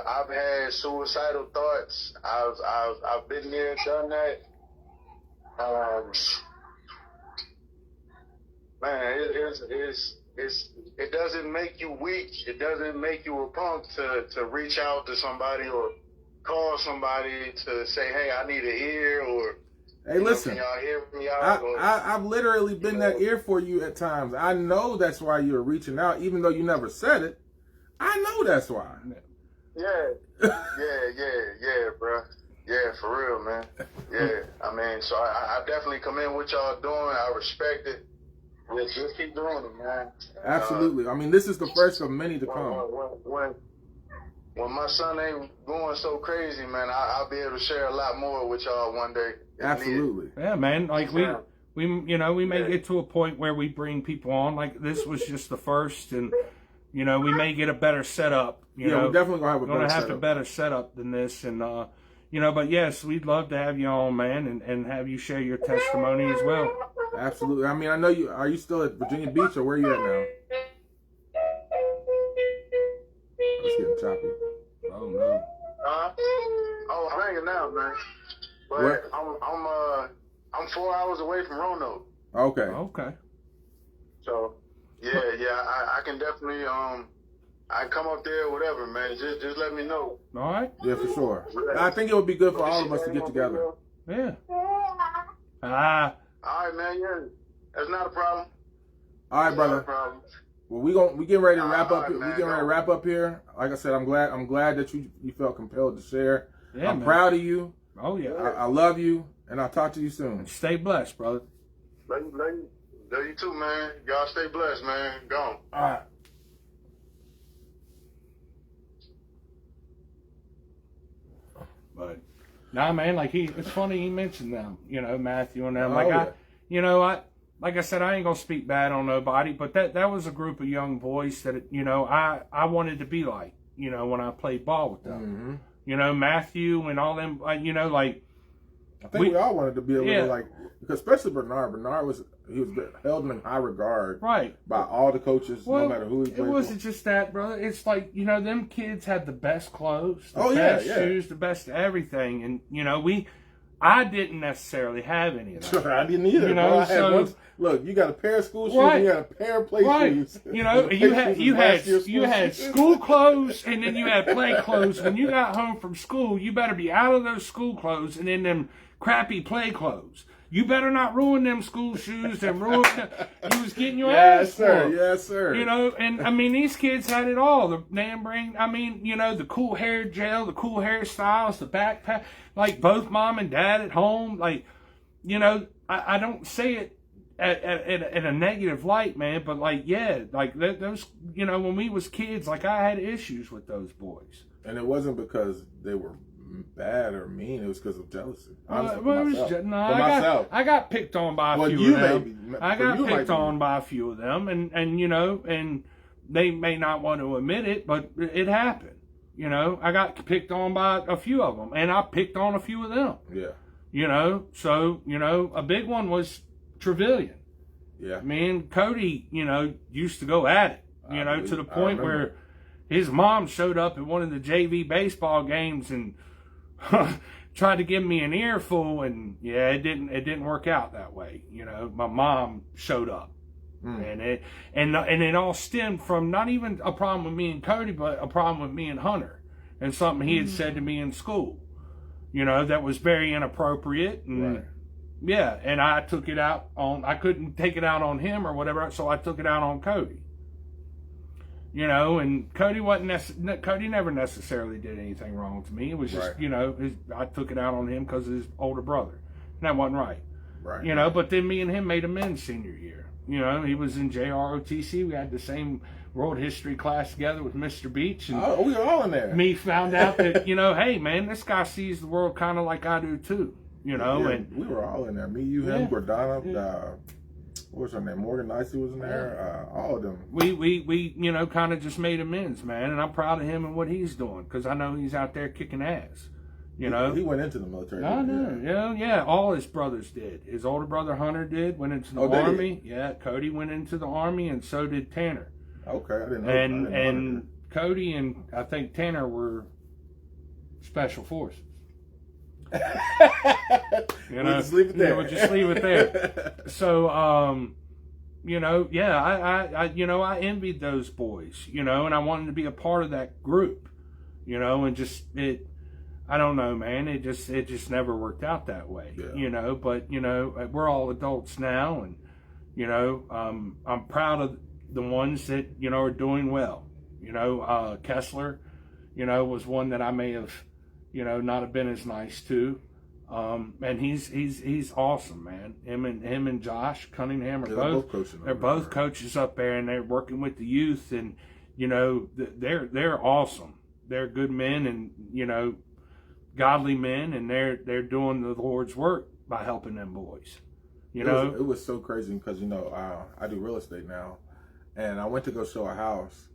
I've had suicidal thoughts. I've been there, done that. Man, it doesn't make you weak. It doesn't make you a punk to reach out to somebody or call somebody to say, hey, I need an ear, or hey, listen, can y'all hear me out? I've literally been that ear for you at times. I know that's why you're reaching out, even though you never said it. I know that's why. Yeah, bro. Yeah, for real, man. Yeah, I mean, so I definitely commend what y'all doing. I respect it. Just keep doing it, man. Absolutely. I mean, this is the first of many to come. When my son ain't going so crazy, man, I'll be able to share a lot more with y'all one day. Absolutely. Yeah, man. Like we may get to a point where we bring people on. Like this was just the first, and we may get a better setup. We're definitely gonna have a better setup than this, and but yes, we'd love to have you on, man, and have you share your testimony as well. Absolutely. I mean, I know you. Are you still at Virginia Beach, or where are you at now? It's getting choppy. Oh no. I'm hanging out, man. But Where? I'm 4 hours away from Roanoke. Okay. So I can definitely I can come up there, whatever, man. Just let me know. All right. Yeah, for sure. I think it would be good for all of us to get together. Yeah. All right, man. Yeah, that's not a problem. All right, brother. Well, we getting ready to wrap up. Man, we getting ready to wrap up here. Like I said, I'm glad that you felt compelled to share. Yeah, I'm man. proud of you. Oh yeah. I love you, and I'll talk to you soon. Stay blessed, brother. Love you too, man. Y'all stay blessed, man. Gone. All right. But nah, man, like it's funny he mentioned them, Matthew and them. Like I said, I ain't gonna speak bad on nobody, but that was a group of young boys that I wanted to be like, when I played ball with them. Mm-hmm. Matthew and all them, I think we all wanted to be able to, like, because especially Bernard. Bernard was held in high regard, right, by all the coaches, no matter who he played. It wasn't just that, brother. It's like them kids had the best clothes, the best shoes, the best everything, and I didn't necessarily have any of that. I didn't either. Look, you got a pair of school shoes, and you got a pair of play shoes. You had school clothes, and then you had play clothes. When you got home from school, you better be out of those school clothes and in them crappy play clothes. You better not ruin them school shoes and ruin them. You was getting your ass whooped. Yes, sir. And I mean, these kids had it all. The name brand, the cool hair gel, the cool hairstyles, the backpack, like both mom and dad at home. Like, I don't say it in a negative light, man, but those, when we was kids, like I had issues with those boys. And it wasn't because they were bad or mean, it was because of jealousy. I got picked on by a few of them. I got picked on by a few of them, and they may not want to admit it, but it happened. I got picked on by a few of them, and I picked on a few of them. Yeah. So a big one was Trevelyan. Yeah. Me and Cody, used to go at it, to the point where his mom showed up at one of the JV baseball games and tried to give me an earful, and it didn't work out that way. My mom showed up, and it all stemmed from not even a problem with me and Cody, but a problem with me and Hunter, and something he had said to me in school, that was very inappropriate, and and I took it out on. I couldn't take it out on him or whatever, so I took it out on Cody. And Cody Cody never necessarily did anything wrong to me. It was just, I took it out on him because of his older brother. And that wasn't right. Right. But then me and him made amends senior year. He was in JROTC. We had the same world history class together with Mr. Beach. And we were all in there. Me found out that, hey, man, this guy sees the world kind of like I do too. And we were all in there. Me, you, him, Gordana, what was her name? Morgan Nicey was in there. All of them. We kind of just made amends, man, and I'm proud of him and what he's doing because I know he's out there kicking ass. He went into the military. I know. Yeah. All his brothers did. His older brother Hunter went into the Army. Yeah, Cody went into the Army, and so did Tanner. Okay, I didn't know. And Cody and I think Tanner were Special Forces. We'll just leave it there. We'll just leave it there. So, I envied those boys, and I wanted to be a part of that group, and just I don't know, man. It just never worked out that way, But we're all adults now, and I'm proud of the ones that are doing well. Kessler, was one that I may have. Not have been as nice to, and he's awesome, man. Him and Josh Cunningham are both coaches up there, and they're working with the youth, and they're awesome. They're good men, and godly men, and they're doing the Lord's work by helping them boys. It was so crazy because, I do real estate now. And I went to go show a house.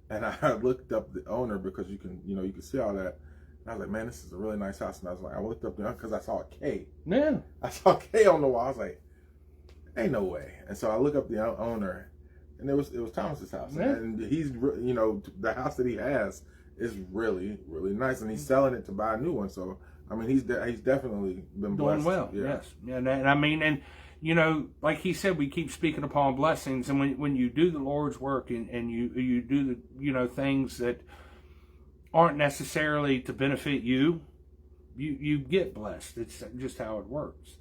And I looked up the owner because you can see all that. And I was like, man, this is a really nice house. And I looked up the owner because I saw a K. Yeah. I saw a K on the wall. I was like, ain't no way. And so I look up the owner, and it was Thomas's house. Yeah. And he's, the house that he has is really, really nice. And he's selling it to buy a new one. So, I mean, he's definitely been blessed. Doing well, yes. And like he said, we keep speaking upon blessings, and when you do the Lord's work and you do the things that aren't necessarily to benefit you, you get blessed. It's just how it works,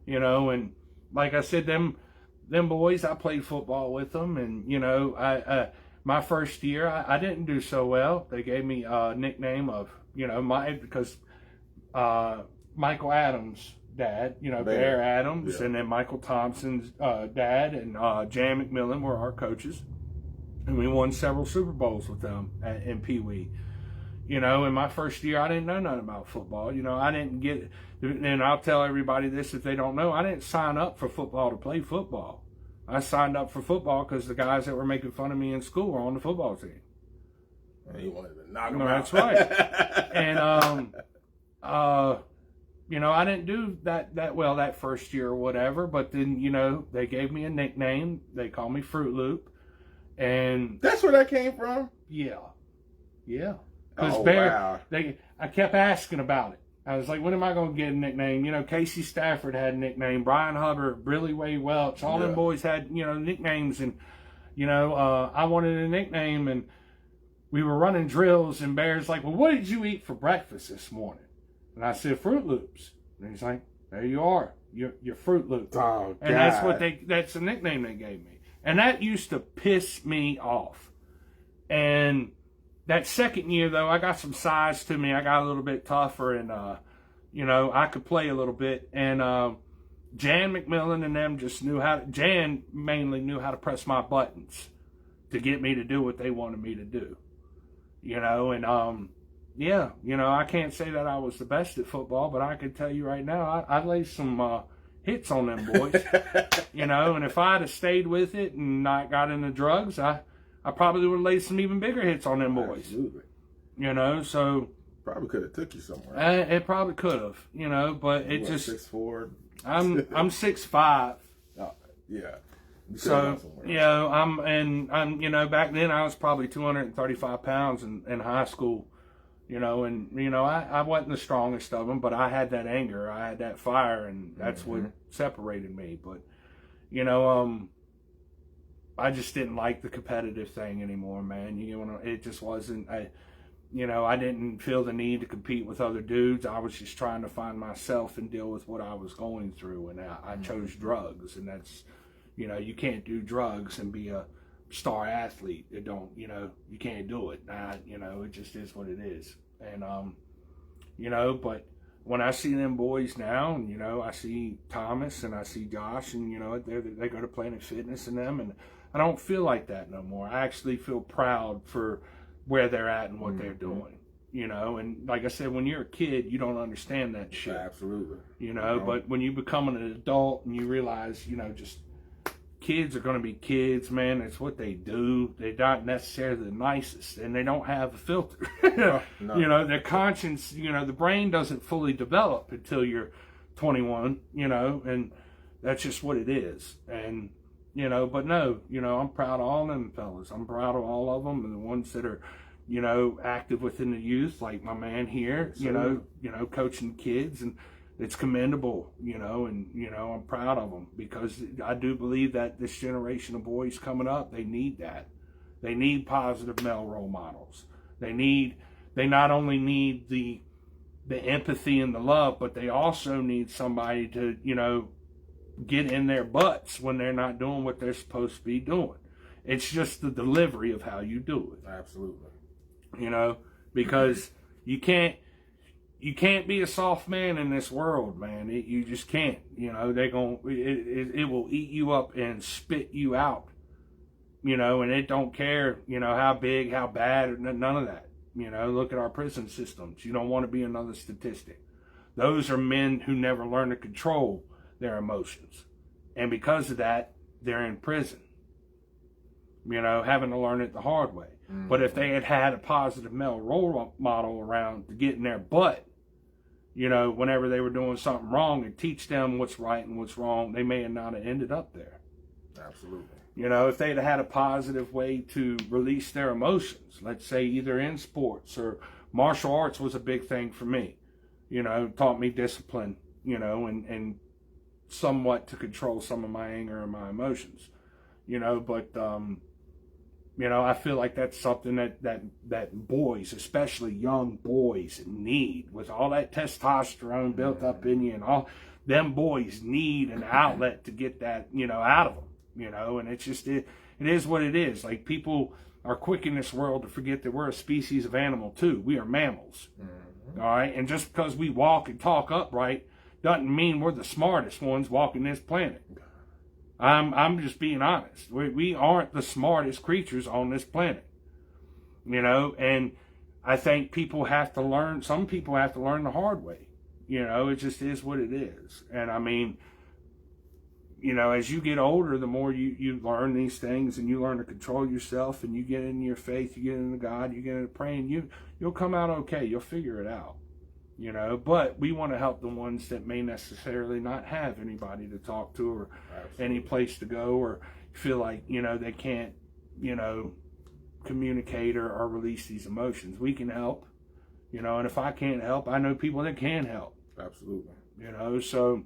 And like I said, them boys, I played football with them, and my first year I didn't do so well. They gave me a nickname of because Michael Adams' dad, Bear Adams, and then Michael Thompson's dad, and Jan McMillan were our coaches, and we won several Super Bowls with them in Pee Wee. In my first year, I didn't know nothing about football. I didn't get, and I'll tell everybody this if they don't know, I didn't sign up for football to play football. I signed up for football because the guys that were making fun of me in school were on the football team. And you wanted to knock them out. That's right. And I didn't do that well that first year or whatever, but then, they gave me a nickname. They called me Fruit Loop. And that's where that came from? Yeah. Because wow. I kept asking about it. I was like, when am I going to get a nickname? Casey Stafford had a nickname. Brian Hubbard, Billy Way Welch, all them boys had, nicknames. And, I wanted a nickname, and we were running drills, and Bear's like, well, what did you eat for breakfast this morning? And I said, Fruit Loops. And he's like, there you are. You're Fruit Loops. Oh, and God. That's the nickname they gave me. And that used to piss me off. And that second year, though, I got some size to me. I got a little bit tougher, and, I could play a little bit. And Jan McMillan and them just Jan mainly knew how to press my buttons to get me to do what they wanted me to do. I can't say that I was the best at football, but I can tell you right now, I laid some hits on them boys. And if I'd have stayed with it and not got into drugs, I probably would have laid some even bigger hits on them boys. Absolutely. So probably could have took you somewhere. It probably could have, but it just 6'4". I'm 6'5". Yeah. So I'm back then I was probably 235 pounds in high school. I wasn't the strongest of them, but I had that anger, I had that fire, and that's what separated me. But, I just didn't like the competitive thing anymore, man. It just wasn't, I didn't feel the need to compete with other dudes. I was just trying to find myself and deal with what I was going through, and I chose drugs, and that's, you can't do drugs and be a star athlete. It don't, you can't do it. It just is what it is. And, but when I see them boys now, and, I see Thomas and I see Josh, and, they go to Planet Fitness and them, and I don't feel like that no more. I actually feel proud for where they're at and what they're doing, and like I said, when you're a kid, you don't understand that shit. Absolutely. But when you become an adult and you realize, just kids are going to be kids, man. It's what they do. They're not necessarily the nicest, and they don't have a filter. No. Their conscience, the brain doesn't fully develop until you're 21, and that's just what it is. And, but no, I'm proud of all them fellas. I'm proud of all of them, and the ones that are, active within the youth, like my man here, coaching kids, and it's commendable, and, I'm proud of them, because I do believe that this generation of boys coming up, they need that. They need positive male role models. They not only need the empathy and the love, but they also need somebody to, get in their butts when they're not doing what they're supposed to be doing. It's just the delivery of how you do it. Absolutely. Because you can't be a soft man in this world, man. You just can't. It will eat you up and spit you out. And it don't care, how big, how bad, or none of that. Look at our prison systems. You don't want to be another statistic. Those are men who never learn to control their emotions. And because of that, they're in prison. You know, having to learn it the hard way. Mm-hmm. But if they had had a positive male role model around to get in their butt, you know, whenever they were doing something wrong and teach them what's right and what's wrong, they may have not have ended up there. Absolutely. You know, if they'd had a positive way to release their emotions, let's say either in sports or martial arts was a big thing for me. You know, taught me discipline, you know, and somewhat to control some of my anger and my emotions. You know, but, you know, I feel like that's something that boys, especially young boys, need. With all that testosterone built up in you and all, them boys need an outlet to get that, you know, out of them. You know, and it's just, it is what it is. Like, people are quick in this world to forget that we're a species of animal too. We are mammals. Mm-hmm. All right. And just because we walk and talk upright doesn't mean we're the smartest ones walking this planet. I'm just being honest. We aren't the smartest creatures on this planet. You know, and I think people have to learn, some people have to learn the hard way. You know, it just is what it is. And I mean, you know, as you get older, the more you learn these things and you learn to control yourself and you get into your faith, you get into God, you get into praying, you'll come out okay. You'll figure it out, you know. But we want to help the ones that may necessarily not have anybody to talk to or any place to go, or feel like, you know, they can't, you know, communicate or release these emotions. We can help, you know, and if I can't help, I know people that can help. Absolutely. You know, so,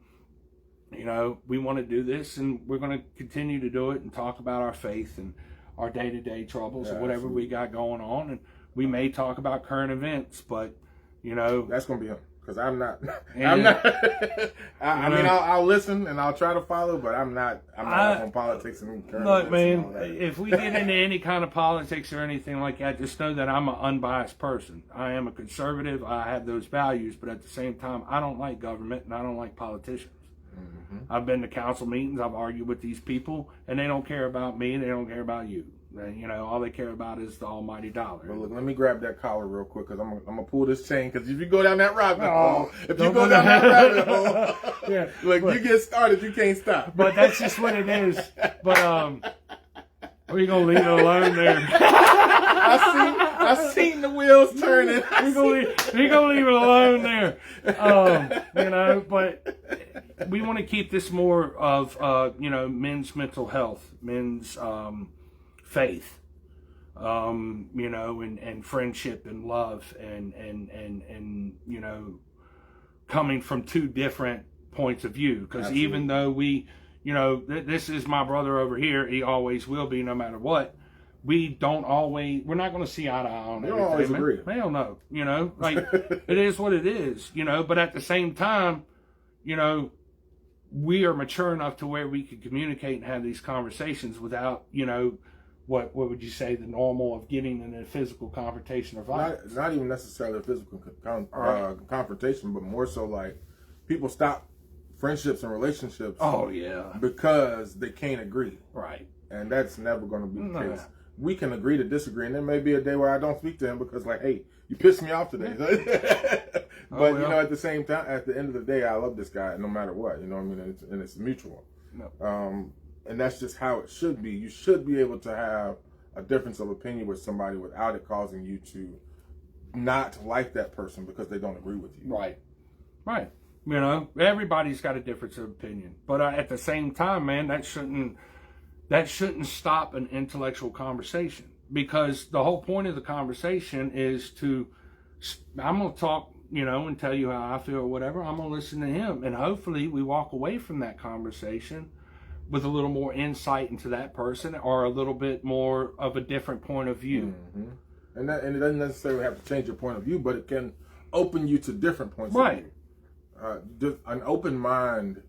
you know, we want to do this, and we're going to continue to do it and talk about our faith and our day-to-day troubles and whatever we got going on. And we may talk about current events, but, you know, that's going to be him, because I'm not. I mean, I'll listen and I'll try to follow, but I'm not on politics and current look, events. Look, man, if we get into any kind of politics or anything like that, just know that I'm an unbiased person. I am a conservative. I have those values, but at the same time, I don't like government and I don't like politicians. Mm-hmm. I've been to council meetings. I've argued with these people, and they don't care about me. And they don't care about you. You know, all they care about is the almighty dollar. Well, look, let me grab that collar real quick, because I'm gonna pull this chain. Because if you go down that rabbit hole, yeah, look, you get started, you can't stop. But that's just what it is. But we're gonna leave it alone there. I seen the wheels turning. We're gonna leave it alone there. You know, but we want to keep this more of you know, men's mental health, men's faith, you know, and friendship and love and you know, coming from two different points of view. Because even though we, you know, this is my brother over here, he always will be no matter what. We're not going to see eye to eye on everything. You don't always agree. Hell no. You know, like, it is what it is, you know, but at the same time, you know, we are mature enough to where we can communicate and have these conversations without, you know, what would you say, the normal of getting in a physical confrontation or violence? Not even necessarily a physical confrontation, but more so like people stop friendships and relationships. Oh, yeah. Because they can't agree. Right. And that's never going to be the case. We can agree to disagree, and there may be a day where I don't speak to him because, like, hey, you pissed me off today. But, you know, at the same time, at the end of the day, I love this guy no matter what. You know what I mean? And it's mutual. No. And that's just how it should be. You should be able to have a difference of opinion with somebody without it causing you to not like that person because they don't agree with you. Right. Right. You know, everybody's got a difference of opinion. But at the same time, man, that shouldn't stop an intellectual conversation, because the whole point of the conversation is I'm going to talk, you know, and tell you how I feel or whatever. I'm going to listen to him. And hopefully we walk away from that conversation with a little more insight into that person, or a little bit more of a different point of view. Mm-hmm. And it doesn't necessarily have to change your point of view, but it can open you to different points of view. An open mind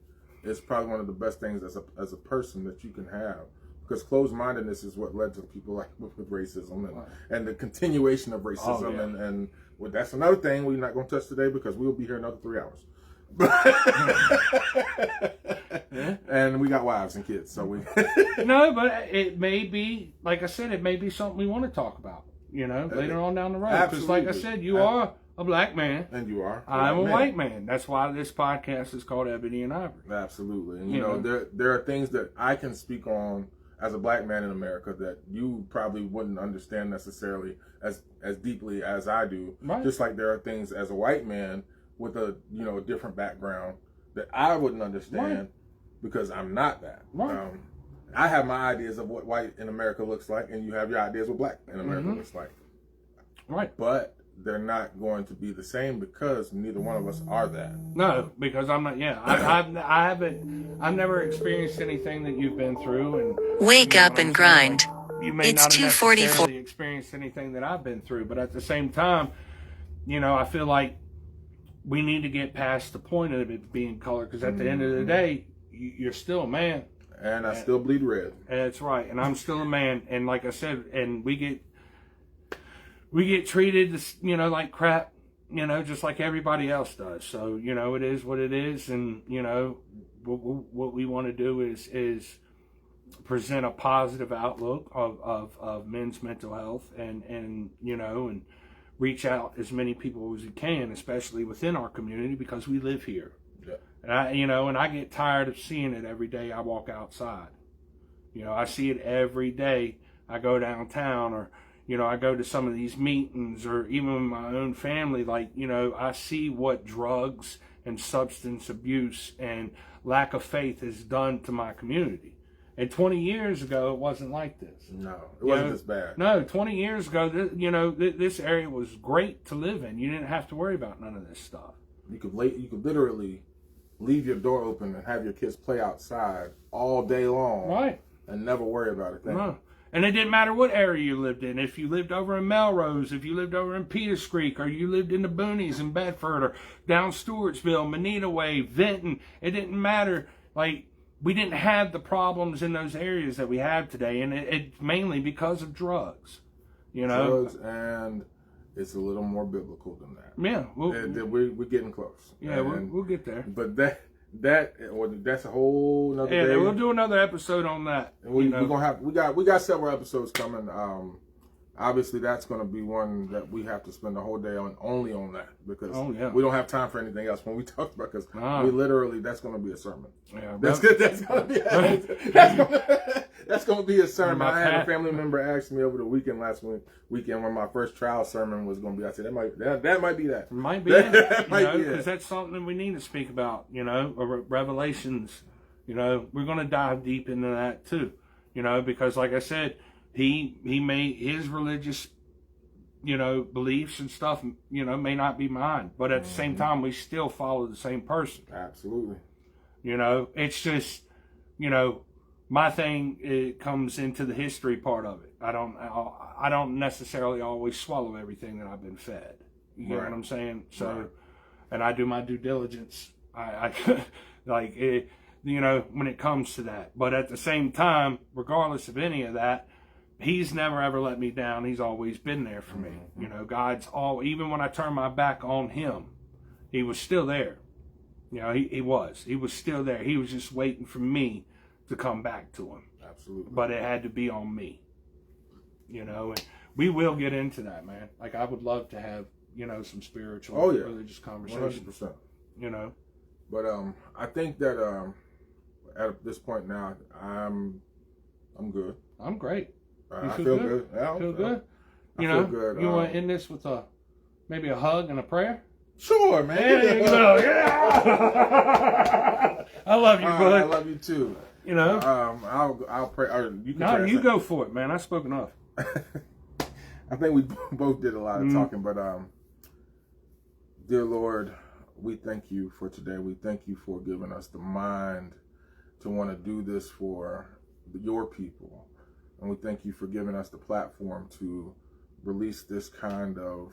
is probably one of the best things as a person that you can have, because closed-mindedness is what led to people like with racism and the continuation of racism. Oh, yeah. and well, that's another thing we're not going to touch today, because we'll be here another 3 hours. And we got wives and kids, so we No, but it may be, like I said, it may be something we want to talk about, you know, later on down the road. Because like I said, you are a black man. And you are. I'm a white man. That's why this podcast is called Ebony and Ivory. Absolutely. And you know, there are things that I can speak on as a black man in America that you probably wouldn't understand necessarily as deeply as I do. Right. Just like there are things as a white man with a different background that I wouldn't understand because I'm not that. Right. I have my ideas of what white in America looks like, and you have your ideas of what black in America looks like. Right. But they're not going to be the same because neither one of us are that. No, because I'm not. Yeah, I haven't. I've never experienced anything that you've been through. And wake up and grind. Like, you may it's not have 2:44. necessarily experienced anything that I've been through, but at the same time, I feel like we need to get past the point of it being color, because at the end of the day, you're still a man. And I still bleed red. That's right, and I'm still a man. And like I said, and we get treated, like crap, just like everybody else does. So, it is what it is. And, what we want to do is present a positive outlook of men's mental health and reach out as many people as we can, especially within our community, because we live here. Yeah. And I get tired of seeing it every day I walk outside. I see it every day I go downtown, or I go to some of these meetings, or even with my own family, I see what drugs and substance abuse and lack of faith has done to my community. And 20 years ago, it wasn't like this. No, it wasn't this bad. No, 20 years ago, this area was great to live in. You didn't have to worry about none of this stuff. You could literally leave your door open and have your kids play outside all day long. Right. And never worry about it. No. And it didn't matter what area you lived in. If you lived over in Melrose, if you lived over in Peters Creek, or you lived in the boonies in Bedford, or down Stewartsville, Moneta Way, Vinton, it didn't matter. We didn't have the problems in those areas that we have today. And it's mainly because of drugs. Drugs, and it's a little more biblical than that. Yeah. We're getting close. Yeah, we'll get there. But that's a whole nother day. Yeah, we'll do another episode on that. And we got several episodes coming. Obviously that's going to be one that we have to spend the whole day only on that, because we don't have time for anything else when we talk about, because we literally, that's going to be a sermon. Yeah, that's going to be a sermon. I had a family member ask me over the weekend when my first trial sermon was going to be. I said that might be that. Might be it. Because that's something that we need to speak about. Revelations. We're going to dive deep into that too. Because like I said, he made his religious, beliefs and stuff, may not be mine, but at the same time, we still follow the same person. Absolutely. It's just, my thing, it comes into the history part of it. I don't necessarily always swallow everything that I've been fed. You know what I'm saying? So, and I do my due diligence. I when it comes to that. But at the same time, regardless of any of that, He's never ever let me down. He's always been there for me. God's even when I turned my back on Him, He was still there. He was still there. He was just waiting for me to come back to Him. Absolutely. But it had to be on me. And we will get into that, man. I would love to have, some spiritual, religious conversations. 100%. But I think that at this point now, I'm good. I'm great. I feel good. Yeah, feel good. I feel good. You want to end this with maybe a hug and a prayer? Sure, man. There you go. Yeah. I love you, bud. I love you too. I'll pray. Or you can you go for it, man. I spoke enough. I think we both did a lot of talking, but dear Lord, we thank you for today. We thank you for giving us the mind to want to do this for your people. And we thank you for giving us the platform to release this kind of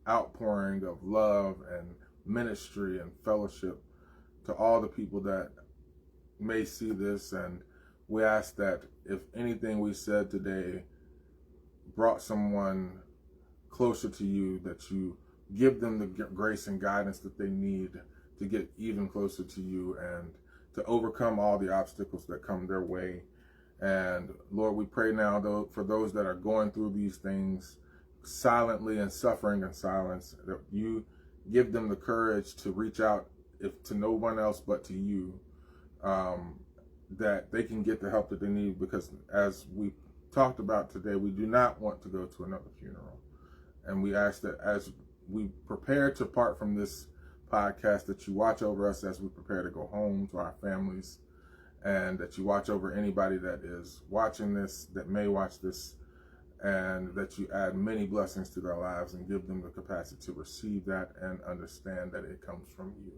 outpouring of love and ministry and fellowship to all the people that may see this. And we ask that if anything we said today brought someone closer to you, that you give them the grace and guidance that they need to get even closer to you and to overcome all the obstacles that come their way. And Lord, we pray now, though, for those that are going through these things, silently and suffering in silence, that you give them the courage to reach out, if to no one else but to you, that they can get the help that they need, because as we talked about today, we do not want to go to another funeral. And we ask that as we prepare to part from this podcast, that you watch over us as we prepare to go home to our families, and that you watch over anybody that is watching this, that may watch this, and that you add many blessings to their lives and give them the capacity to receive that and understand that it comes from you.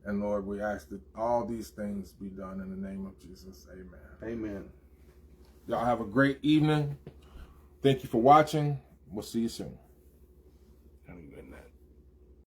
And Lord, we ask that all these things be done in the name of Jesus. Amen. Amen. Y'all have a great evening. Thank you for watching. We'll see you soon. Good night.